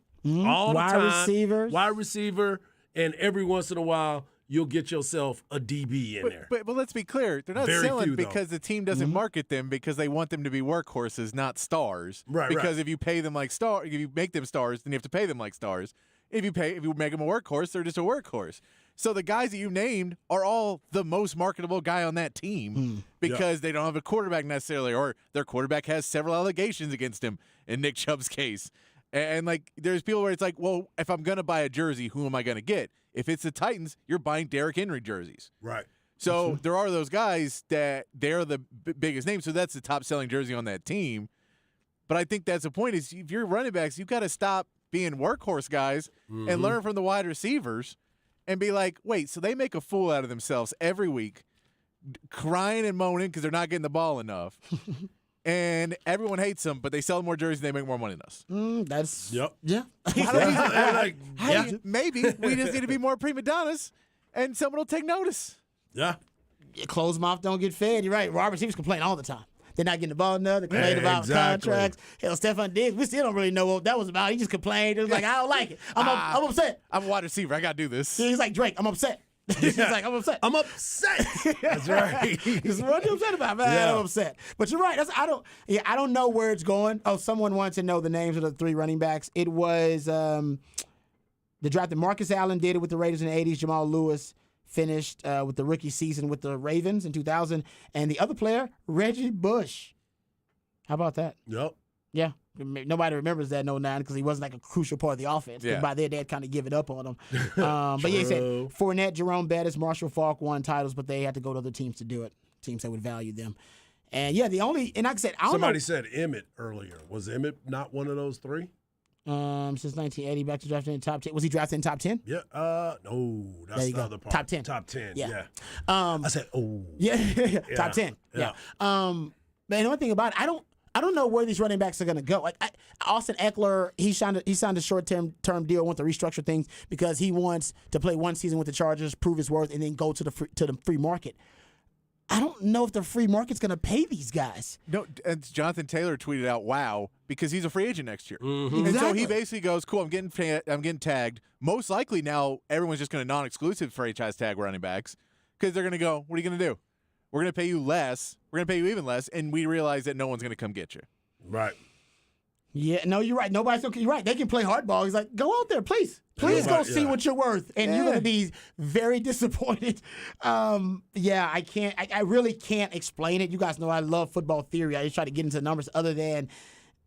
all the time. Wide receivers. Wide receiver. And every once in a while, you'll get yourself a DB in there. But let's be clear. They're not Very selling few, though. because the team doesn't market them because they want them to be workhorses, not stars. Right, Because right. if you pay them like stars, if you make them stars, then you have to pay them like stars. If you make them a workhorse, they're just a workhorse. So the guys that you named are all the most marketable guy on that team because they don't have a quarterback necessarily, or their quarterback has several allegations against him in Nick Chubb's case. And like, there's people where it's like, well, if I'm gonna buy a jersey, who am I gonna get? If it's the Titans, you're buying Derrick Henry jerseys. Right. So there are those guys that they're the biggest name. So that's the top selling jersey on that team. But I think that's the point is if you're running backs, you've got to stop being workhorse guys and learn from the wide receivers and be like, wait, so they make a fool out of themselves every week, crying and moaning because they're not getting the ball enough. And everyone hates them, but they sell more jerseys and they make more money than us. That's Yep. yeah. Maybe we just need to be more prima donnas and someone will take notice. Yeah. Closed mouth don't get fed. You're right. Wide receivers complain all the time. They're not getting the ball enough. They complain about exactly. contracts. Hell, Stephon Diggs, we still don't really know what that was about. He just complained. It was like, I don't like it. I'm upset. I'm a wide receiver. I got to do this. He's like, Drake, I'm upset. He's like, I'm upset. I'm upset. That's right. This is what you upset about, man. Yeah. I'm upset. But you're right. I don't know where it's going. Oh, someone wants to know the names of the 3 running backs. It was the draft that Marcus Allen did it with the Raiders in the 80s. Jamal Lewis finished with the rookie season with the Ravens in 2000. And the other player, Reggie Bush. How about that? Yep. Yeah. Nobody remembers that in 09 because he wasn't like a crucial part of the offense. Yeah. By then, they had kind of given up on him. But yeah, he said Fournette, Jerome Bettis, Marshall Faulk won titles, but they had to go to other teams to do it, teams that would value them. And yeah, and like I said, I don't Somebody know. said Emmett earlier. Was Emmett not one of those 3? Since 1980, back to drafting in the top 10. Was he drafted in top 10? Yeah. No, that's There you the go. other part. Top 10. Top 10. Yeah. Yeah. I said, oh. Yeah, top 10. Yeah. Man, the one thing about it, I don't know where these running backs are going to go. Like Austin Eckler, he signed a short-term deal, wants to restructure things because he wants to play one season with the Chargers, prove his worth, and then go to the free market. I don't know if the free market's going to pay these guys. No, and Jonathan Taylor tweeted out, "Wow," because he's a free agent next year, and so Exactly. he basically goes, "Cool, I'm getting tagged. Most likely now, everyone's just going to non-exclusive franchise tag running backs because they're going to go, what are you going to do? We're going to pay you less. We're going to pay you even less, and we realize that no one's going to come get you." Right. Yeah, no, you're right. Nobody's okay. You're right. They can play hardball. He's like, go out there, please. Please go see what you're worth. And you're going to be very disappointed. Yeah, I can't. I really can't explain it. You guys know I love football theory. I just try to get into numbers other than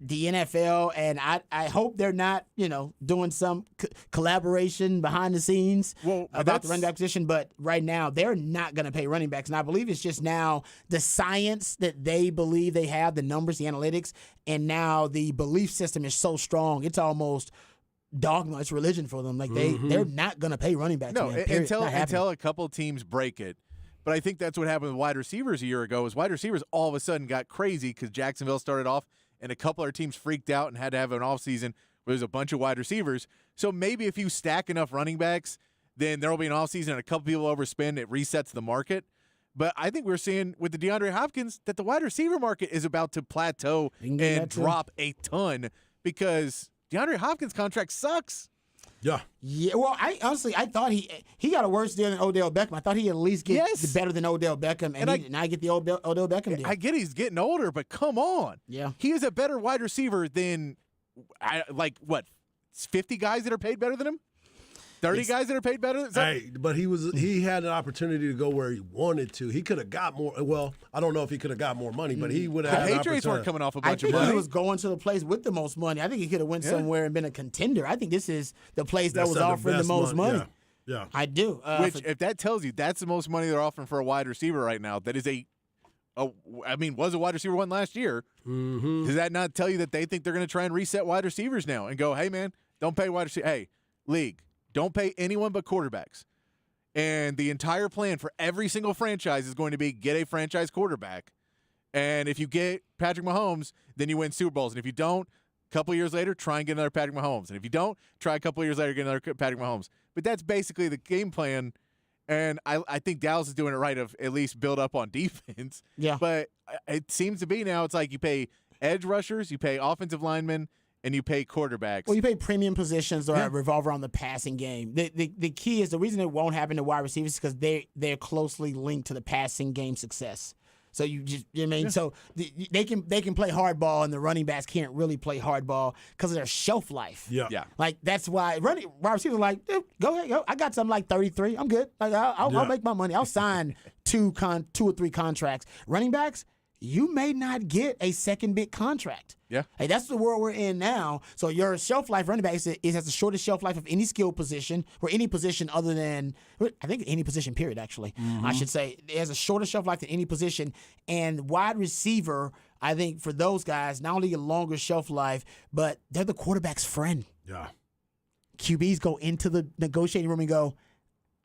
the NFL. And I hope they're not, doing some collaboration behind the scenes about the running back position. But right now, they're not going to pay running backs. And I believe it's just now the science that they believe they have, the numbers, the analytics, and now the belief system is so strong. It's almost dogma. It's religion for them. Like they're not going to pay running backs. No, man, period. Not happening. until a couple teams break it. But I think that's what happened with wide receivers a year ago. Is wide receivers all of a sudden got crazy because Jacksonville started off and a couple of teams freaked out and had to have an offseason where there's a bunch of wide receivers. So maybe if you stack enough running backs, then there will be an offseason and a couple people overspend. It resets the market. But I think we're seeing with the DeAndre Hopkins that the wide receiver market is about to plateau and drop a ton because DeAndre Hopkins' contract sucks. Yeah. Yeah, well, I thought he got a worse deal than Odell Beckham. I thought he'd at least get better than Odell Beckham, and he did not get the Odell Beckham deal. I get he's getting older, but come on. Yeah. He is a better wide receiver than, 50 guys that are paid better than him? 30 guys that are paid better than him? Hey, but he had an opportunity to go where he wanted to. He could have got more. Well, I don't know if he could have got more money, but he would have had The an Patriots weren't opportunity. coming off a I bunch of think he money. was going to the place with the most money. I think he could have went somewhere and been a contender. I think this is the place that was offering the most money. Yeah. I do. Which, if that tells you that's the most money they're offering for a wide receiver right now, that is was a wide receiver one last year. Mm-hmm. Does that not tell you that they think they're going to try and reset wide receivers now and go, hey, man, don't pay wide receiver. Hey, league, don't pay anyone but quarterbacks. And the entire plan for every single franchise is going to be get a franchise quarterback. And if you get Patrick Mahomes, then you win Super Bowls. And if you don't, a couple of years later, try and get another Patrick Mahomes. And if you don't, try a couple of years later, get another Patrick Mahomes. But that's basically the game plan. And I think Dallas is doing it right of at least build up on defense. Yeah. But it seems to be now it's like you pay edge rushers, you pay offensive linemen, and you pay quarterbacks. Well, you pay premium positions or revolve around the passing game. The key is the reason it won't happen to wide receivers is because they're closely linked to the passing game success. So so they can play hardball and the running backs can't really play hardball because of their shelf life. Yeah. Like that's why wide receivers are like, go ahead, I got something like 33. I'm good. Like I'll make my money. I'll sign two or three contracts. Running backs, you may not get a second big contract. Yeah. Hey, that's the world we're in now. So your shelf life running back has the shortest shelf life of any skill position or any position other than, I think any position period, actually. I should say. It has a shorter shelf life than any position. And wide receiver, I think for those guys, not only a longer shelf life, but they're the quarterback's friend. Yeah. QBs go into the negotiating room and go,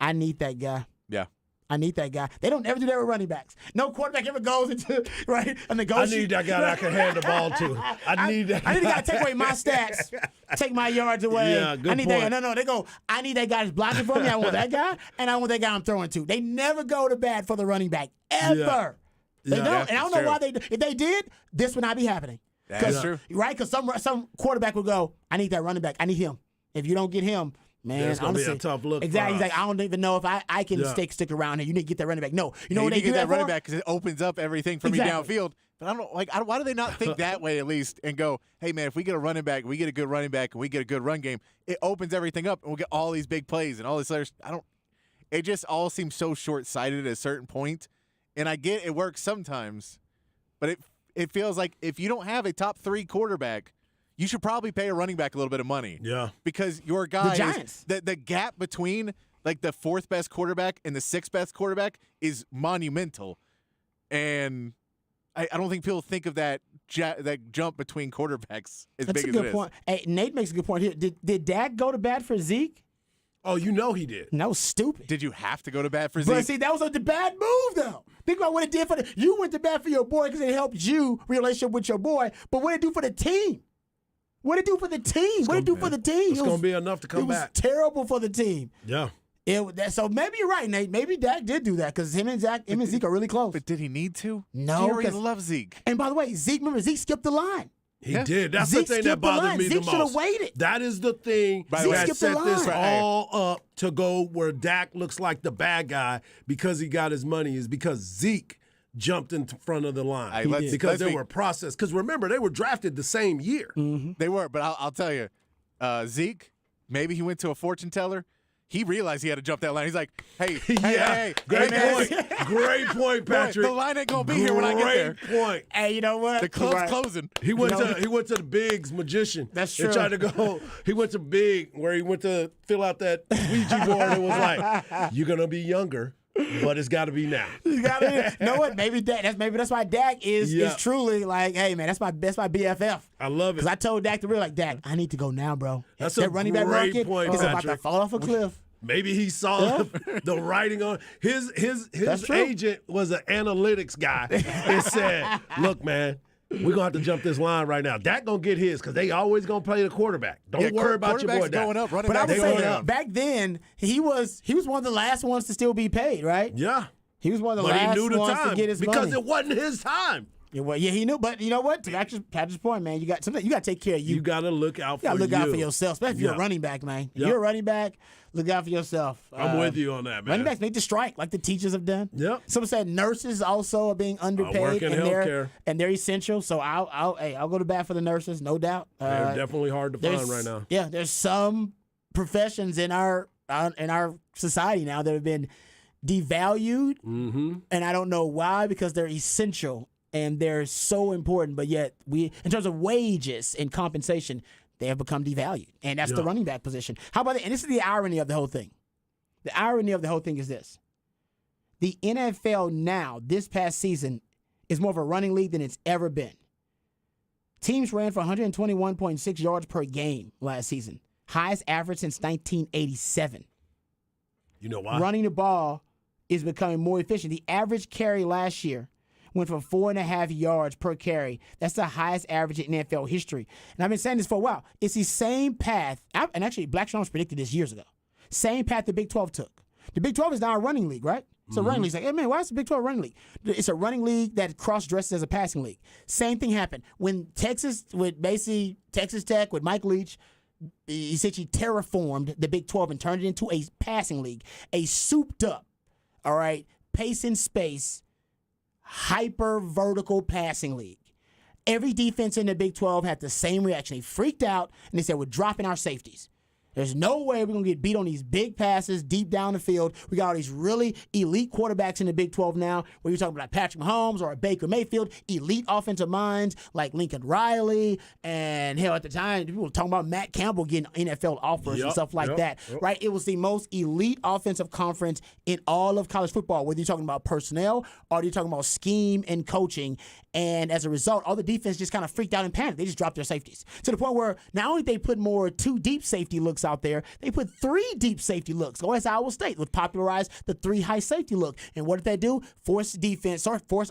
I need that guy. Yeah. I need that guy. They don't ever do that with running backs. No quarterback ever goes into a negotiation. I need that guy that I can hand the ball to. I need that. I need a guy to take away my stats, take my yards away. Yeah, good I need point. that guy. No, they go, I need that guy that's blocking for me. I want that guy, and I want that guy I'm throwing to. They never go to bat for the running back, ever. They don't. Yeah, And I don't know why they do. If they did, this would not be happening. That's true. Right? Because some quarterback will go, I need that running back. I need him. If you don't get him, man, it's gonna honestly, be a tough look. Exactly. For He's like, I don't even know if I can stick around here. You need to get that running back. No, you know what they you do get that running for? back because it opens up everything for Exactly. me downfield. But I don't why do they not think that way at least and go, hey man, if we get a running back, we get a good running back, and we get a good run game, it opens everything up, and we'll get all these big plays and all this other. It just all seems so short sighted at a certain point, and I get it works sometimes, but it feels like if you don't have a top 3 quarterback, you should probably pay a running back a little bit of money. Yeah. Because your guy, The Giants. the gap between like the 4th best quarterback and the 6th best quarterback is monumental, and I don't think people think of that jump between quarterbacks as That's big a as good it is. point. Hey, Nate makes a good point here. Did Dak go to bat for Zeke? Oh, you know he did. And that was stupid. Did you have to go to bat for But Zeke? see, that was a bad move, though. Think about what it did for you went to bat for your boy because it helped you relationship with your boy. But what did it do for the team? What did it do for the team? What did it do for the team? It's going to be enough to come back. It was terrible for the team. Yeah. So maybe you're right, Nate. Maybe Dak did do that because him and Zeke are really close. But did he need to? No, Jerry 'cause- loves Zeke. And by the way, Zeke skipped the line. He Yeah. did. That's Zeke the thing skipped that the bothered line. me Zeke the should have most. waited. That is the thing By the way, that skipped set the this line. all up to go where Dak looks like the bad guy because he got his money is because Zeke jumped in front of the line. Hey, let's because they be- were processed. Because remember, they were drafted the same year. They were, but I'll tell you, Zeke, maybe he went to a fortune teller. He realized he had to jump that line. He's like, hey, hey, Great man, point. Great point, boy, Patrick. the line ain't gonna be here when I get there. Great point. Hey, you know what? The club's Right. closing. He went to the Biggs magician. That's And true. tried to go. He went to Big where he went to fill out that Ouija board and was like, "You're gonna be younger, but it's got to be now." You know what? Maybe that's why Dak is truly like, hey man, that's my BFF. I love it. Because I told Dak to real like, Dak, I need to go now, bro. That's that a running back great market point, is about to Patrick. fall off a cliff. Maybe he saw the writing on his true. agent was an analytics guy and said, "Look, man, we're gonna have to jump this line right now. Dak gonna get his because they always gonna play the quarterback. Don't worry about your boy quarterbacks Dak." going up, running But I backs would going say down. back then he was one of the last ones to still be paid, right? Yeah, He was one of the but he last knew the ones time to get his because money. it wasn't his time. Yeah, well, yeah, he knew. But you know what? To Patrick's point, man, you got to take care of you. You gotta look out for You gotta look you. out for yourself, especially if you're a Yeah. running back, man. If Yeah. you're a running back, look out for yourself. I'm with you on that, man. Running backs make the strike, like the teachers have done. Yep. Someone said nurses also are being underpaid, work in healthcare. and they're essential. So I'll go to bat for the nurses, no doubt. They're definitely hard to find right now. Yeah, there's some professions in our society now that have been devalued, and I don't know why, because they're essential and they're so important, but yet in terms of wages and compensation, they have become devalued, and that's the running back position. How about it? And this is the irony of the whole thing. The irony of the whole thing is this: the NFL now, this past season, is more of a running league than it's ever been. Teams ran for 121.6 yards per game last season, highest average since 1987. You know why? Running the ball is becoming more efficient. The average carry last year went for 4.5 yards per carry. That's the highest average in NFL history. And I've been saying this for a while. It's the same path, and actually Black Strong's predicted this years ago. Same path the Big 12 took. The Big 12 is now a running league, right? It's a running league. It's like, hey, man, why is the Big 12 running league? It's a running league that cross-dresses as a passing league. Same thing happened. When Texas Tech, with Mike Leach, essentially terraformed the Big 12 and turned it into a passing league, a souped-up, all right, pace and space, hyper-vertical passing league. Every defense in the Big 12 had the same reaction. They freaked out, and they said, we're dropping our safeties. There's no way we're going to get beat on these big passes deep down the field. We got all these really elite quarterbacks in the Big 12 now, where you're talking about Patrick Mahomes or Baker Mayfield, elite offensive minds like Lincoln Riley, and hell, at the time, people were talking about Matt Campbell getting NFL offers and stuff like that, right? It was the most elite offensive conference in all of college football, whether you're talking about personnel or you're talking about scheme and coaching. And as a result, all the defense just kind of freaked out and panicked. They just dropped their safeties to the point where not only they put more 2 deep safety looks out there, they put 3 deep safety looks. Go as Iowa State would popularize the 3 high safety look. And what did they do? Force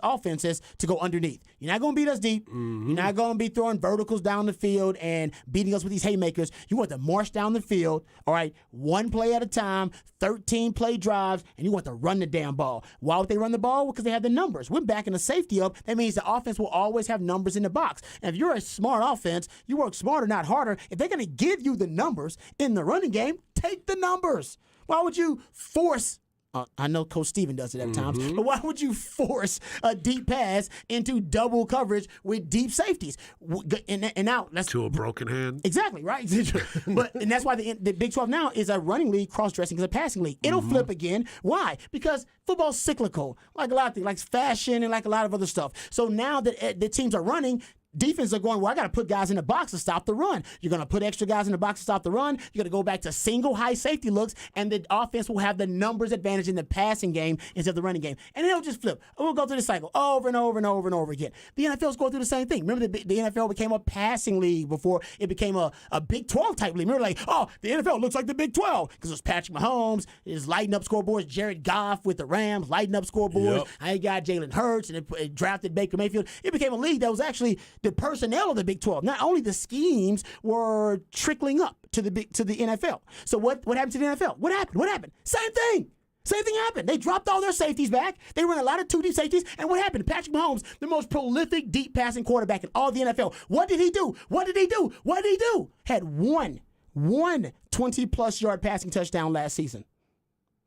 offenses to go underneath. You're not going to beat us deep. You're not going to be throwing verticals down the field and beating us with these haymakers. You want to march down the field, all right, 1 play at a time, 13 play drives, and you want to run the damn ball. Why would they run the ball? Well, because they have the numbers. We're backing the safety up. That means the offense will always have numbers in the box. And if you're a smart offense, you work smarter, not harder. If they're going to give you the numbers in the running game, take the numbers. Why would you force? I know Coach Steven does it at times, but why would you force a deep pass into double coverage with deep safeties? And now that's to a broken hand. Exactly, right? And that's why the Big 12 now is a running league cross-dressing as a passing league. It'll flip again. Why? Because football's cyclical, like a lot of things, like fashion and like a lot of other stuff. So now that the teams are running, defense are going, well, I got to put guys in the box to stop the run. You're going to put extra guys in the box to stop the run. You're going to go back to single high safety looks, and the offense will have the numbers advantage in the passing game instead of the running game. And then it'll just flip. We'll go through the cycle over and over and over and over again. The NFL's going through the same thing. Remember, the NFL became a passing league before it became a Big 12 type league. Remember, like, oh, the NFL looks like the Big 12 because it was Patrick Mahomes, is lighting up scoreboards, Jared Goff with the Rams, lighting up scoreboards. I got Jalen Hurts, and it drafted Baker Mayfield. It became a league that was actually the personnel of the Big 12. Not only the schemes were trickling up to the NFL. So what happened to the NFL? What happened? Same thing. Same thing happened. They dropped all their safeties back. They run a lot of 2 deep safeties. And what happened? Patrick Mahomes, the most prolific deep passing quarterback in all the NFL. What did he do? Had one 20-plus yard passing touchdown last season.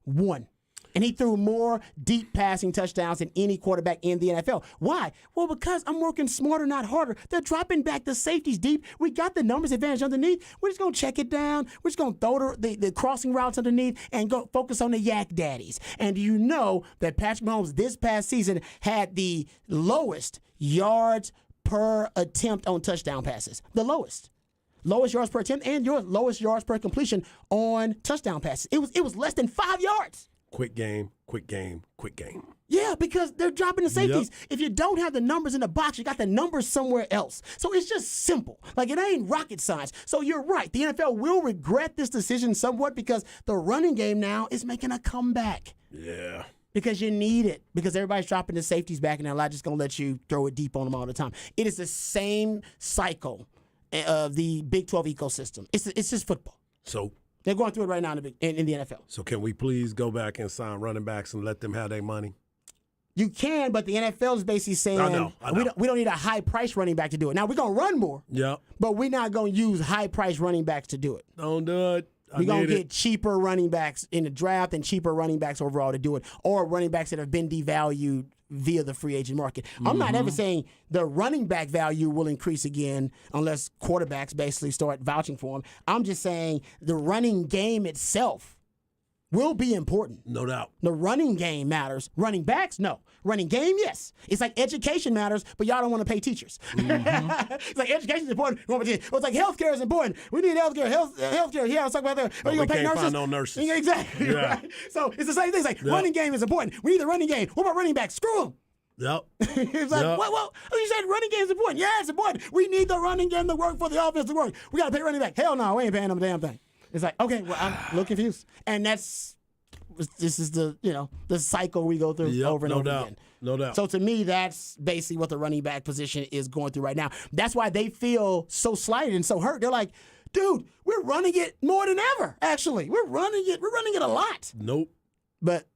1. And he threw more deep passing touchdowns than any quarterback in the NFL. Why? Well, because I'm working smarter, not harder. They're dropping back the safeties deep. We got the numbers advantage underneath. We're just going to check it down. We're just going to throw the crossing routes underneath and go focus on the yak daddies. And you know that Patrick Mahomes this past season had the lowest yards per attempt on touchdown passes. The lowest yards per attempt and your lowest yards per completion on touchdown passes. It was less than 5 yards. Quick game. Yeah, because they're dropping the safeties. Yep. If you don't have the numbers in the box, you got the numbers somewhere else. So it's just simple. Like, it ain't rocket science. So you're right. The NFL will regret this decision somewhat because the running game now is making a comeback. Yeah. Because you need it. Because everybody's dropping the safeties back, and they're not just going to let you throw it deep on them all the time. It is the same cycle of the Big 12 ecosystem. It's just football. So they're going through it right now in the NFL. So can we please go back and sign running backs and let them have their money? You can, but the NFL is basically saying I know. We don't need a high-price running back to do it. Now, we're going to run more, but we're not going to use high-price running backs to do it. Don't do it. We're going to get cheaper running backs in the draft and cheaper running backs overall to do it, or running backs that have been devalued via the free agent market. I'm not ever saying the running back value will increase again unless quarterbacks basically start vouching for them. I'm just saying the running game itself will be important. No doubt. The running game matters. Running backs, no. Running game, yes. It's like education matters, but y'all don't want to pay teachers. It's like education is important. It's like healthcare is important. We need healthcare. Healthcare. Yeah, let's talk about that. Are you going to pay nurses? Find no nurses. Exactly. Yeah. Right? So it's the same thing. It's like running game is important. We need the running game. What about running backs? Screw them. Yep. It's like, well, you said running game is important. Yeah, it's important. We need the running game to work for the offense to work. We got to pay running back. Hell no, we ain't paying them a damn thing. It's like, okay, well, I'm a little confused. And this is the cycle we go through over and over again. No doubt. So to me, that's basically what the running back position is going through right now. That's why they feel so slighted and so hurt. They're like, dude, we're running it more than ever, actually. We're running it a lot. Nope. But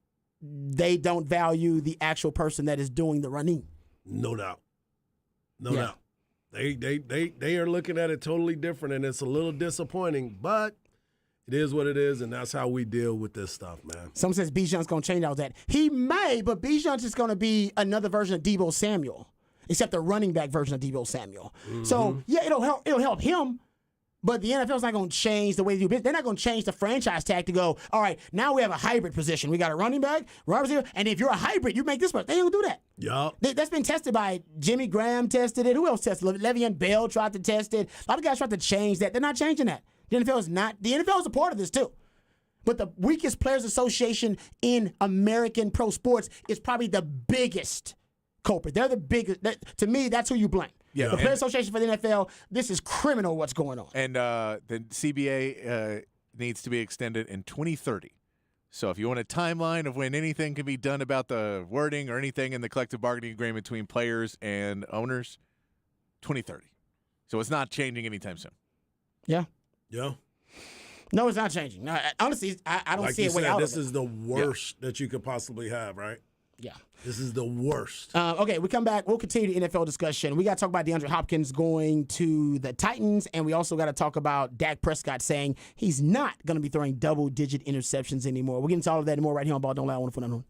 they don't value the actual person that is doing the running. No doubt. No doubt. They are looking at it totally different, and it's a little disappointing, but it is what it is, and that's how we deal with this stuff, man. Someone says Bijan's going to change all that. He may, but Bijan's just going to be another version of Deebo Samuel, except the running back version of Deebo Samuel. Mm-hmm. So, yeah, it'll help him, but the NFL's not going to change the way they do business. They're not going to change the franchise tag to go, all right, now we have a hybrid position. We got a running back, wide receiver, and if you're a hybrid, you make this much. They don't do that. Yup. That's been tested by Jimmy Graham tested it. Who else tested it? Le'Veon Bell tried to test it. A lot of guys tried to change that. They're not changing that. The NFL is not. The NFL is a part of this too. But the weakest players association in American pro sports is probably the biggest culprit. They're the biggest. To me, that's who you blame. Yeah, the Players Association for the NFL, this is criminal what's going on. And the CBA needs to be extended in 2030. So if you want a timeline of when anything can be done about the wording or anything in the collective bargaining agreement between players and owners, 2030. So it's not changing anytime soon. Yeah. Yeah. No, it's not changing. No, honestly, I don't like see a way out of it. This is the worst that you could possibly have, right? Yeah. This is the worst. Okay, we come back. We'll continue the NFL discussion. We got to talk about DeAndre Hopkins going to the Titans, and we also got to talk about Dak Prescott saying he's not going to be throwing double-digit interceptions anymore. We'll get into all of that and more right here on Ball Don't Lie. I want to put on.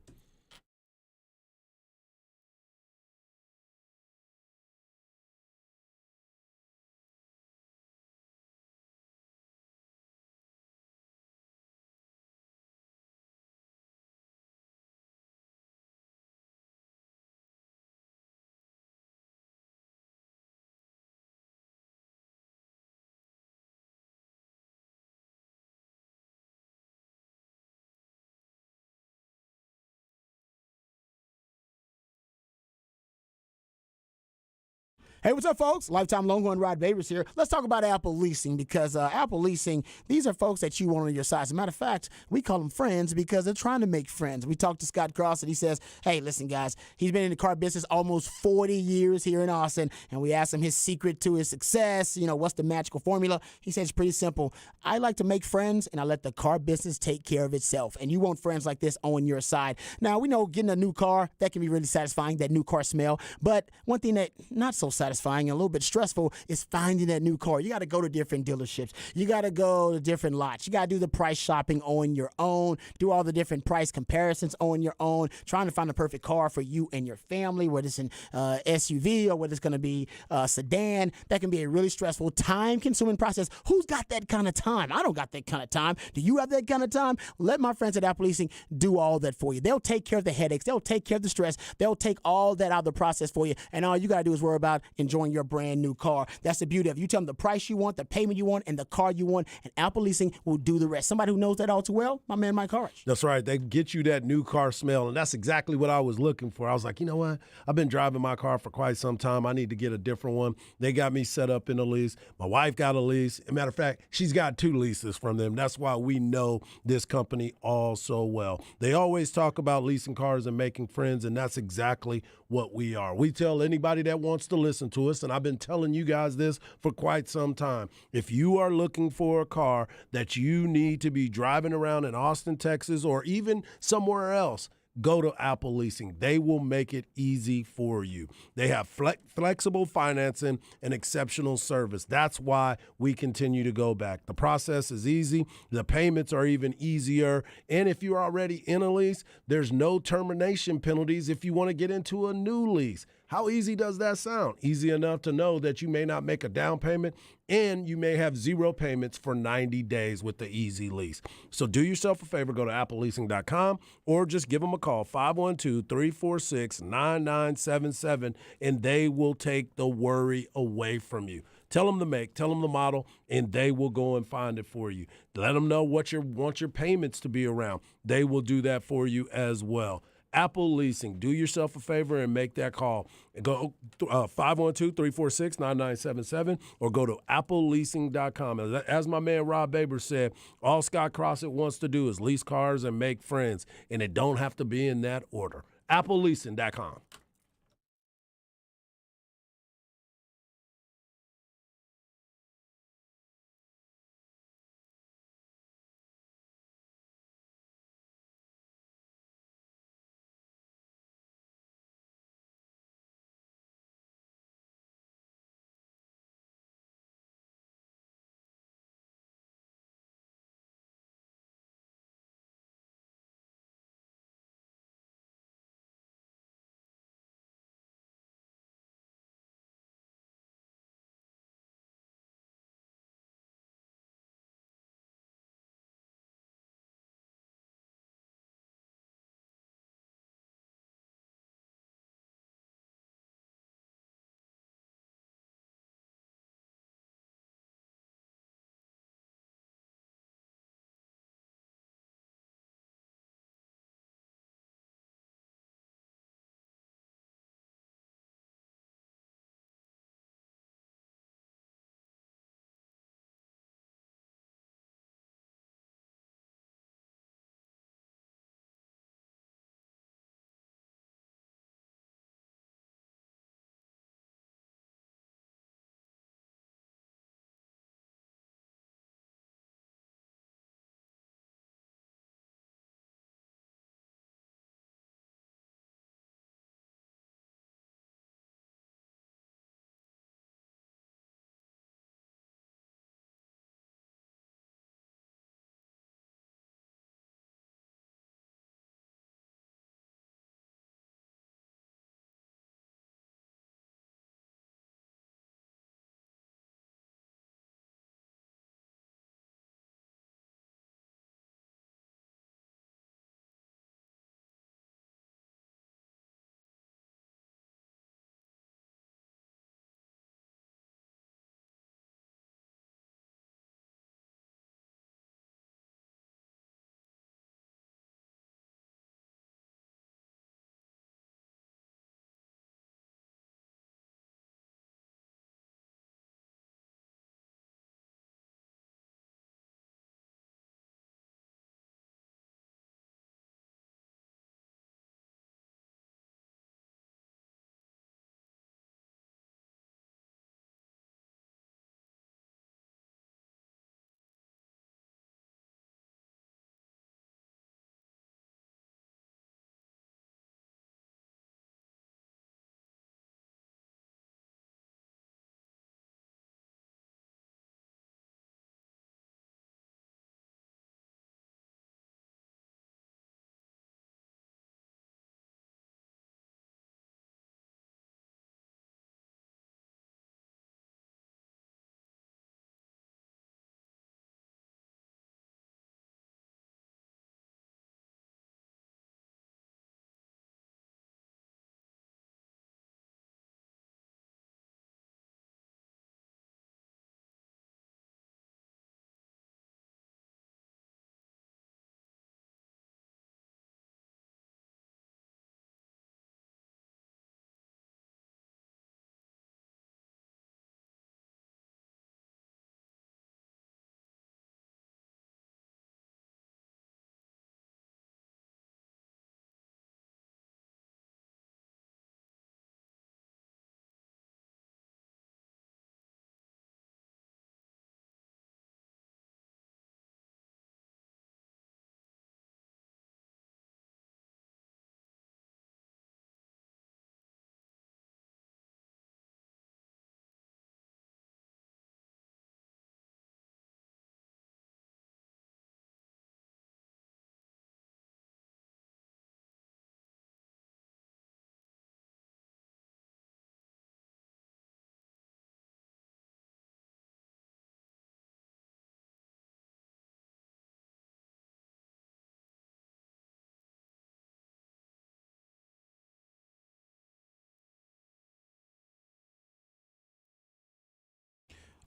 Hey, what's up, folks? Lifetime Longhorn Rod Babers here. Let's talk about Apple Leasing because Apple Leasing, these are folks that you want on your side. As a matter of fact, we call them friends because they're trying to make friends. We talked to Scott Cross and he says, hey, listen, guys, he's been in the car business almost 40 years here in Austin, and we asked him his secret to his success. You know, what's the magical formula? He says it's pretty simple. I like to make friends, and I let the car business take care of itself, and you want friends like this on your side. Now, we know getting a new car, that can be really satisfying, that new car smell, but one thing that not so satisfying and a little bit stressful is finding that new car. You got to go to different dealerships. You got to go to different lots. You got to do the price shopping on your own, do all the different price comparisons on your own, trying to find the perfect car for you and your family, whether it's an SUV or whether it's going to be a sedan. That can be a really stressful, time-consuming process. Who's got that kind of time? I don't got that kind of time. Do you have that kind of time? Let my friends at Apple Leasing do all that for you. They'll take care of the headaches. They'll take care of the stress. They'll take all that out of the process for you, and all you got to do is worry about enjoying your brand new car. That's the beauty of it. You tell them the price you want, the payment you want, and the car you want, and Apple Leasing will do the rest. Somebody who knows that all too well, my man Mike Harsh. That's right. They get you that new car smell, and that's exactly what I was looking for. I was like, you know what? I've been driving my car for quite some time. I need to get a different one. They got me set up in a lease. My wife got a lease. As a matter of fact, she's got 2 leases from them. That's why we know this company all so well. They always talk about leasing cars and making friends, and that's exactly what we are. We tell anybody that wants to listen to us, and I've been telling you guys this for quite some time. If you are looking for a car that you need to be driving around in Austin, Texas, or even somewhere else, go to Apple Leasing. They will make it easy for you. They have flexible financing and exceptional service. That's why we continue to go back. The process is easy. The payments are even easier. And if you're already in a lease, there's no termination penalties if you want to get into a new lease. How easy does that sound? Easy enough to know that you may not make a down payment and you may have 0 payments for 90 days with the easy lease. So do yourself a favor, go to appleleasing.com or just give them a call, 512-346-9977, and they will take the worry away from you. Tell them the make, tell them the model, and they will go and find it for you. Let them know what you want your payments to be around. They will do that for you as well. Apple Leasing. Do yourself a favor and make that call. Go 512-346-9977 or go to appleleasing.com. As my man Rob Baber said, all Scott Crossett wants to do is lease cars and make friends, and it don't have to be in that order. appleleasing.com.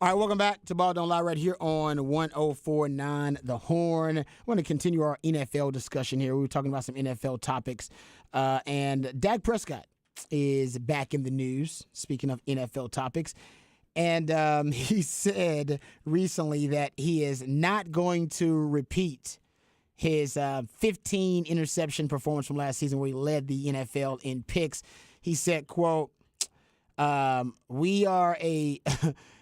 All right, welcome back to Ball Don't Lie right here on 104.9 The Horn. I want to continue our NFL discussion here. We were talking about some NFL topics. And Dak Prescott is back in the news, speaking of NFL topics. And he said recently that he is not going to repeat his 15 interception performance from last season where he led the NFL in picks. He said, quote, we are a...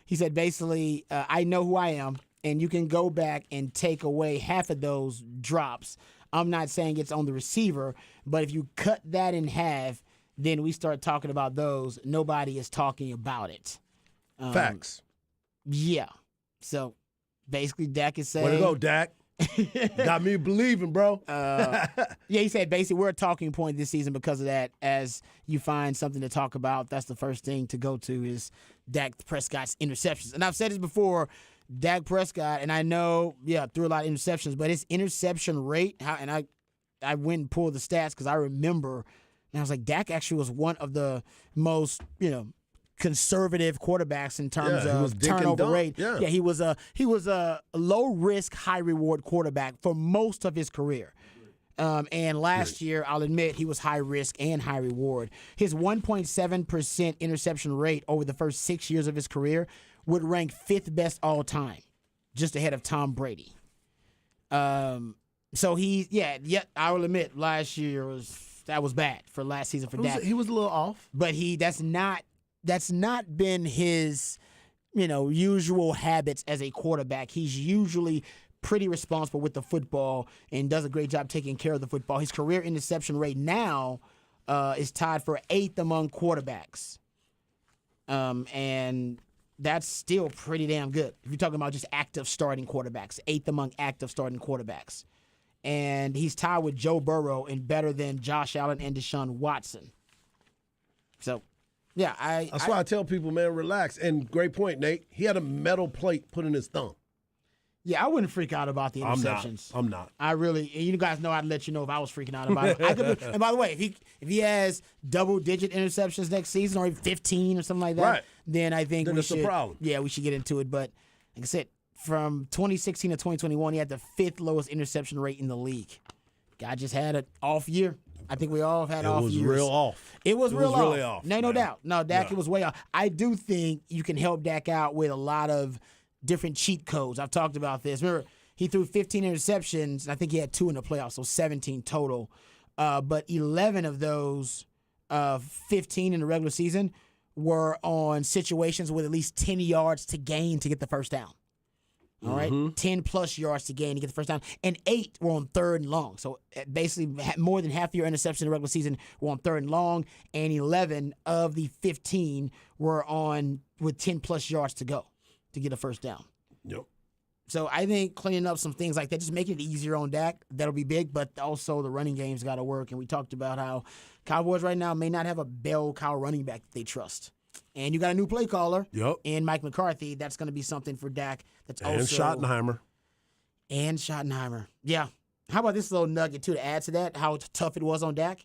He said, basically, I know who I am, and you can go back and take away half of those drops. I'm not saying it's on the receiver, but if you cut that in half, then we start talking about those. Nobody is talking about it. Facts. Yeah. So, basically, Dak is saying... Way to go, Dak. Got me believing, bro. Yeah, he said basically we're a talking point this season because of that. As you find something to talk about, that's the first thing to go to is Dak Prescott's interceptions. And I've said this before, Dak Prescott, and I know, threw a lot of interceptions, but his interception rate, and I went and pulled the stats because I remember, and I was like, Dak actually was one of the most, conservative quarterbacks in terms of turnover rate. Yeah, he was a low risk, high reward quarterback for most of his career. And last year, I'll admit, he was high risk and high reward. His 1.7% interception rate over the first 6 years of his career would rank 5th best all time, just ahead of Tom Brady. So I will admit, last year was bad for last season for Dak. He was a little off, but that's not been his, usual habits as a quarterback. He's usually pretty responsible with the football and does a great job taking care of the football. His career interception rate now is tied for 8th among quarterbacks. And that's still pretty damn good. If you're talking about just active starting quarterbacks, 8th among active starting quarterbacks. And he's tied with Joe Burrow and better than Josh Allen and Deshaun Watson. So... yeah, that's why I tell people, man, relax. And great point, Nate. He had a metal plate put in his thumb. Yeah, I wouldn't freak out about the interceptions. I'm not. I really, and you guys know I'd let you know if I was freaking out about it. And by the way, if he has double-digit interceptions next season, or even 15 or something like that, right, then I think it's a problem. Yeah, we should get into it. But like I said, from 2016 to 2021, he had the 5th lowest interception rate in the league. Guy just had an off year. I think we all have had off years. It was real off. It was real really off. off. No doubt. No, Dak, it was way off. I do think you can help Dak out with a lot of different cheat codes. I've talked about this. Remember, he threw 15 interceptions, and I think he had 2 in the playoffs, so 17 total. But 11 of those 15 in the regular season were on situations with at least 10 yards to gain to get the first down. All right, 10-plus yards to gain to get the first down. And 8 were on 3rd and long. So basically more than half your interceptions in the regular season were on 3rd and long, and 11 of the 15 were on with 10-plus yards to go to get a first down. Yep. So I think cleaning up some things like that, just making it easier on Dak, that'll be big. But also the running game's got to work. And we talked about how Cowboys right now may not have a bell cow running back that they trust. And you got a new play caller in Mike McCarthy. That's going to be something for Dak. And Schottenheimer. And Schottenheimer. Yeah. How about this little nugget, too, to add to that, how tough it was on Dak?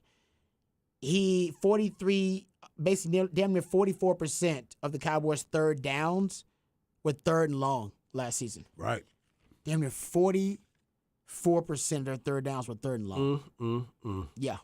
He, 43, basically damn near 44% of the Cowboys' 3rd downs were 3rd and long last season. Right. Damn near 44% of their 3rd downs were 3rd and long. Yeah.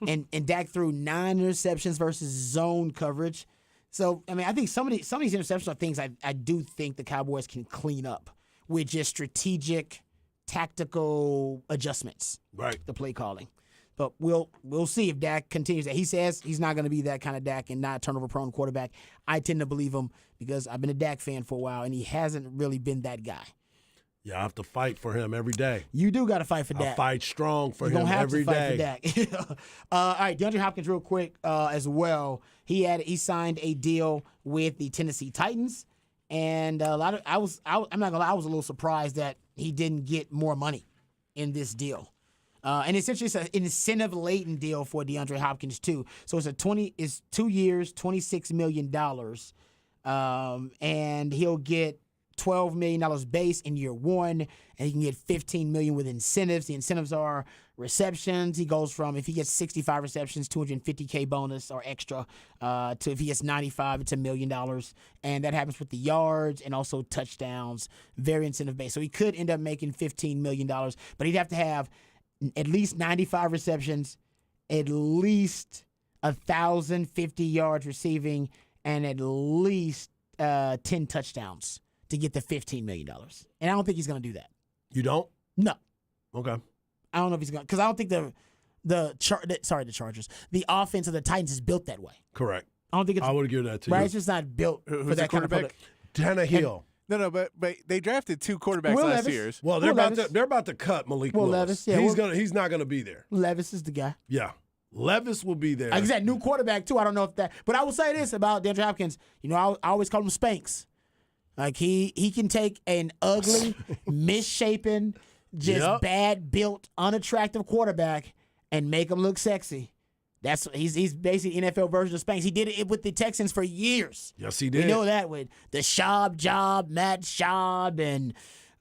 And Dak threw 9 interceptions versus zone coverage. So, I mean, I think some of these interceptions are things I do think the Cowboys can clean up with just strategic, tactical adjustments. Right. The play calling. But we'll see if Dak continues that. He says he's not going to be that kind of Dak and not a turnover-prone quarterback. I tend to believe him because I've been a Dak fan for a while, and he hasn't really been that guy. Yeah, I have to fight for him every day. You do got to fight for Dak. I fight strong for him every day. You're going to have to fight for Dak. All right, DeAndre Hopkins real quick as well. He signed a deal with the Tennessee Titans, and I'm not gonna lie, I was a little surprised that he didn't get more money in this deal. And essentially it's an incentive-laden deal for DeAndre Hopkins too. So it's 2 years, $26 million, and he'll get $12 million base in year 1, and he can get $15 million with incentives. The incentives are receptions. He goes from, if he gets 65 receptions, $250K bonus or extra, to if he gets 95, it's $1 million. And that happens with the yards and also touchdowns, very incentive based. So he could end up making $15 million, but he'd have to have at least 95 receptions, at least 1,050 yards receiving, and at least 10 touchdowns to get the $15 million. And I don't think he's going to do that. You don't? No. Okay. I don't know if he's going to, because I don't think the Chargers, the offense of the Titans is built that way. Correct. I don't think it's I would give that to right. you. It's just not built Who's for that the kind of quarterback? Tannehill. No, but they drafted 2 quarterbacks Will last Levis. year. Well, Will Levis. they're about to cut Malik Will Willis. Levis, yeah, He's not gonna be there. Levis is the guy. Yeah. Levis will be there. Like I said, new quarterback too. I don't know if that, but I will say this about DeAndre Hopkins. You know, I always call him Spanx. Like he can take an ugly, misshapen, just bad built, unattractive quarterback and make him look sexy. That's he's basically NFL version of Spanx. He did it with the Texans for years. Yes, he did. We know that with the Schaub job, Matt Schaub, and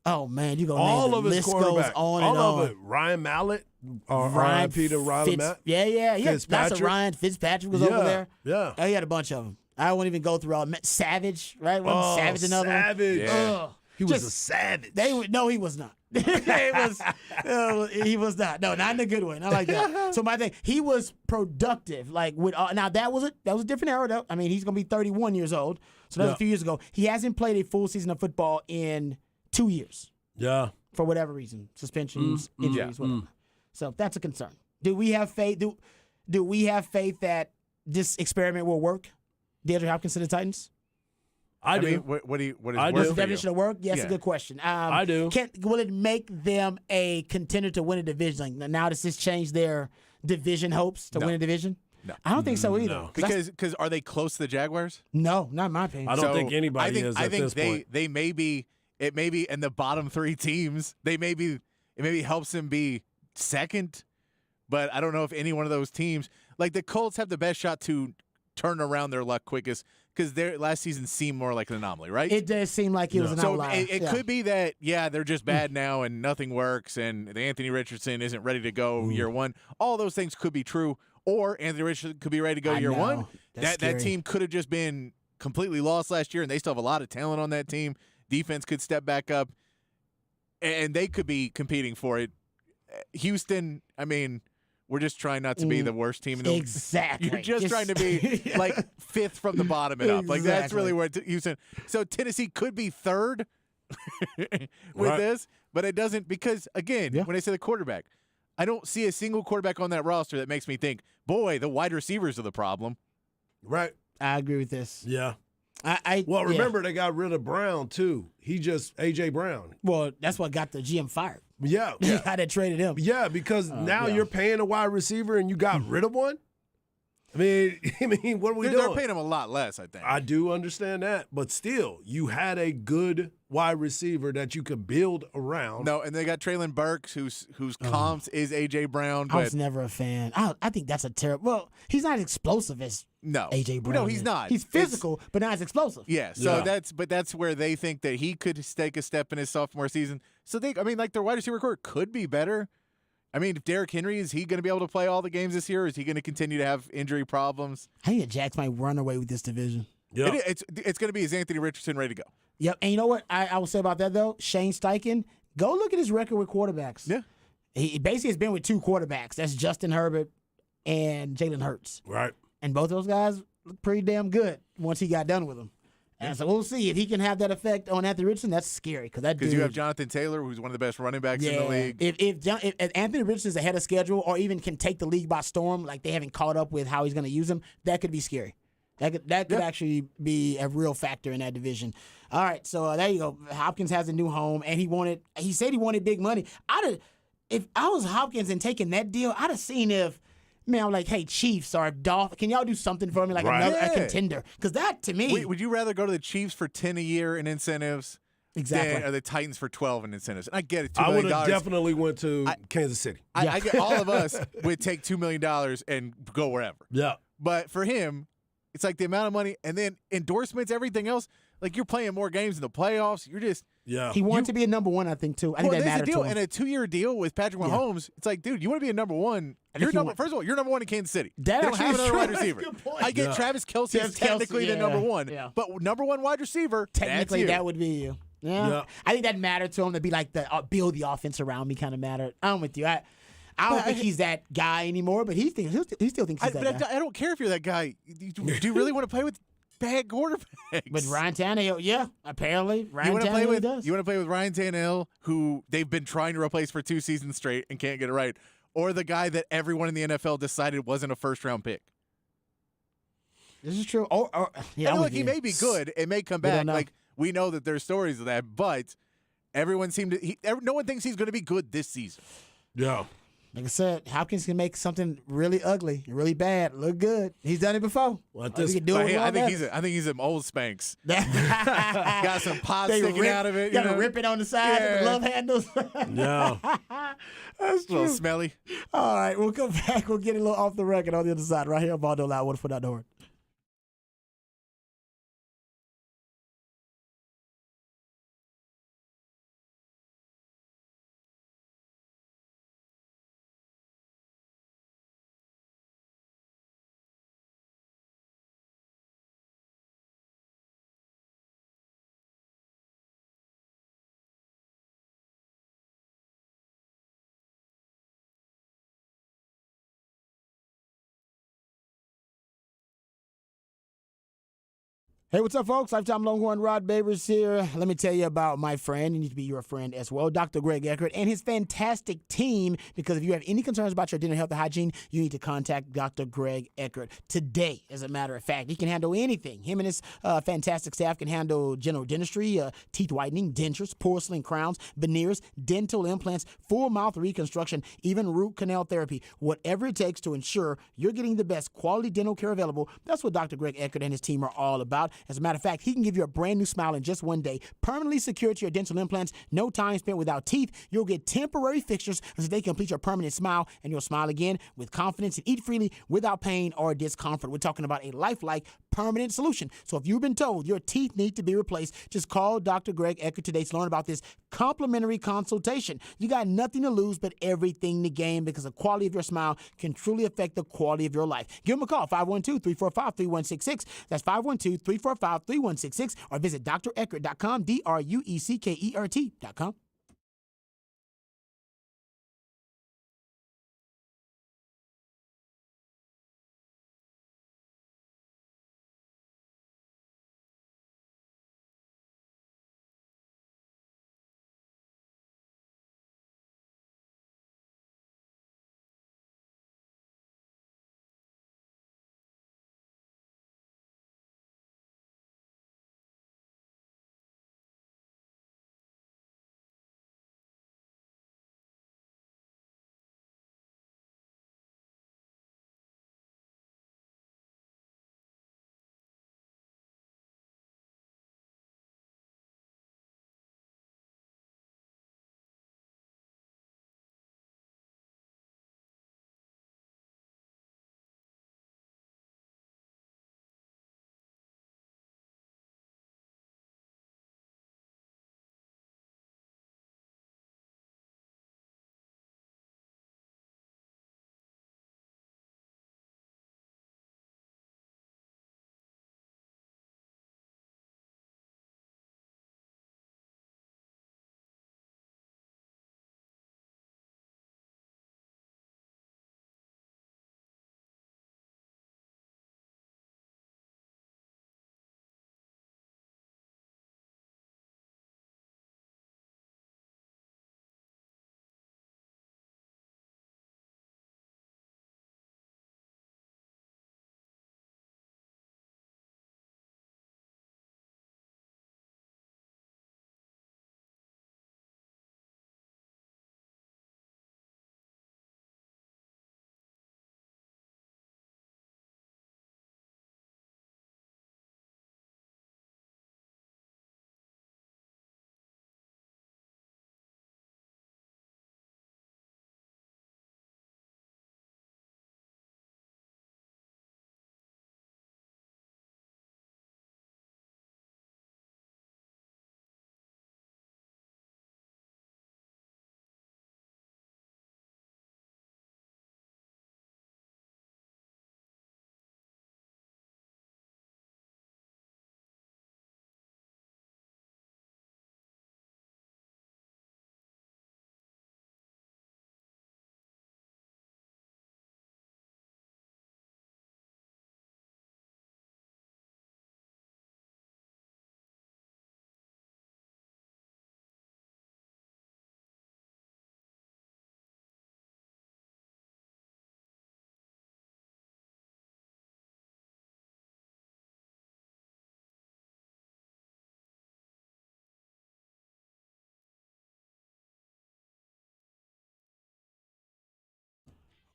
oh man, you go all name of the his list goes quarterbacks. on all and on. of it. Ryan Mallett. R.I.P. to Ryan Mallett. Yeah. That's a Fitzpatrick. Ryan Fitzpatrick was over there. Yeah. Oh, he had a bunch of them. I won't even go through all. Savage, right? Wasn't Savage another one? Savage. Yeah. He was a savage. No, he was not. He was not. No, not in a good way. Not like that. So my thing, he was productive. Like with now that was a different era though. I mean, he's gonna be 31 years old. So that was a few years ago. He hasn't played a full season of football in 2 years Yeah. for whatever reason, suspensions, injuries, whatever. So that's a concern. Do we have faith? Do we have faith that this experiment will work? DeAndre Hopkins to the Titans. I do. mean, what is I do. work What's the for you? definition of work? Yes, Yeah. a good question. I do. Will it make them a contender to win a division? Like, now does this change their division hopes to No. win a division? No. I don't think so either. No. Because are they close to the Jaguars? No, not in my opinion. I don't think anybody I think, is I at think this they point. they may be in the bottom 3 teams. It maybe helps them be second, but I don't know if any one of those teams, like the Colts, have the best shot to turn around their luck quickest because their last season seemed more like an anomaly, right? It does seem like it was an So outlier. it could be that, they're just bad now and nothing works and the Anthony Richardson isn't ready to go year one. All those things could be true. Or Anthony Richardson could be ready to go I year know. one. That's That scary. team could have just been completely lost last year, and they still have a lot of talent on that team. Defense could step back up, and they could be competing for it. Houston, I mean, we're just trying not to be the worst team in the Exactly. You're just trying to be like 5th from the bottom and up. Like that's really where Houston. So Tennessee could be 3rd with Right. this, but it doesn't because again, when I say the quarterback, I don't see a single quarterback on that roster that makes me think, boy, the wide receivers are the problem. Right. I agree with this. Yeah. I Well, yeah. remember they got rid of Brown too. A.J. Brown. Well, that's what got the GM fired. Yeah. How they traded him. Yeah, because now yeah. you're paying a wide receiver and you got rid of one. I mean, what are we They're doing? paying him a lot less, I think. I do understand that, but still, you had a good wide receiver that you could build around. No, and they got Traylon Burks, whose comps is AJ Brown, I was but never a fan. I think that's a terrible. Well, he's not as explosive as no, AJ Brown. No, he's is. not. He's It's- physical, but not as explosive. Yeah, so Yeah. that's where they think that he could take a step in his sophomore season. So their wide receiver core could be better. I mean, if Derrick Henry, is he going to be able to play all the games this year? Or is he going to continue to have injury problems? I think the Jacks might run away with this division. Yeah. It's going to be is Anthony Richardson ready to go? Yep. And you know what I will say about that though? Shane Steichen, go look at his record with quarterbacks. Yeah. He basically has been with 2 quarterbacks. That's Justin Herbert and Jalen Hurts. Right. And both those guys look pretty damn good once he got done with them. And so we'll see if he can have that effect on Anthony Richardson. That's scary because Because you have Jonathan Taylor, who's one of the best running backs in the league. If Anthony Richardson's ahead of schedule or even can take the league by storm, like they haven't caught up with how he's going to use him, that could be scary. That could actually be a real factor in that division. All right, so there you go. Hopkins has a new home, and he said he wanted big money. If I was Hopkins and taking that deal, I'd have seen if. Man, I'm like, hey, Chiefs or Dolphins, can y'all do something for me, like Right. a Yeah. contender? Because that, to me, Would you rather go to the Chiefs for 10 a year in incentives exactly. or the Titans for 12 in incentives? And I get it, $2 I million. would have definitely went to Kansas City. I get all of us would take $2 million and go wherever. Yeah. But for him, it's like the amount of money and then endorsements, everything else. Like, you're playing more games in the playoffs. You're just Yeah. He wanted to be a number one, I think, too. I think that there's mattered a deal. to him. And a 2-year deal with Patrick Mahomes, it's like, dude, you want to be a number one. First of all, you're number one in Kansas City. That they don't actually have is another true. wide That's a receiver. good point. I get Yeah. Travis Kelce is Travis Kelce, technically the number one. yeah. But number one wide receiver, Technically, that's you. that would be you. Yeah. I think that mattered to him to be like the build the offense around me kind of mattered. I'm with you. I don't think he's that guy anymore, but he still thinks he's that guy. I don't care if you're that guy. Do you really want to play with bad quarterbacks? But Ryan Tannehill, yeah, apparently Ryan Tannehill does. You want to play with Ryan Tannehill, who they've been trying to replace for 2 seasons straight and can't get it right, or the guy that everyone in the NFL decided wasn't a first-round pick? This is true. Yeah, I mean, look, he may be good. It may come back. Like, we know that there's stories of that, but everyone no one thinks he's going to be good this season. Yeah. Like I said, Hopkins can make something really ugly, really bad, look good. He's done it before. Well, He can do it I think he's an old Spanx. Got some pods sticking out of it. Got to rip it on the side of the glove handles. Yeah. That's A true. little smelly. All right, we'll come back. We'll get a little off the record on the other side right here on Baldo Loud. What for .org. Hey, what's up, folks? Lifetime Longhorn Rod Babers here. Let me tell you about my friend. You need to be your friend as well, Dr. Greg Eckert and his fantastic team, because if you have any concerns about your dental health and hygiene, you need to contact Dr. Greg Eckert today, as a matter of fact. He can handle anything. Him and his fantastic staff can handle general dentistry, teeth whitening, dentures, porcelain crowns, veneers, dental implants, full mouth reconstruction, even root canal therapy. Whatever it takes to ensure you're getting the best quality dental care available, that's what Dr. Greg Eckert and his team are all about. As a matter of fact, he can give you a brand new smile in just one day, permanently secure to your dental implants, no time spent without teeth. You'll get temporary fixtures until they complete your permanent smile, and you'll smile again with confidence and eat freely without pain or discomfort. We're talking about a lifelike permanent solution. So if you've been told your teeth need to be replaced, just call Dr. Greg Eckert today to learn about this complimentary consultation. You got nothing to lose but everything to gain, because the quality of your smile can truly affect the quality of your life. Give them a call, 512-345-3166. That's 512-345-3166, or visit dreckert.com, DRUECKERT.com.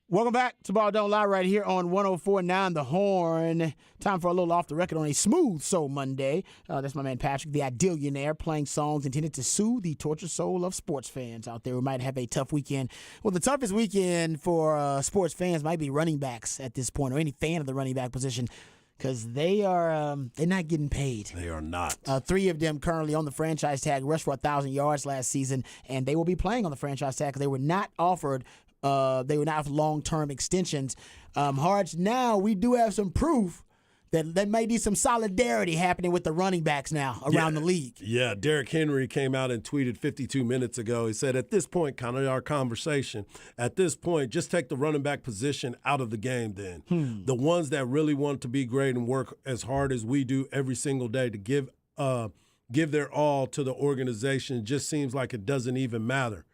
Welcome back to Ball Don't Lie right here on 104.9 The Horn. Time for a little off the record on a Smooth Soul Monday. That's my man Patrick, the Idillionaire, playing songs intended to soothe the tortured soul of sports fans out there who might have a tough weekend. Well, the toughest weekend for sports fans might be running backs at this point, or any fan of the running back position, because they're not getting paid. They are not. 3 of them currently on the franchise tag, rushed for 1,000 yards last season, and they will be playing on the franchise tag because they were not offered long-term extensions. Harge, now we do have some proof that there may be some solidarity happening with the running backs now around the league. Yeah, Derrick Henry came out and tweeted 52 minutes ago. He said, at this point, kind of our conversation, at this point, just take the running back position out of the game then. The ones that really want to be great and work as hard as we do every single day to give their all to the organization, just seems like it doesn't even matter.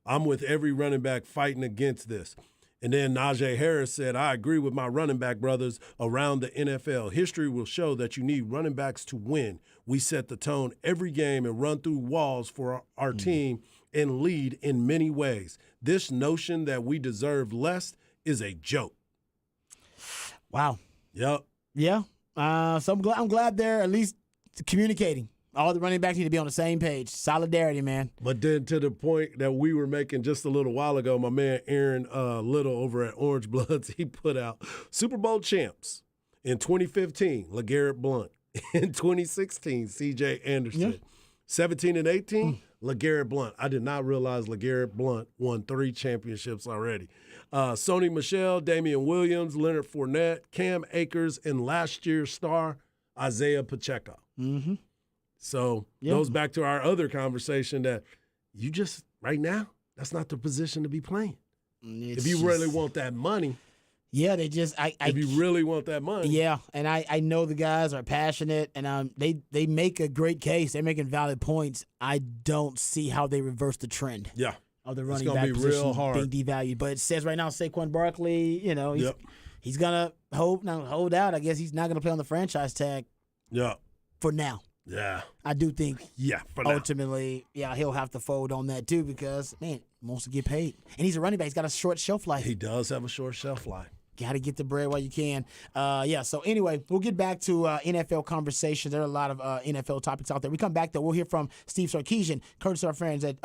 I'm with every running back fighting against this. And then Najee Harris said, I agree with my running back brothers around the NFL. History will show that you need running backs to win. We set the tone every game and run through walls for our team and lead in many ways. This notion that we deserve less is a joke. Wow. Yep. Yeah. So I'm glad they're at least communicating. All the running backs need to be on the same page. Solidarity, man. But then to the point that we were making just a little while ago, my man Aaron Little over at Orange Bloods, he put out Super Bowl champs in 2015, LeGarrette Blount. In 2016, C.J. Anderson. 17 and 18, LeGarrette Blount. I did not realize LeGarrette Blount won 3 championships already. Sony Michel, Damian Williams, Leonard Fournette, Cam Akers, and last year's star, Isaiah Pacheco. Mm-hmm. So goes back to our other conversation that you just, right now, that's not the position to be playing. If you really want that money. Yeah, they just if you really want that money. Yeah, and I know the guys are passionate, and they make a great case. They're making valid points. I don't see how they reverse the trend. Yeah. Of the running back position real hard. being devalued. But it says right now Saquon Barkley, he's going to hold out. I guess he's not going to play on the franchise tag for now. Yeah. I do think for now. Ultimately, he'll have to fold on that too because, man, he wants to get paid. And he's a running back. He's got a short shelf life. He does have a short shelf life. Got to get the bread while you can. So anyway, we'll get back to NFL conversations. There are a lot of NFL topics out there. We come back, though. We'll hear from Steve Sarkisian, courtesy of our friends at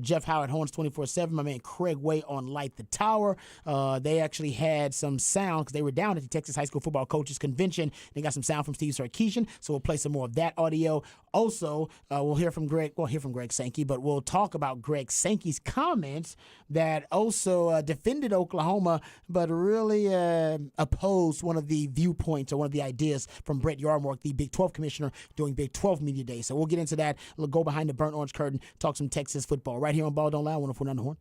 Jeff Howard, Horns 24/7, my man Craig Way on Light the Tower. They actually had some sound because they were down at the Texas High School Football Coaches Convention. They got some sound from Steve Sarkisian, so we'll play some more of that audio. Also, we'll hear from Greg Sankey, but we'll talk about Greg Sankey's comments that also defended Oklahoma, but really opposed one of the viewpoints or one of the ideas from Brett Yarmark, the Big 12 commissioner, during Big 12 Media Day. So we'll get into that. We'll go behind the burnt orange curtain, talk some Texas football right here on Ball Don't Lie, 104.9 The Horn.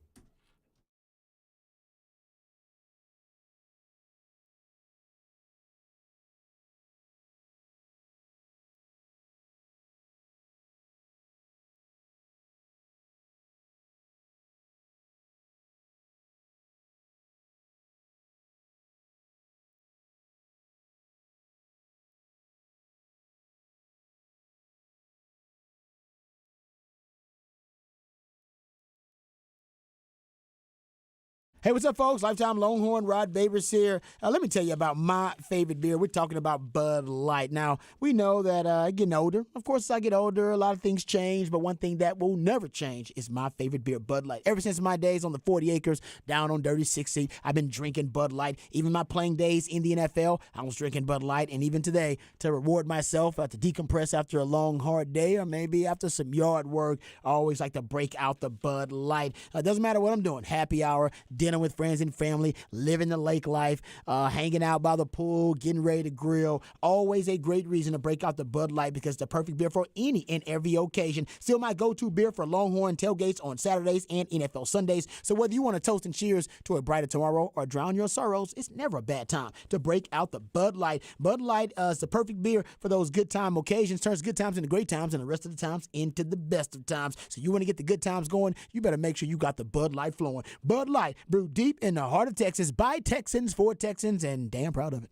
Hey, what's up, folks? Lifetime Longhorn, Rod Babers here. Let me tell you about my favorite beer. We're talking about Bud Light. Now, we know that getting older, of course, as I get older, a lot of things change, but one thing that will never change is my favorite beer, Bud Light. Ever since my days on the 40 acres down on Dirty 60, I've been drinking Bud Light. Even my playing days in the NFL, I was drinking Bud Light. And even today, to reward myself, to decompress after a long, hard day, or maybe after some yard work, I always like to break out the Bud Light. It doesn't matter what I'm doing. Happy hour, dinner with friends and family, living the lake life, hanging out by the pool, getting ready to grill. Always a great reason to break out the Bud Light because it's the perfect beer for any and every occasion. Still my go-to beer for Longhorn tailgates on Saturdays and NFL Sundays. So whether you want to toast and cheers to a brighter tomorrow or drown your sorrows, it's never a bad time to break out the Bud Light. Bud Light is the perfect beer for those good time occasions, turns good times into great times and the rest of the times into the best of times. So you want to get the good times going, you better make sure you got the Bud Light flowing. Bud Light, brewed deep in the heart of Texas by Texans for Texans, and damn proud of it.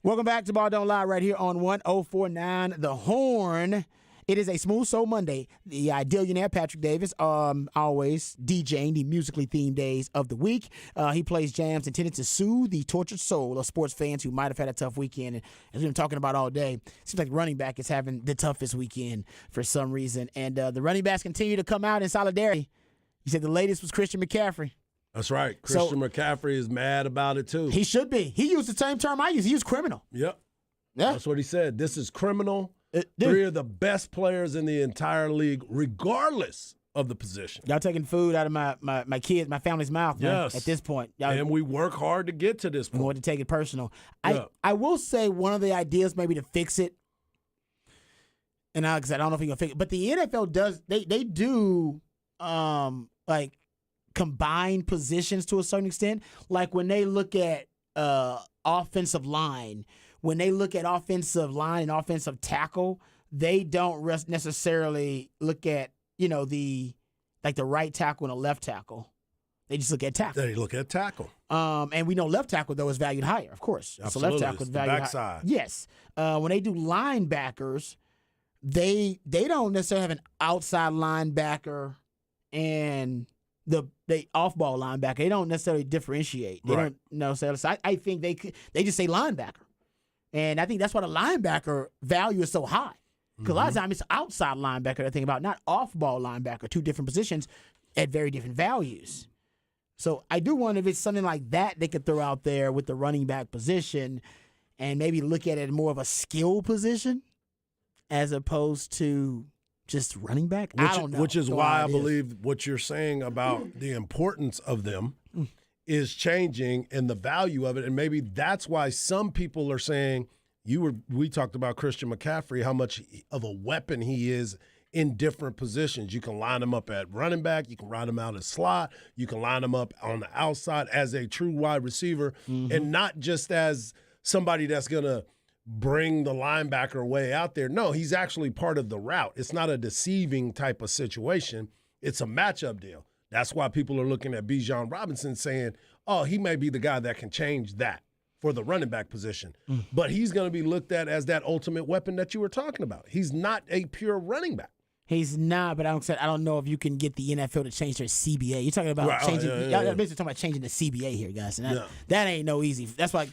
Welcome back to Ball Don't Lie right here on 104.9 The Horn. It is a Smooth Soul Monday. The Dillionaire Patrick Davis, always DJing the musically themed days of the week. He plays jams intended to soothe the tortured soul of sports fans who might have had a tough weekend. And as we've been talking about all day, it seems like running back is having the toughest weekend for some reason. And the running backs continue to come out in solidarity. He said the latest was Christian McCaffrey. That's right. Christian McCaffrey is mad about it, too. He should be. He used the same term I use. He used criminal. Yep. Yeah. That's what he said. This is criminal. Three of the best players in the entire league, regardless of the position. Y'all taking food out of my kids, my family's mouth, man, yes. at this point. And we work hard to get to this point. We want to take it personal. Yeah. I will say one of the ideas maybe to fix it, and I don't know if you're going to fix it, but the NFL does, they do like combine positions to a certain extent. Like when they look at offensive line, when they look at offensive line and offensive tackle, they don't necessarily look at, the right tackle and the left tackle. They just look at tackle. They look at tackle. And we know left tackle, though, is valued higher, of course. Absolutely. So left tackle is It's valued the backside. higher. Yes. When they do linebackers, they don't necessarily have an outside linebacker and they off-ball linebacker. They don't necessarily differentiate. They don't necessarily. So I think they just say linebacker. And I think that's why the linebacker value is so high. Because a lot of times it's outside linebacker to think about, not off-ball linebacker, two different positions at very different values. So I do wonder if it's something like that they could throw out there with the running back position and maybe look at it more of a skill position as opposed to just running back. I don't know. Which is why I believe what you're saying about the importance of them is changing and the value of it. And maybe that's why some people are saying we talked about Christian McCaffrey, how much of a weapon he is in different positions. You can line him up at running back. You can line him out as slot. You can line him up on the outside as a true wide receiver and not just as somebody that's going to bring the linebacker way out there. No, he's actually part of the route. It's not a deceiving type of situation. It's a matchup deal. That's why people are looking at Bijan Robinson saying, oh, he may be the guy that can change that for the running back position. But he's going to be looked at as that ultimate weapon that you were talking about. He's not a pure running back. He's not, but I don't know if you can get the NFL to change their CBA. You're talking about changing. Y'all basically talking about changing the CBA here, guys. And that ain't no easy. That's why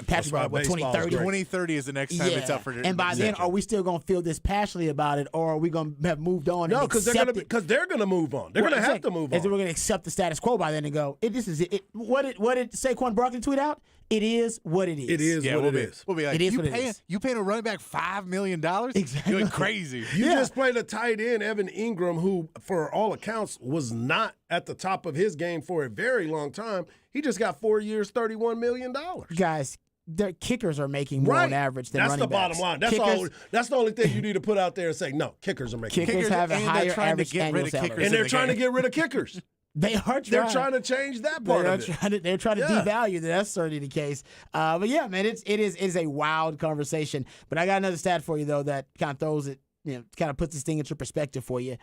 Patrick brought up 2030. 2030 is the next time it's up for. And by then, are we still gonna feel this passionately about it, or are we gonna have moved on? No, because they're gonna move on. They're gonna have to move on. We're gonna accept the status quo by then and go. This is it. What did Saquon Barkley tweet out? It is what it is. It is what it is. We'll be like, it is what it is. You paying a running back $5 million? Exactly. You're crazy. You just played a tight end, Evan Ingram, who, for all accounts, was not at the top of his game for a very long time. He just got 4 years, $31 million. Guys, their kickers are making more on average than running backs. That's the bottom line. That's the only thing you need to put out there and say, no, kickers are making more. Kickers have a higher average annual salary. And they're trying to get rid of kickers. They are trying. They're trying to change that part of it. They're trying to devalue that. That's certainly the case. But yeah, man, it is a wild conversation. But I got another stat for you though that kind of throws it, kind of puts this thing into perspective for you.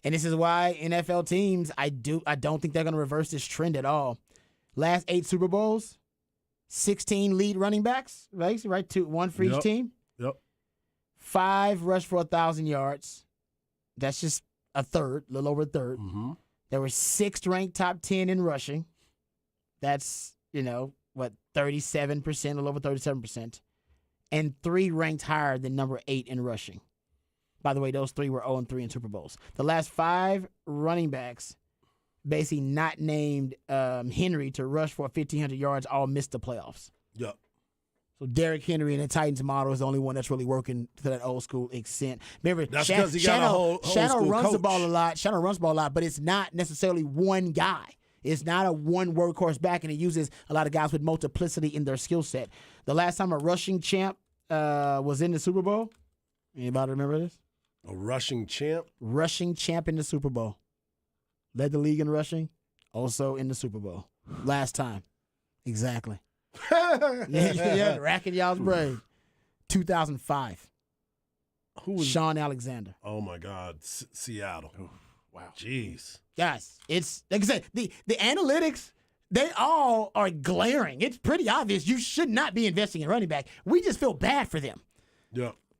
And this is why NFL teams, I don't think they're going to reverse this trend at all. Last 8 Super Bowls, 16 lead running backs, right? 1 for each team. Yep. 5 rushed for 1,000 yards. That's just a little over a third. Mm-hmm. There were 6 ranked top 10 in rushing. That's, 37%, a little over 37%. And 3 ranked higher than number 8 in rushing. By the way, those 3 were 0-3 in Super Bowls. The last 5 running backs, basically not named Henry to rush for 1,500 yards, all missed the playoffs. Yep. So Derrick Henry in the Titans model is the only one that's really working to that old school extent. Remember, that's because he got a whole Shannon runs coach. the ball a lot. Shannon runs the ball a lot, but it's not necessarily one guy. It's not a one workhorse back, and it uses a lot of guys with multiplicity in their skill set. The last time a rushing champ was in the Super Bowl, anybody remember this? A rushing champ? Rushing champ in the Super Bowl. Led the league in rushing, also in the Super Bowl. Last time. Exactly. Yeah, racking y'all's brain. 2005. Who was Sean Alexander? Oh my God, Seattle. Wow. Jeez. Guys, it's like I said, the analytics they all are glaring. It's pretty obvious you should not be investing in running back. We just feel bad for them.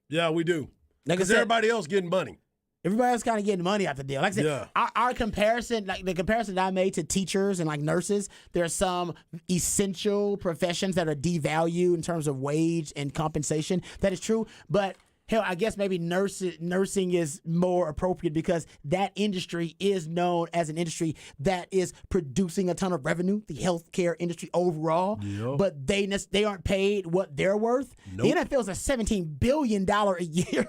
Yeah, we do. Like I Because said, everybody else getting money. everybody else kind of getting money out the deal. Like I said, our comparison, like the comparison that I made to teachers and like nurses, there are some essential professions that are devalued in terms of wage and compensation. That is true, but hell, I guess maybe nursing is more appropriate because that industry is known as an industry that is producing a ton of revenue, the healthcare industry overall, but they aren't paid what they're worth. The NFL is a $17 billion a year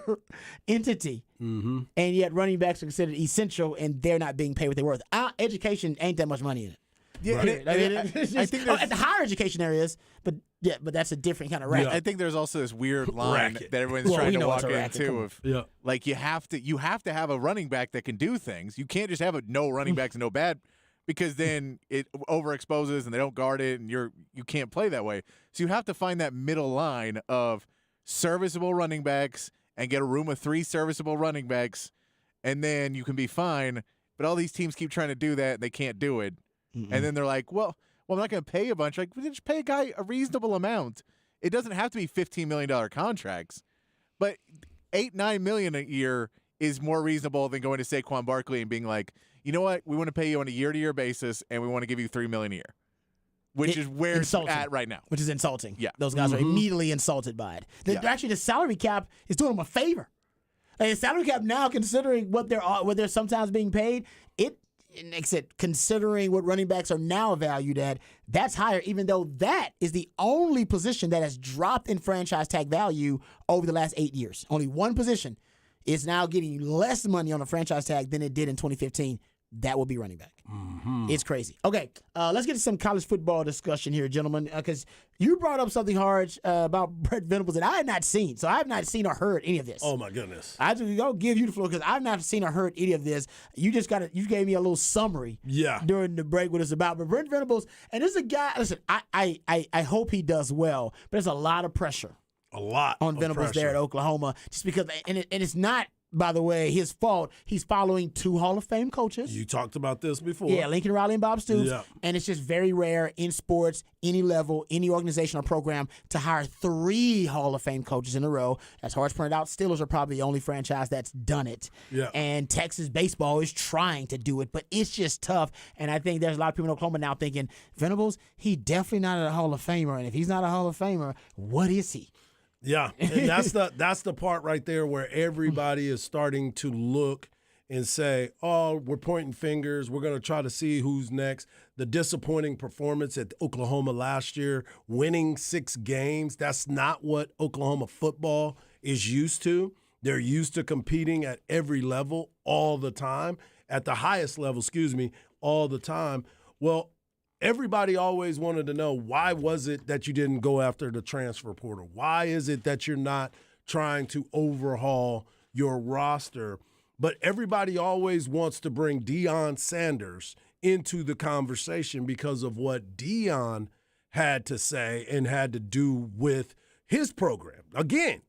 entity, and yet running backs are considered essential, and they're not being paid what they're worth. Our education ain't that much money in it. Yeah, I think at the higher education areas, but that's a different kind of racket. I think there's also this weird line that everyone's trying to walk into of like you have to have a running back that can do things. You can't just have no running backs and no bad, because then it overexposes and they don't guard it and you can't play that way. So you have to find that middle line of serviceable running backs and get a room of 3 serviceable running backs, and then you can be fine. But all these teams keep trying to do that and they can't do it. And then they're like, well, I'm not going to pay a bunch. Like, we just pay a guy a reasonable amount. It doesn't have to be $15 million contracts, but $8-9 million a year is more reasonable than going to Saquon Barkley and being like, you know what, we want to pay you on a year-to-year basis, and we want to give you $3 million a year, which is where it's at right now. Which is insulting. Yeah, those guys are immediately insulted by it. Actually, the salary cap is doing them a favor. Like, the salary cap now, considering what they're sometimes being paid, considering what running backs are now valued at, that's higher, even though that is the only position that has dropped in franchise tag value over the last 8 years. Only one position is now getting less money on a franchise tag than it did in 2015. That will be running back. It's crazy. Okay, let's get to some college football discussion here, gentlemen, because you brought up something hard about Brent Venables that I had not seen. So I have not seen or heard any of this. Oh, my goodness. I'll give you the floor because I've not seen or heard any of this. You gave me a little summary during the break what it's about. But Brent Venables, and this is a guy, listen, I hope he does well, but there's a lot of pressure. A lot on Venables there at Oklahoma, just because, and it's not, by the way, his fault. He's following 2 Hall of Fame coaches. You talked about this before. Yeah, Lincoln Riley and Bob Stoops. Yeah. And it's just very rare in sports, any level, any organizational program, to hire 3 Hall of Fame coaches in a row. As Harsh pointed out, Steelers are probably the only franchise that's done it. Yeah. And Texas baseball is trying to do it, but it's just tough. And I think there's a lot of people in Oklahoma now thinking, Venables, he definitely not a Hall of Famer. And if he's not a Hall of Famer, what is he? Yeah, and that's the part right there where everybody is starting to look and say, oh, we're pointing fingers. We're going to try to see who's next. The disappointing performance at Oklahoma last year, winning 6 games, that's not what Oklahoma football is used to. They're used to competing at every level all the time, at the highest level, all the time. Well, everybody always wanted to know, why was it that you didn't go after the transfer portal? Why is it that you're not trying to overhaul your roster? But everybody always wants to bring Deion Sanders into the conversation because of what Deion had to say and had to do with his program. Again,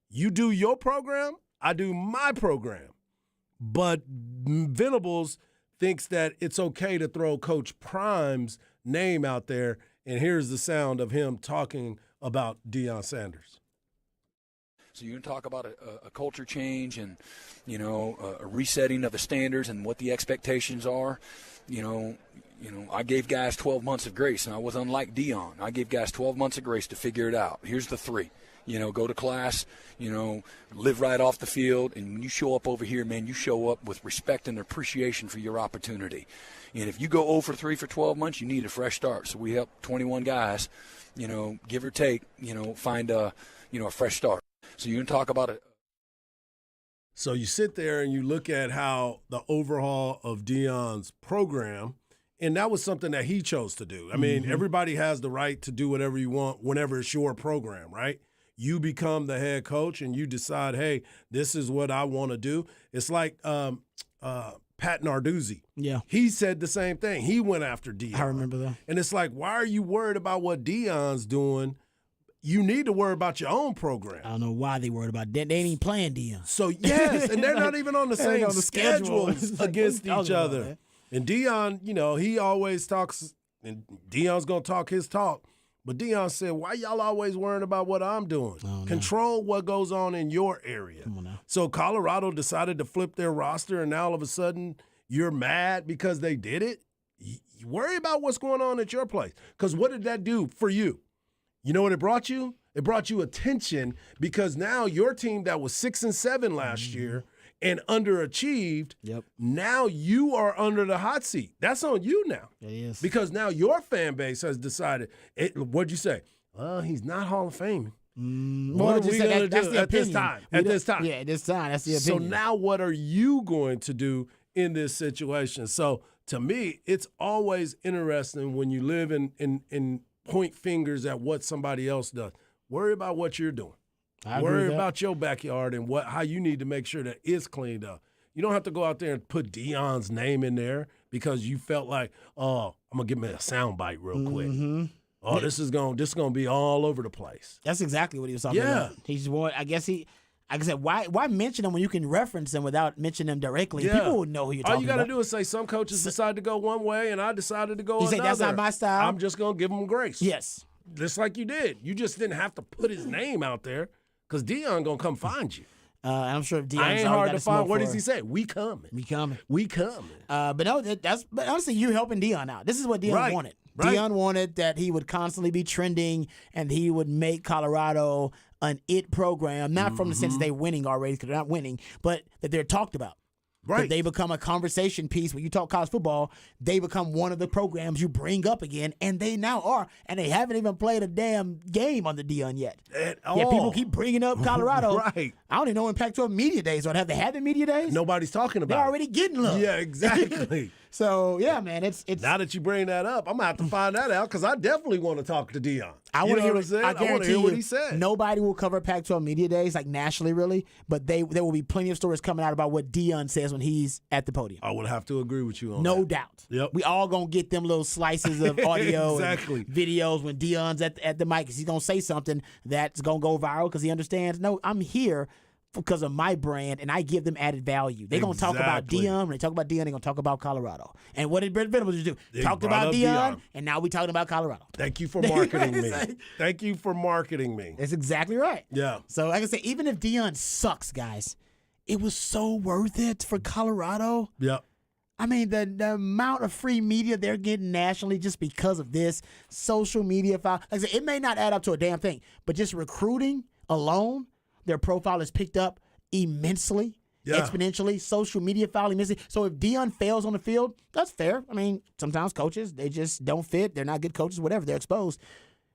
you do your program, I do my program. But Venables thinks that it's okay to throw Coach Prime's name out there, and here's the sound of him talking about Deion Sanders. So you can talk about a culture change and, a resetting of the standards and what the expectations are. I gave guys 12 months of grace, and I was unlike Deion. I gave guys 12 months of grace to figure it out. Here's the 3. Go to class, live right off the field. And when you show up over here, man, you show up with respect and appreciation for your opportunity. And if you go 0 for 3 for 12 months, you need a fresh start. So we help 21 guys, give or take, find a fresh start. So you can talk about it. So you sit there and you look at how the overhaul of Deion's program, and that was something that he chose to do. I mean, everybody has the right to do whatever you want whenever it's your program, right? You become the head coach and you decide, hey, this is what I want to do. It's like Pat Narduzzi. Yeah. He said the same thing. He went after Deion. I remember that. And it's like, why are you worried about what Deion's doing? You need to worry about your own program. I don't know why they worried about that. They ain't even playing Deion. So, yes, and they're not even on the same schedules against each other. And Deion, he always talks and Deion's going to talk his talk. But Deion said, why y'all always worrying about what I'm doing? Oh, no. Control what goes on in your area. Come on now. So Colorado decided to flip their roster, and now all of a sudden you're mad because they did it? You worry about what's going on at your place. Because what did that do for you? You know what it brought you? It brought you attention because now your team that was 6-7 last year and underachieved, now you are under the hot seat. That's on you now. It is. Because now your fan base has decided, what'd you say? Well, he's not Hall of Fame. What are we going to do at this time? Yeah, at this time. That's the opinion. So now what are you going to do in this situation? So to me, it's always interesting when you live in point fingers at what somebody else does. Worry about what you're doing. Worry about your backyard and how you need to make sure that it's cleaned up. You don't have to go out there and put Deion's name in there because you felt like, oh, I'm gonna give me a soundbite real quick. Mm-hmm. Oh, this is gonna be all over the place. That's exactly what he was talking about. He's like I said, why mention them when you can reference them without mentioning them directly? Yeah. People would know who you're talking about. All you got to do is say some coaches decided to go one way and I decided to go another. You say that's not my style? I'm just going to give them grace. Yes. Just like you did. You just didn't have to put his name out there because Deion going to come find you. I'm sure if Deion's I ain't hard to find. What does he say? We coming. We coming. We coming. But honestly, you're helping Deion out. This is what Deion wanted. Right. Deion wanted that he would constantly be trending and he would make Colorado an it program, not from the sense that they're winning already because they're not winning, but that they're talked about. Right. That they become a conversation piece. When you talk college football, they become one of the programs you bring up again, and they now are. And they haven't even played a damn game on the Deion yet. People keep bringing up Colorado. Right. I don't even know when Pac-12 media days are. Have they had the media days? Nobody's talking about They're it. already getting love. Yeah, exactly. So, yeah, man, it's now that you bring that up, I'm going to have to find that out because I definitely want to talk to Deion. I want to hear what I'm saying? I want to hear what he said. Nobody will cover Pac-12 media days, like nationally, really, but there will be plenty of stories coming out about what Deion says when he's at the podium. I would have to agree with you on that. No doubt. Yep. We all going to get them little slices of audio Exactly. and videos when Deion's at the mic because he's going to say something that's going to go viral because he understands, no, I'm here because of my brand, and I give them added value. They're going to talk about Deion. When they talk about Deion, they're going to talk about Colorado. And what did Brent Venables do? Talked about Deion, and now we're talking about Colorado. Thank you for marketing me. Thank you for marketing me. That's exactly right. Yeah. So, like I said, even if Deion sucks, guys, it was so worth it for Colorado. Yep. I mean, the amount of free media they're getting nationally just because of this social media file. Like I said, it may not add up to a damn thing, but just recruiting alone, their profile is picked up immensely, exponentially. Social media file immensely. So if Deion fails on the field, that's fair. I mean, sometimes coaches, they just don't fit. They're not good coaches, whatever. They're exposed.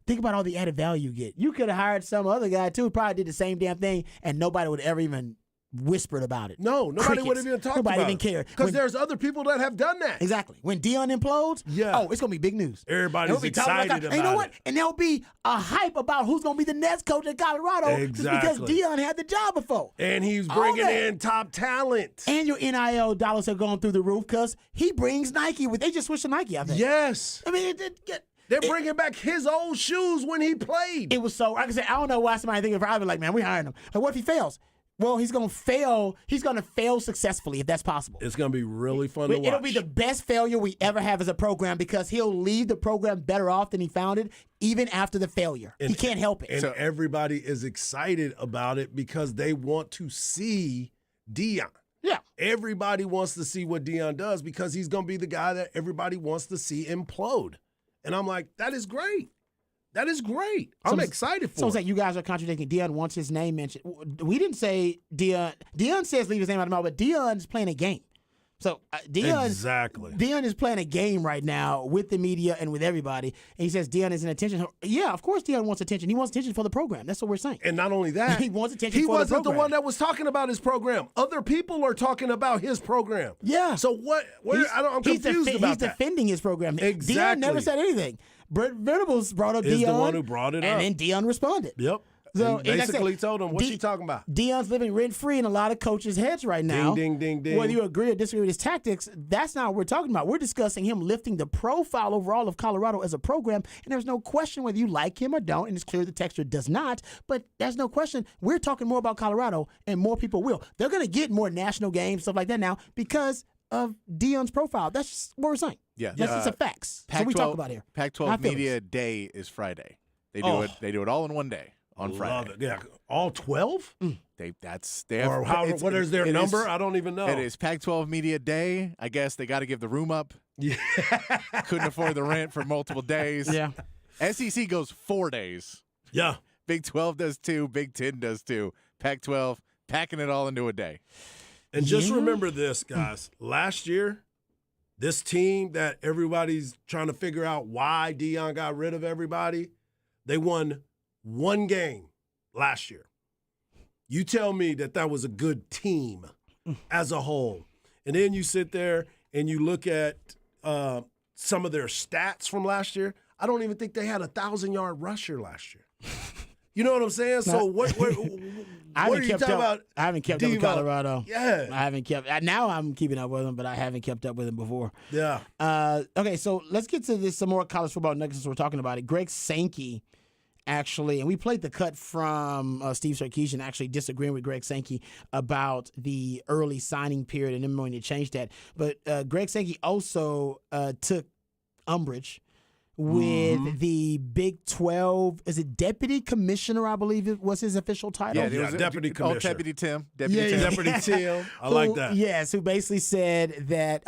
Think about all the added value you get. You could have hired some other guy, too, probably did the same damn thing, and nobody would ever even whispered about it. No, nobody would have even talked about it. Nobody even cared. Because there's other people that have done that. Exactly. When Deion implodes, it's going to be big news. Everybody's excited about it. And you know what? And there'll be a hype about who's going to be the next coach at Colorado just because Deion had the job before. And he's bringing in top talent. And your NIL dollars are going through the roof because he brings Nike with. They just switched to Nike, I think. Yes. I mean, they're bringing back his old shoes when he played. It was so, like I said, I don't know why somebody thinking, I'd be like, man, we hiring him. But what if he fails? Well, he's going to fail. He's going to fail successfully if that's possible. It's going to be really fun to watch. It'll be the best failure we ever have as a program because he'll leave the program better off than he found it, even after the failure. He can't help it. And everybody is excited about it because they want to see Deion. Yeah. Everybody wants to see what Deion does because he's going to be the guy that everybody wants to see implode. And I'm like, that is great. That is great. I'm excited for it. So it's like you guys are contradicting. Deion wants his name mentioned. We didn't say Deion. Deion says leave his name out of the mouth, but Deion's playing a game. So Deion is playing a game right now with the media and with everybody. And he says Deion isn't attention. Yeah, of course Deion wants attention. He wants attention for the program. That's what we're saying. And not only that, he wants attention for the program. He wasn't the one that was talking about his program. Other people are talking about his program. Yeah. So I'm confused about that. He's defending his program. Exactly. Deion never said anything. Brent Venables brought up Deion. Is the one who brought it up. And then Deion responded. Yep. So basically told him, what's he talking about? Deion's living rent-free in a lot of coaches' heads right now. Ding, ding, ding, ding. Whether you agree or disagree with his tactics, that's not what we're talking about. We're discussing him lifting the profile overall of Colorado as a program, and there's no question whether you like him or don't, and it's clear the texture does not, but there's no question. We're talking more about Colorado, and more people will. They're going to get more national games, stuff like that now, because of Deion's profile. That's just what we're saying. Yeah, That's just a facts. So we talk about here. Pac-12 Media Day is Friday. They do it. They do it all in one day on Friday. It. Yeah, all 12. What is their number? I don't even know. It is Pac-12 Media Day. I guess they got to give the room up. Yeah, couldn't afford the rent for multiple days. Yeah, SEC goes 4 days. Yeah, Big 12 does 2. Big 10 does 2. Pac-12 packing it all into a day. and just remember this, guys. Last year, this team that everybody's trying to figure out why Deion got rid of everybody, they won 1 game last year. You tell me that was a good team as a whole. And then you sit there and you look at some of their stats from last year. I don't even think they had a 1,000-yard rusher last year. You know what I'm saying? So what are you talking about? I haven't kept up with Colorado. Yeah. I haven't kept. Now I'm keeping up with them, but I haven't kept up with them before. Yeah. Okay, so let's get to some more college football nuggets since we're talking about it. Greg Sankey, actually, and we played the cut from Steve Sarkisian actually disagreeing with Greg Sankey about the early signing period and them wanting to change that. But Greg Sankey also took umbrage with the Big 12. Is it deputy commissioner, I believe it was his official title? Yeah, was deputy commissioner. Deputy Tim. Deputy Tim. I like that. Yes, who basically said that,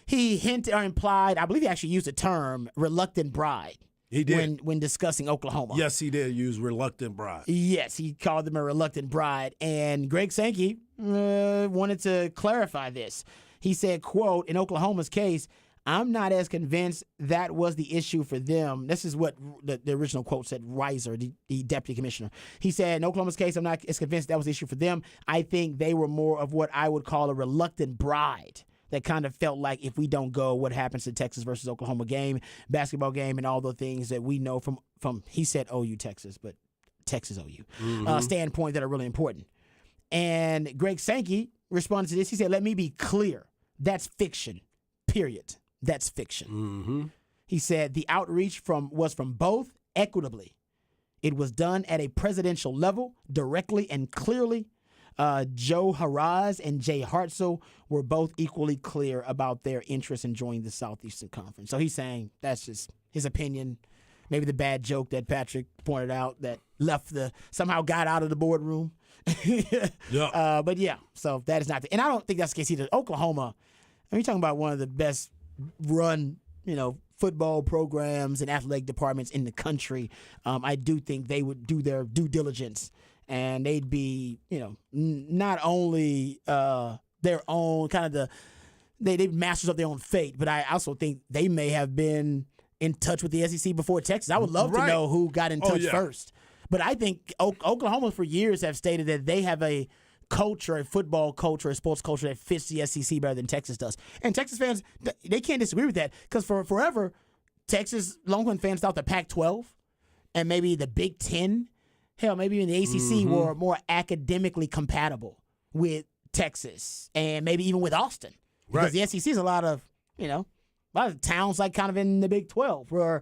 he hinted or implied, I believe he actually used the term reluctant bride. He did. When discussing Oklahoma. Yes, he did use reluctant bride. Yes, he called them a reluctant bride. And Greg Sankey wanted to clarify this. He said, quote, in Oklahoma's case, I'm not as convinced that was the issue for them. This is what the original quote said, Reiser, the deputy commissioner. He said, in Oklahoma's case, I'm not as convinced that was the issue for them. I think they were more of what I would call a reluctant bride that kind of felt like if we don't go, what happens to Texas versus Oklahoma game, basketball game, and all the things that we know from he said OU Texas, but Texas OU, standpoint that are really important. And Greg Sankey responded to this. He said, let me be clear. That's fiction, period. That's fiction. Mm-hmm. He said the outreach was from both equitably. It was done at a presidential level, directly and clearly. Joe Haraz and Jay Hartzell were both equally clear about their interest in joining the Southeastern Conference. So he's saying that's just his opinion. Maybe the bad joke that Patrick pointed out that somehow got out of the boardroom. Yeah. But yeah, so that is not and I don't think that's the case either. Oklahoma, I mean, you're talking about one of the best run, football programs and athletic departments in the country. I do think they would do their due diligence and they'd be, not only their own kind of they'd masters of their own fate, but I also think they may have been in touch with the SEC before Texas. I would love to know who got in touch first. But I think Oklahoma for years have stated that they have a culture, a football culture, a sports culture that fits the SEC better than Texas does. And Texas fans, they can't disagree with that because for forever, Texas Longhorn fans thought the Pac-12 and maybe the Big 10, hell, maybe even the ACC were more academically compatible with Texas and maybe even with Austin. Because the SEC is a lot of towns like kind of in the Big 12 where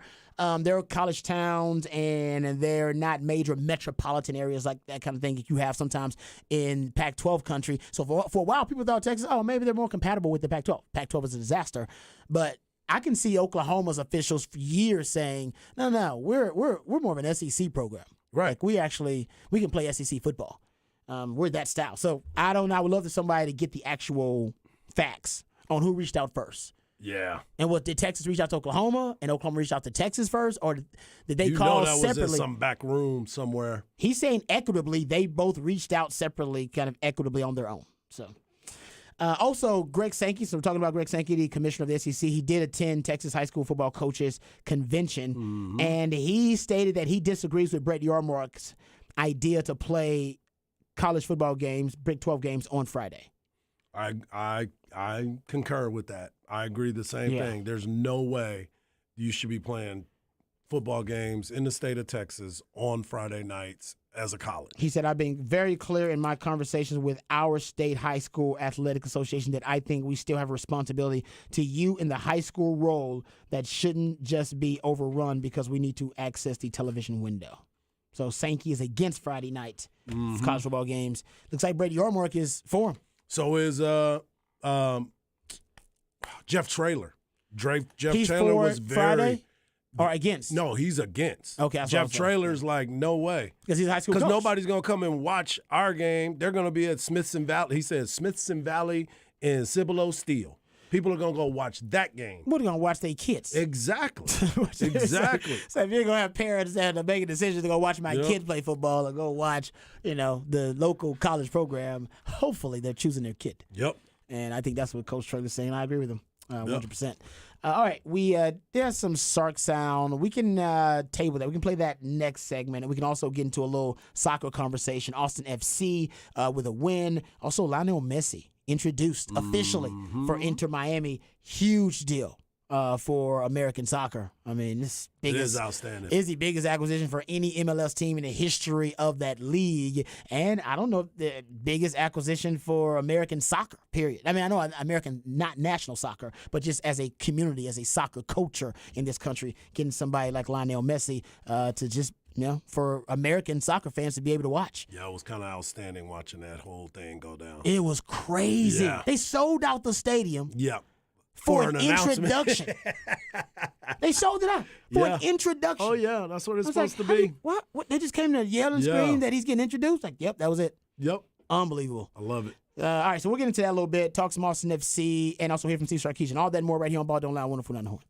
they're college towns and they're not major metropolitan areas like that kind of thing that you have sometimes in Pac-12 country. So for a while, people thought Texas, maybe they're more compatible with the Pac-12. Pac-12 is a disaster. But I can see Oklahoma's officials for years saying, no, we're more of an SEC program. Right. Like we can play SEC football. We're that style. So I don't know. I would love for somebody to get the actual facts on who reached out first. Yeah. And did Texas reach out to Oklahoma and Oklahoma reach out to Texas first, or did they call that separately? Was in some back room somewhere. He's saying equitably, they both reached out separately, kind of equitably on their own. So, also Greg Sankey. So we're talking about Greg Sankey, the commissioner of the SEC. He did attend Texas High School Football Coaches Convention, and he stated that he disagrees with Brett Yormark's idea to play college football games, Big 12 games on Friday. I concur with that. I agree the same thing. There's no way you should be playing football games in the state of Texas on Friday nights as a college. He said, I've been very clear in my conversations with our state high school athletic association that I think we still have a responsibility to you in the high school role that shouldn't just be overrun because we need to access the television window. So Sankey is against Friday night college football games. Looks like Brady Yormark is for him. So is Jeff Traylor. Jeff He's Traylor for was very Friday or against? No, he's against. Okay, that's what I Jeff was Traylor's like, no way. Because he's a high school coach. Because nobody's going to come and watch our game. They're going to be at Smithson Valley. He says Smithson Valley and Cibolo Steel. People are going to go watch that game. What are going to watch their kids? Exactly. Exactly. So if you're going to have parents that are making decisions to go watch my kid play football or go watch, the local college program, hopefully they're choosing their kid. Yep. And I think that's what Coach Traylor's saying. I agree with him 100%. All right, there's some Sark sound. We can table that. We can play that next segment. And we can also get into a little soccer conversation. Austin FC with a win. Also, Lionel Messi introduced officially for Inter Miami. Huge deal for American soccer. I mean, this is outstanding. Is the biggest acquisition for any MLS team in the history of that league. And I don't know if the biggest acquisition for American soccer, period. I mean, I know American, not national soccer, but just as a community, as a soccer culture in this country, getting somebody like Lionel Messi to just for American soccer fans to be able to watch. Yeah, it was kind of outstanding watching that whole thing go down. It was crazy. Yeah. They sold out the stadium. Yeah. For an introduction. They sold it out for an introduction. Oh, yeah. That's what it's supposed to be. What? They just came to yell and scream that he's getting introduced? Like, yep, that was it. Yep. Unbelievable. I love it. All right, so we'll get into that a little bit. Talk some Austin FC and also hear from Steve Sarkisian. All that and more right here on Ball Don't Lie. Wonderful on the Horn.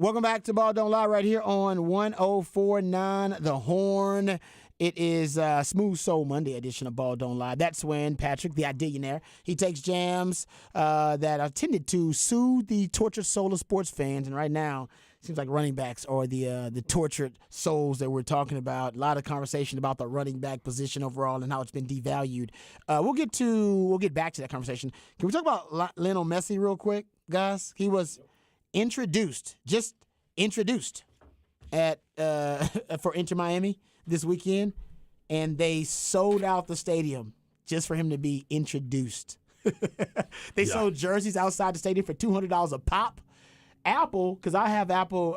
Welcome back to Ball Don't Lie right here on 104.9 The Horn. It is Smooth Soul Monday edition of Ball Don't Lie. That's when Patrick, the Idillionaire, he takes jams that are intended to soothe the tortured soul of sports fans. And right now, it seems like running backs are the tortured souls that we're talking about. A lot of conversation about the running back position overall and how it's been devalued. We'll get back to that conversation. Can we talk about Lionel Messi real quick, guys? He was introduced at for Inter Miami this weekend, and they sold out the stadium just for him to be introduced. They sold jerseys outside the stadium for $200 a pop. Apple, because I have Apple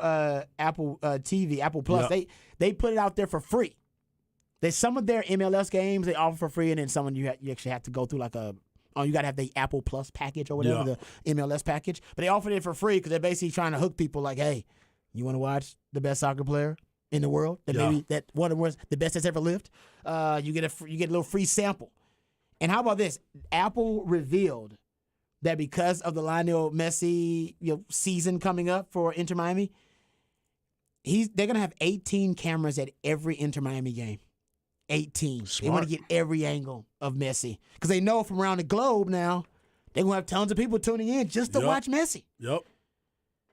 TV, Apple Plus, they put it out there for free. Some of their MLS games they offer for free, and then some of you actually have to go through you got to have the Apple Plus package or whatever, the MLS package. But they offered it for free because they're basically trying to hook people like, hey, you want to watch the best soccer player in the world? Maybe that one of the best that's ever lived. You get a little free sample. And how about this? Apple revealed that because of the Lionel Messi season coming up for Inter Miami, they're gonna have 18 cameras at every Inter Miami game. 18. Smart. They want to get every angle of Messi because they know from around the globe now they're gonna have tons of people tuning in just to watch Messi. Yep.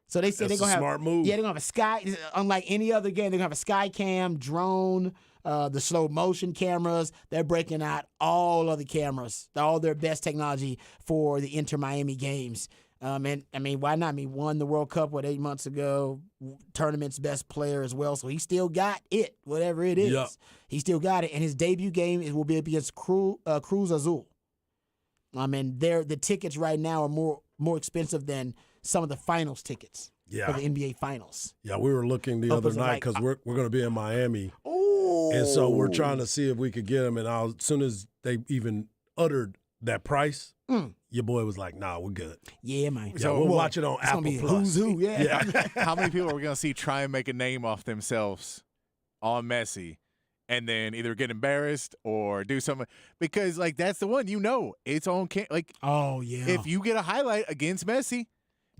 So they said they're gonna have smart move. Yeah, they're gonna have a sky. Unlike any other game, they're gonna have a sky cam, drone, the slow motion cameras. They're breaking out all of the cameras, all their best technology for the Inter Miami games. And I mean, why not? I mean, won the World Cup 8 months ago, tournament's best player as well. So he still got it, whatever it is. Yep. He still got it. And his debut game will be against Cruz Azul. I mean, the tickets right now are more expensive than some of the finals tickets for the NBA Finals. Yeah, we were looking the other night because we're going to be in Miami. Oh. And so we're trying to see if we could get them. And as soon as they even uttered that price, your boy was like, nah, we're good. Yeah, man. Yeah, we'll watch it on Apple Plus. Who's who, yeah. How many people are we going to see try and make a name off themselves on Messi and then either get embarrassed or do something? Because, that's the one, it's on oh, yeah. If you get a highlight against Messi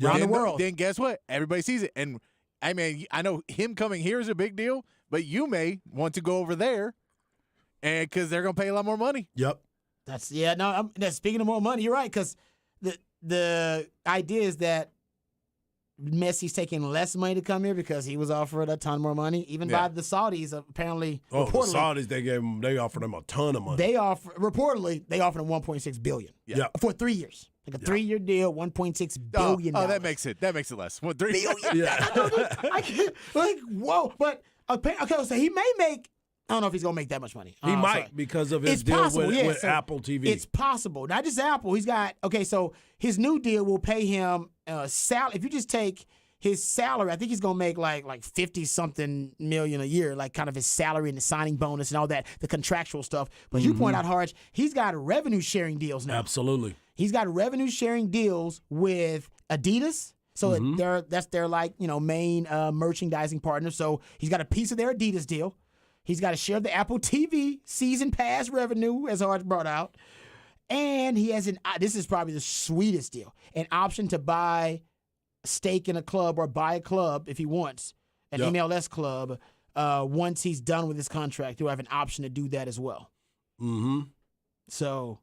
around the world, then guess what? Everybody sees it. And, I mean, I know him coming here is a big deal, but you may want to go over there and because they're going to pay a lot more money. Yep. Speaking of more money, you're right, because the idea is that Messi's taking less money to come here because he was offered a ton more money, even by the Saudis, apparently. Oh, the Saudis, they offered him a ton of money. Reportedly, they offered him $1.6 billion for 3 years. Like a 3-year deal, $1.6 billion. Oh, that makes it less. $3 billion. Yeah. Whoa. But, okay, so he may make, I don't know if he's going to make that much money. He might because of his deal with Apple TV. It's possible. Not just Apple. He's got, so his new deal will pay him salary. If you just take his salary, I think he's going to make like 50-something million a year, like kind of his salary and the signing bonus and all that, the contractual stuff. But you point out, Harge, he's got revenue sharing deals now. Absolutely. He's got revenue sharing deals with Adidas. So that's their main merchandising partner. So he's got a piece of their Adidas deal. He's got to share the Apple TV season pass revenue, as Hart brought out. And he has this is probably the sweetest deal, an option to buy a stake in a club or buy a club if he wants, an MLS club. Once he's done with his contract, he'll have an option to do that as well. Mm-hmm. So,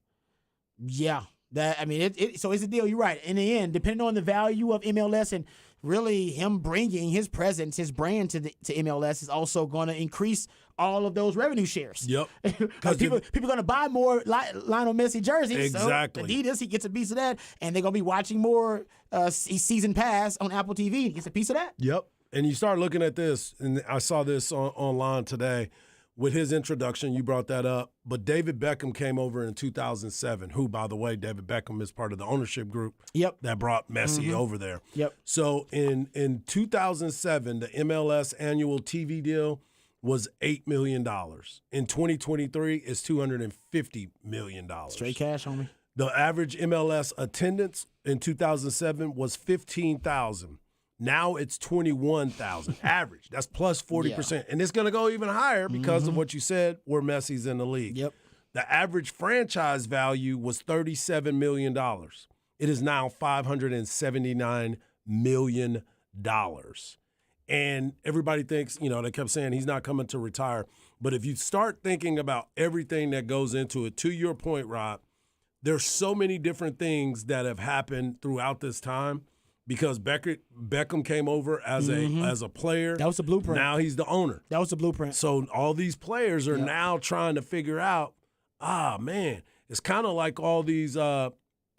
yeah. So it's a deal. You're right. In the end, depending on the value of MLS and really him bringing his presence, his brand to MLS is also going to increase all of those revenue shares. Yep. Because people are going to buy more Lionel Messi jerseys. Exactly. So Adidas, he gets a piece of that, and they're going to be watching more season pass on Apple TV. He gets a piece of that. Yep. And you start looking at this, and I saw this online today. With his introduction, you brought that up, but David Beckham came over in 2007, who, by the way, David Beckham is part of the ownership group that brought Messi over there. Yep. So in 2007, the MLS annual TV deal was $8 million. In 2023, it's $250 million. Straight cash, homie. The average MLS attendance in 2007 was 15,000. Now it's 21,000 average. That's plus 40%. Yeah. And it's going to go even higher because of what you said, where Messi's in the league. Yep. The average franchise value was $37 million. It is now $579 million. And everybody thinks, they kept saying he's not coming to retire. But if you start thinking about everything that goes into it, to your point, Rob, there's so many different things that have happened throughout this time because Beckham came over as a player. That was the blueprint. Now he's the owner. That was the blueprint. So all these players are now trying to figure out, man, it's kind of like all these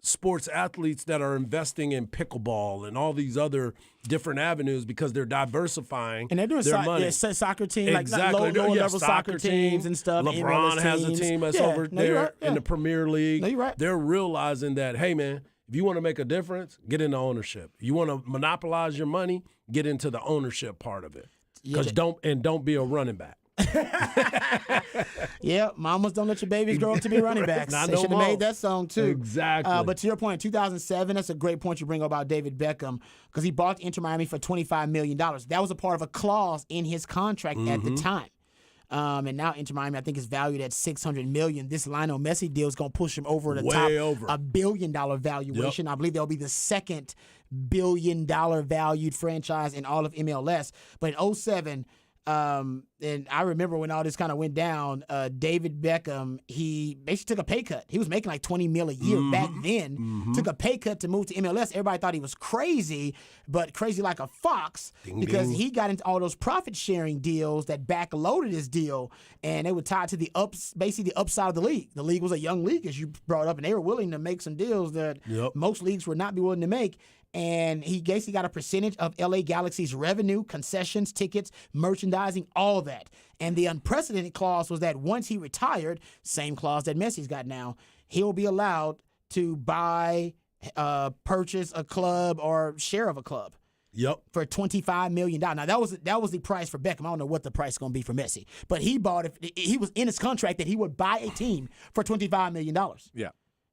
sports athletes that are investing in pickleball and all these other different avenues because they're diversifying and they're doing their money. Soccer team, exactly. like lower level soccer teams and stuff. LeBron has a team that's over there in the Premier League. No, you're right. They're realizing that, hey, man, if you want to make a difference, get into ownership. You want to monopolize your money, get into the ownership part of it. Because don't be a running back. Yeah, mamas don't let your babies grow up to be running backs. They should have made that song too. Exactly. But to your point, 2007, that's a great point you bring up about David Beckham because he bought Inter Miami for $25 million. That was a part of a clause in his contract at the time. And now Inter Miami, I think, is valued at $600 million. This Lionel Messi deal is going to push him over the top, $1 billion valuation. I believe they'll be the second $1 billion valued franchise in all of MLS. But in 2007, and I remember when all this kind of went down, David Beckham, he basically took a pay cut. He was making like $20 million a year back then. Took a pay cut to move to MLS. Everybody thought he was crazy, but crazy like a fox because he got into all those profit sharing deals that backloaded his deal, and they were tied to basically the upside of the league. The league was a young league, as you brought up, and they were willing to make some deals that most leagues would not be willing to make. And he basically got a percentage of LA Galaxy's revenue, concessions, tickets, merchandising, all that. And the unprecedented clause was that once he retired, same clause that Messi's got now, he'll be allowed to buy, purchase a club or share of a club. Yep. For $25 million. Now that was the price for Beckham. I don't know what the price is going to be for Messi, but he bought it. He was in his contract that he would buy a team for $25 million. Yeah.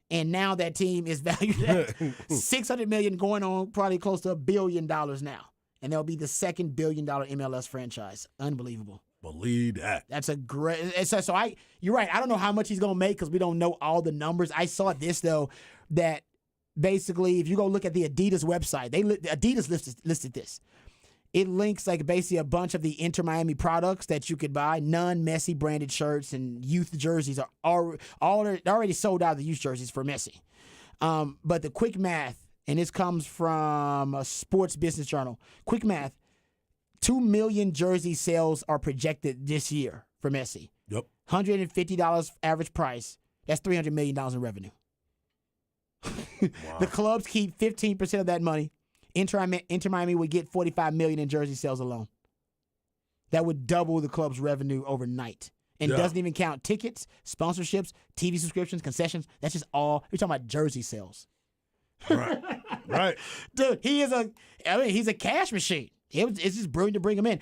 And now that team is valued at $600 million, going on probably close to $1 billion now. And they'll be the second $1 billion MLS franchise. Unbelievable. Believe that. That's a great. You're right. I don't know how much he's gonna make because we don't know all the numbers. I saw this though, that basically if you go look at the Adidas website, Adidas listed this. It links like basically a bunch of the Inter Miami products that you could buy. Non-Messi branded shirts and youth jerseys are already sold out of the youth jerseys for Messi. But the quick math, and this comes from a Sports Business Journal. Quick math, 2 million jersey sales are projected this year for Messi. Yep. $150 average price. That's $300 million in revenue. Wow. The clubs keep 15% of that money. Inter Miami would get $45 million in jersey sales alone. That would double the club's revenue overnight. And doesn't even count tickets, sponsorships, TV subscriptions, concessions. That's just all. You're talking about jersey sales. Right. Dude, he's a cash machine. It's just brilliant to bring him in.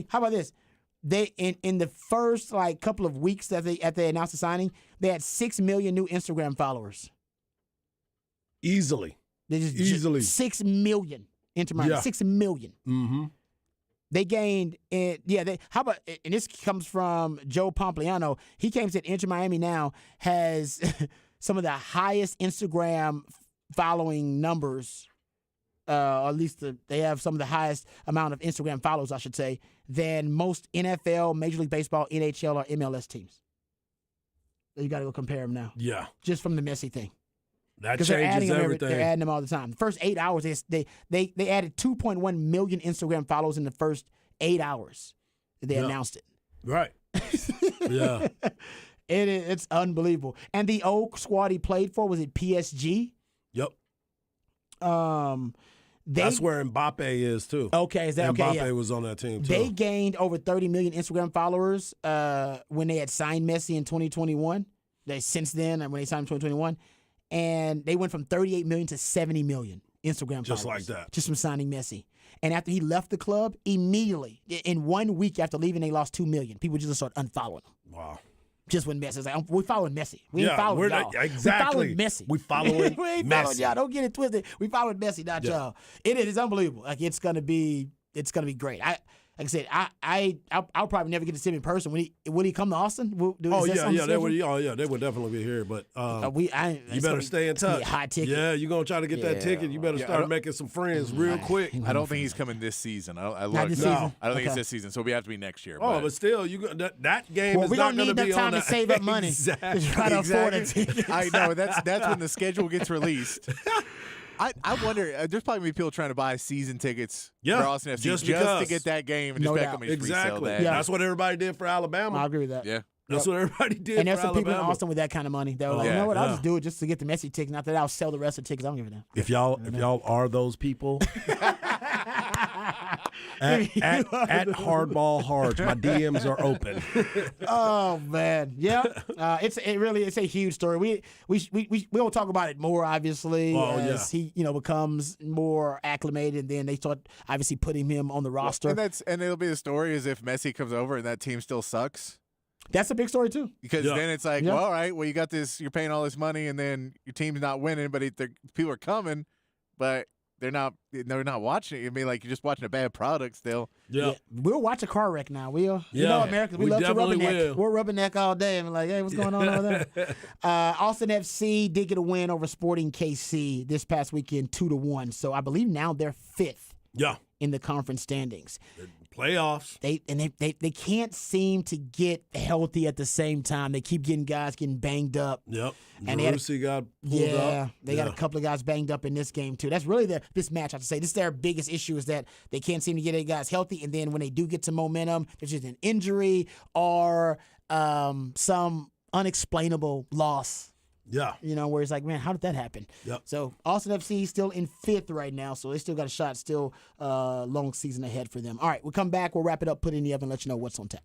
How about this? They in the first couple of weeks that they announced the signing, they had 6 million new Instagram followers. Easily. They easily 6 million Inter Miami. 6 million. Mm-hmm. They gained how about, and this comes from Joe Pompliano. He came and said Inter Miami now has some of the highest Instagram following numbers, or at least they have some of the highest amount of Instagram followers, I should say, than most NFL, Major League Baseball, NHL, or MLS teams. You got to go compare them now. Yeah. Just from the Messi thing. That changes everything. They're adding them all the time. The first 8 hours, they added 2.1 million Instagram followers in the first 8 hours that they announced it. Right. Yeah. It's unbelievable. And the old squad he played for, was it PSG? Yep. That's where Mbappe is too. Okay, is that Mbappe okay? Yeah. was on that team too. They gained over 30 million Instagram followers when they had signed Messi in 2021. Since then, when they signed in 2021. And they went from 38 million to 70 million Instagram followers. Just like that. Just from signing Messi. And after he left the club, immediately, in 1 week after leaving, they lost 2 million. People just started unfollowing him. Wow. Just when Messi was like, we're following Messi. We ain't following y'all. Exactly. We following Messi. We following we ain't Messi. following y'all. Don't get it twisted. We following Messi, not y'all. It's unbelievable. It's gonna be great. like I said, I'll probably never get to see him in person. Will he come to Austin? They would definitely be here. But you better stay in touch. High ticket. Yeah, you're gonna try to get that ticket. You better start making some friends real quick. I don't think he's coming this season. I Not this season? I don't think it's this season, so we have to be next year. But still, that game is not going to be on. We're going to need enough time to save up money to try to afford a ticket. I know that's when the schedule gets released. I wonder. There's probably gonna be people trying to buy season tickets for Austin FC just to get that game and just back on me resell that. Yeah, that's what everybody did for Alabama. I agree with that. Yeah. That's what everybody did. And there's some people in Alabama. Austin with that kind of money. They were like, you know what? I'll just do it just to get the Messi tickets. Not that I'll sell the rest of the tickets. I don't give a damn. If y'all are those people, at Hardball Hards, my DMs are open. Oh man, yeah. It's a huge story. We'll talk about it more obviously as he becomes more acclimated. And then they start obviously putting him on the roster. And it'll be the story as if Messi comes over and that team still sucks. That's a big story too. Because then it's like, well, all right, you got this, you're paying all this money, and then your team's not winning, but people are coming, but they're not watching it. I mean, like you're just watching a bad product still. Yeah. We'll watch a car wreck now. Americans, we love to rubberneck. We're rubberneck all day and we're like, hey, what's going on over there? Austin FC did get a win over Sporting KC this past weekend, 2-1. So I believe now they're 5th. Yeah. In the conference standings. Playoffs. They can't seem to get healthy at the same time. They keep getting guys getting banged up. Yep. And Jerusi got pulled up. They got a couple of guys banged up in this game too. That's really this match. I have to say, this is their biggest issue is that they can't seem to get any guys healthy. And then when they do get some momentum, there's just an injury or some unexplainable loss. Yeah. Where it's like, man, how did that happen? Yep. So Austin FC still in 5th right now, so they still got a shot, still long season ahead for them. All right, we'll come back, we'll wrap it up, put it in the oven, let you know what's on tap.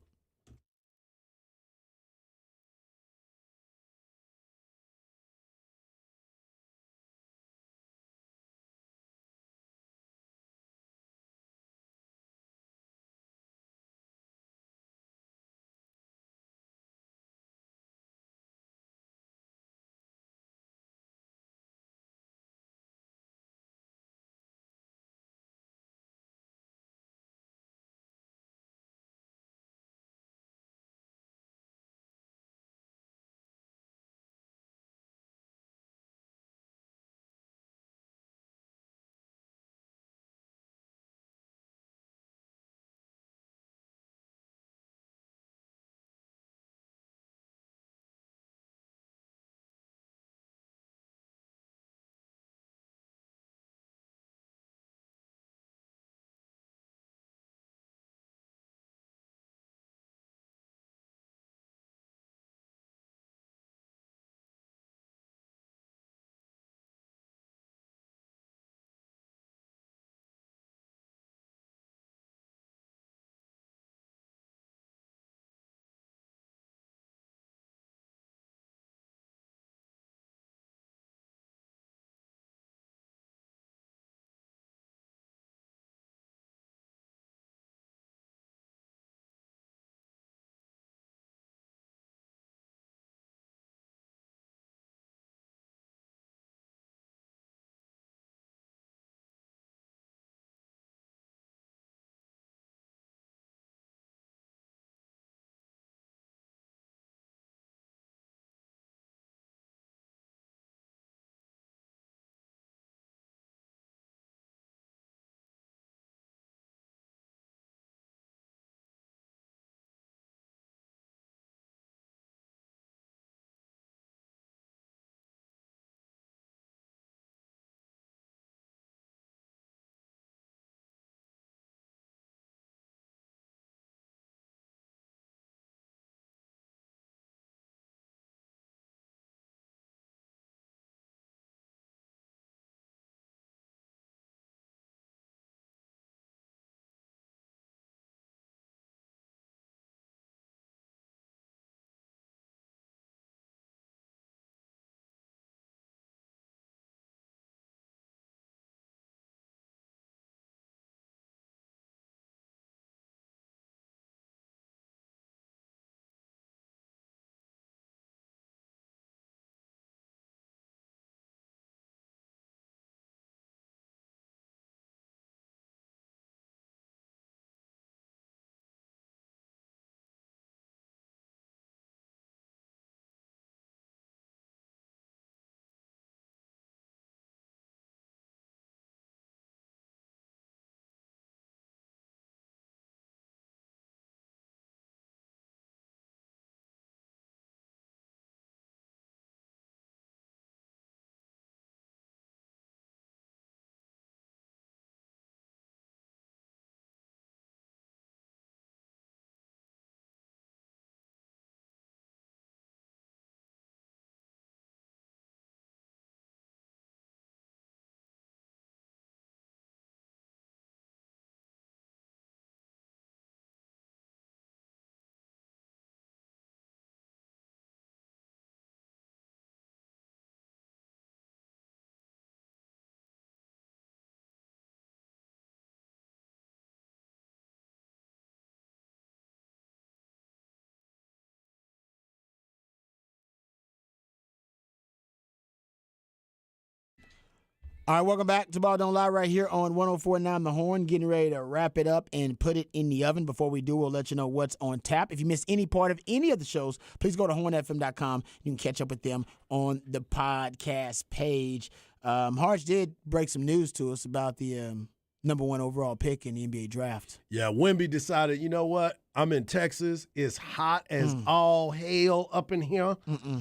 All right, welcome back to Ball Don't Lie right here on 104.9 The Horn. Getting ready to wrap it up and put it in the oven. Before we do, we'll let you know what's on tap. If you missed any part of any of the shows, please go to hornfm.com. You can catch up with them on the podcast page. Harge did break some news to us about the number 1 overall pick in the NBA draft. Yeah, Wemby decided, you know what? I'm in Texas. It's hot as all hell up in here.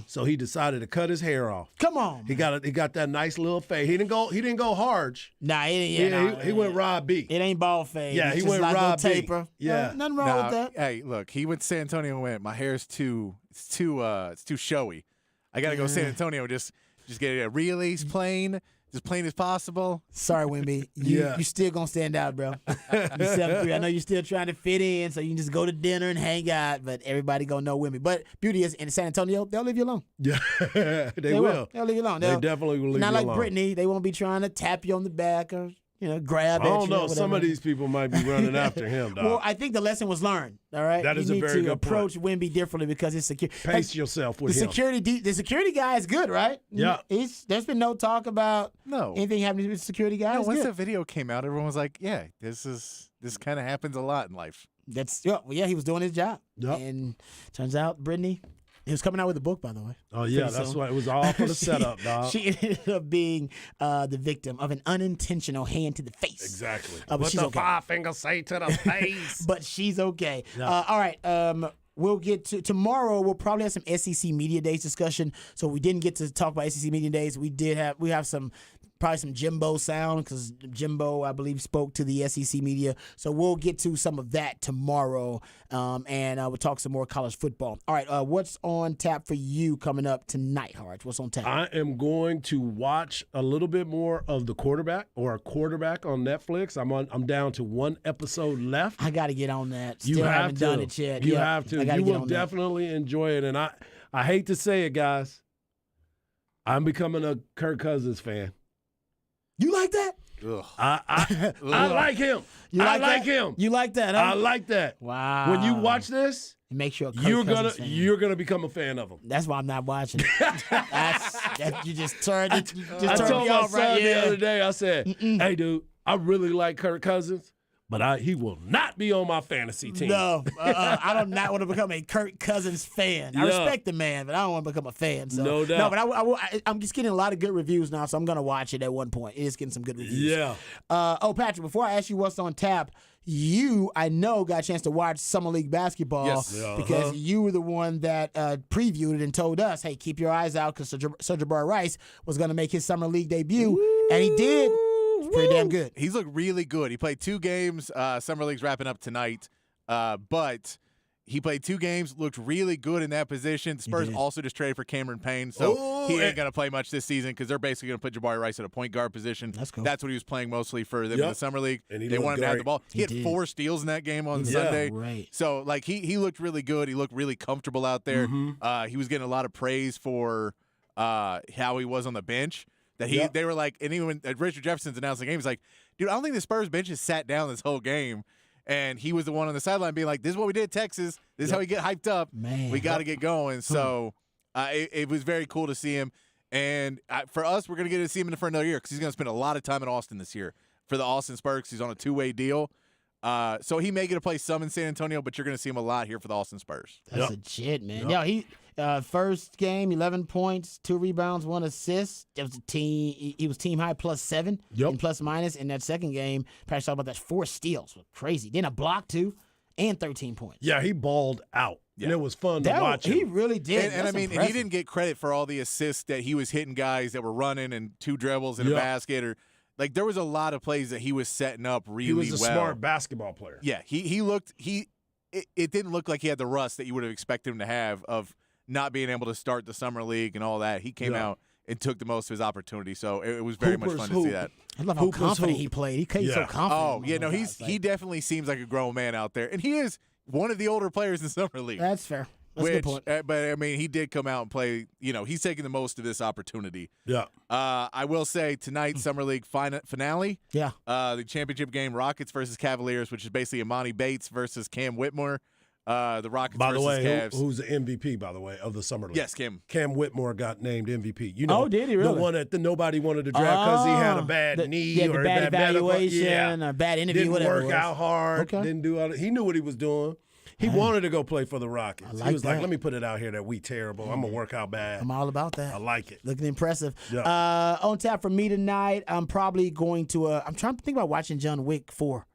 So he decided to cut his hair off. Come on, He got that nice little fade. He didn't go Harge. Nah, He went Rob B. It ain't ball fade. Yeah, It's he just went like a Rob B. taper. Yeah. Nothing wrong with that. Hey, look, he went to San Antonio and went, my hair's too showy. I got to go to San Antonio, just get a release plain. As plain as possible. Sorry, Wemby. You still gonna stand out, bro. You're 7'3". I know you're still trying to fit in, so you can just go to dinner and hang out. But everybody gonna know Wemby. But beauty is in San Antonio, they'll leave you alone. Yeah, they will. They'll leave you alone. They definitely will leave you not alone. like Brittany. They won't be trying to tap you on the back or grab I at you. don't know. or Some of whatever. these people might be running after him, dog. Well, I think the lesson was learned. All right, That is you a need very to good approach Wemby differently because it's secure. Pace yourself with the him. The security guy is good, right? Yeah. There's been no talk about No. anything happening with the security guy. No, It's once good. the video came out, everyone was like, yeah, this kind of happens a lot in life. He was doing his job. Yep. And turns out Brittany, he was coming out with a book, by the way. Oh, yeah, Pretty that's soon. why it was all for the setup, dog. She ended up being the victim of an unintentional hand to the face. Exactly. But What she's the okay. 5 fingers say to the face? But she's okay. Yeah. All right. We'll get to tomorrow. We'll probably have some SEC Media Days discussion. So we didn't get to talk about SEC Media Days. We have some. Probably some Jimbo sound because Jimbo, I believe, spoke to the SEC media. So we'll get to some of that tomorrow, and we'll talk some more college football. All right, what's on tap for you coming up tonight, Harge? What's on tap? I am going to watch a little bit more of The Quarterback or A Quarterback on Netflix. I'm down to 1 episode left. I got to get on that. You Still have haven't to. done it yet. You Yeah, have to. I gotta You get will on that. definitely enjoy it. And I hate to say it, guys. I'm becoming a Kirk Cousins fan. You like that? Ugh. I like him. You I like like that? him. You like that? Huh? I like that. Wow. When you watch this, It makes you a Kirk you're Cousins fan. gonna become a fan of him. That's why I'm not watching it. You just turned it. You I just turned told me my off son right the here. other day. I said, "Hey, dude, I really like Kirk Cousins, but he will not be on my fantasy team." No, I do not want to become a Kirk Cousins fan. I Yeah. respect the man, but I don't want to become a fan. So. No doubt. No, but I'm just getting a lot of good reviews now, so I'm going to watch it at one point. It is getting some good reviews. Yeah. Patrick, before I ask you what's on tap, I know, got a chance to watch Summer League basketball Yes. Yeah, because you were the one that previewed it and told us, hey, keep your eyes out because Sir Rice was going to make his Summer League debut, and he did. It's pretty damn good. He's looked really good. He played 2 games. Summer League's wrapping up tonight. But he played 2 games, looked really good in that position. The Spurs did. also just traded for Cameron Payne, so Oh, he ain't and- going to play much this season because they're basically going to put Jabari Rice at a point guard position. That's cool. That's what he was playing mostly for them in Yep. the Summer League. And he They looked want him to have the great. ball. He had did. 4 steals in that game on Yeah. Sunday. Right. So, like, he looked really good. He looked really comfortable out there. Mm-hmm. He was getting a lot of praise for how he was on the bench. That Yep. they were like, and even when Richard Jefferson's announcing the game, he's like, dude, I don't think the Spurs bench has sat down this whole game. And he was the one on the sideline being like, this is what we did at Texas. This is how we get hyped up. Man. We got to get going. So it was very cool to see him. And for us, we're going to get to see him for another year because he's going to spend a lot of time in Austin this year for the Austin Spurs. He's on a 2-way deal. So he may get to play some in San Antonio, but you're going to see him a lot here for the Austin Spurs. That's legit, man. Yo, he first game, 11 points, 2 rebounds, 1 assist. That was a team. He was team high +7 Yep. in plus minus. In that second game, Patrick talked about that 4 steals. Crazy. Then a block too, and 13 points. Yeah, he balled out. And it was fun to watch He him. really did. And I That's mean, he impressive. didn't get credit for all the assists that he was hitting guys that were running and 2 dribbles and a Yeah. basket. Or like there was a lot of plays that he was setting up really He was a well. smart basketball player. Yeah, he looked it didn't look like he had the rust that you would have expected him to have of not being able to start the summer league and all that. He came Yeah. out and took the most of his opportunity. So it was very much Hooper's fun to see hoop. that. I love how Hoop was confident hoop. he played. He played so Yeah. confident. Oh, yeah, no, guys. he definitely seems like a grown man out there. And he is one of the older players in the summer league. That's fair. That's a good point. But I mean, he did come out and play. You know, he's taking the most of this opportunity. Yeah. I will say tonight, Summer League finale. Yeah. The championship game, Rockets versus Cavaliers, which is basically Imani Bates versus Cam Whitmore. the Rockets By the versus way, Cavs. who's the MVP, by the way, of the Summer League? Yes, Kim. Cam Whitmore got named MVP. You know, did he really? The one that nobody wanted to draft because he had a bad knee the or bad bad evaluation, a bad interview, didn't whatever. work out hard. Okay. Didn't do all. He knew what he was doing. He wanted to go play for the Rockets. He was like, let me put it out here that we terrible. I'm going to work out bad. I'm all about that. I like it. Looking impressive. Yeah. On tap for me tonight, I'm probably going to I'm trying to think about watching John Wick 4.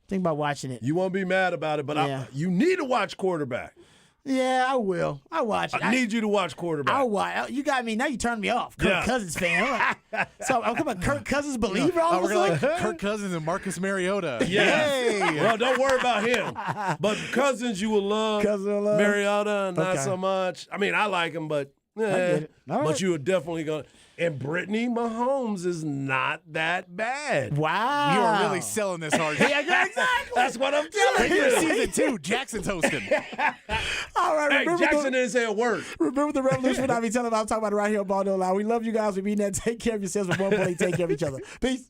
Think about watching it. You won't be mad about it, but you need to watch quarterback. Yeah, I will. I watch it. I need you to watch quarterback. I'll watch. You got me. Now you turned me off. Kirk Cousins fan. So I'm a Kirk Cousins believer all of a sudden. Kirk Cousins and Marcus Mariota. Yes. Well, don't worry about him. But Cousins, you will love. Mariota, not so much. I mean, I like him, but but you are definitely going to. And Brittany Mahomes is not that bad. Wow. You are really selling this hard. Yeah, exactly. That's what I'm telling For you. season 2, Jackson's hosting. All right. Hey, Jackson didn't say a word. Remember the revolution when I be telling about. I'm talking about it right here on Ball No Lie. We love you guys. We mean that. Take care of yourselves. But more importantly, take care of each other. Peace.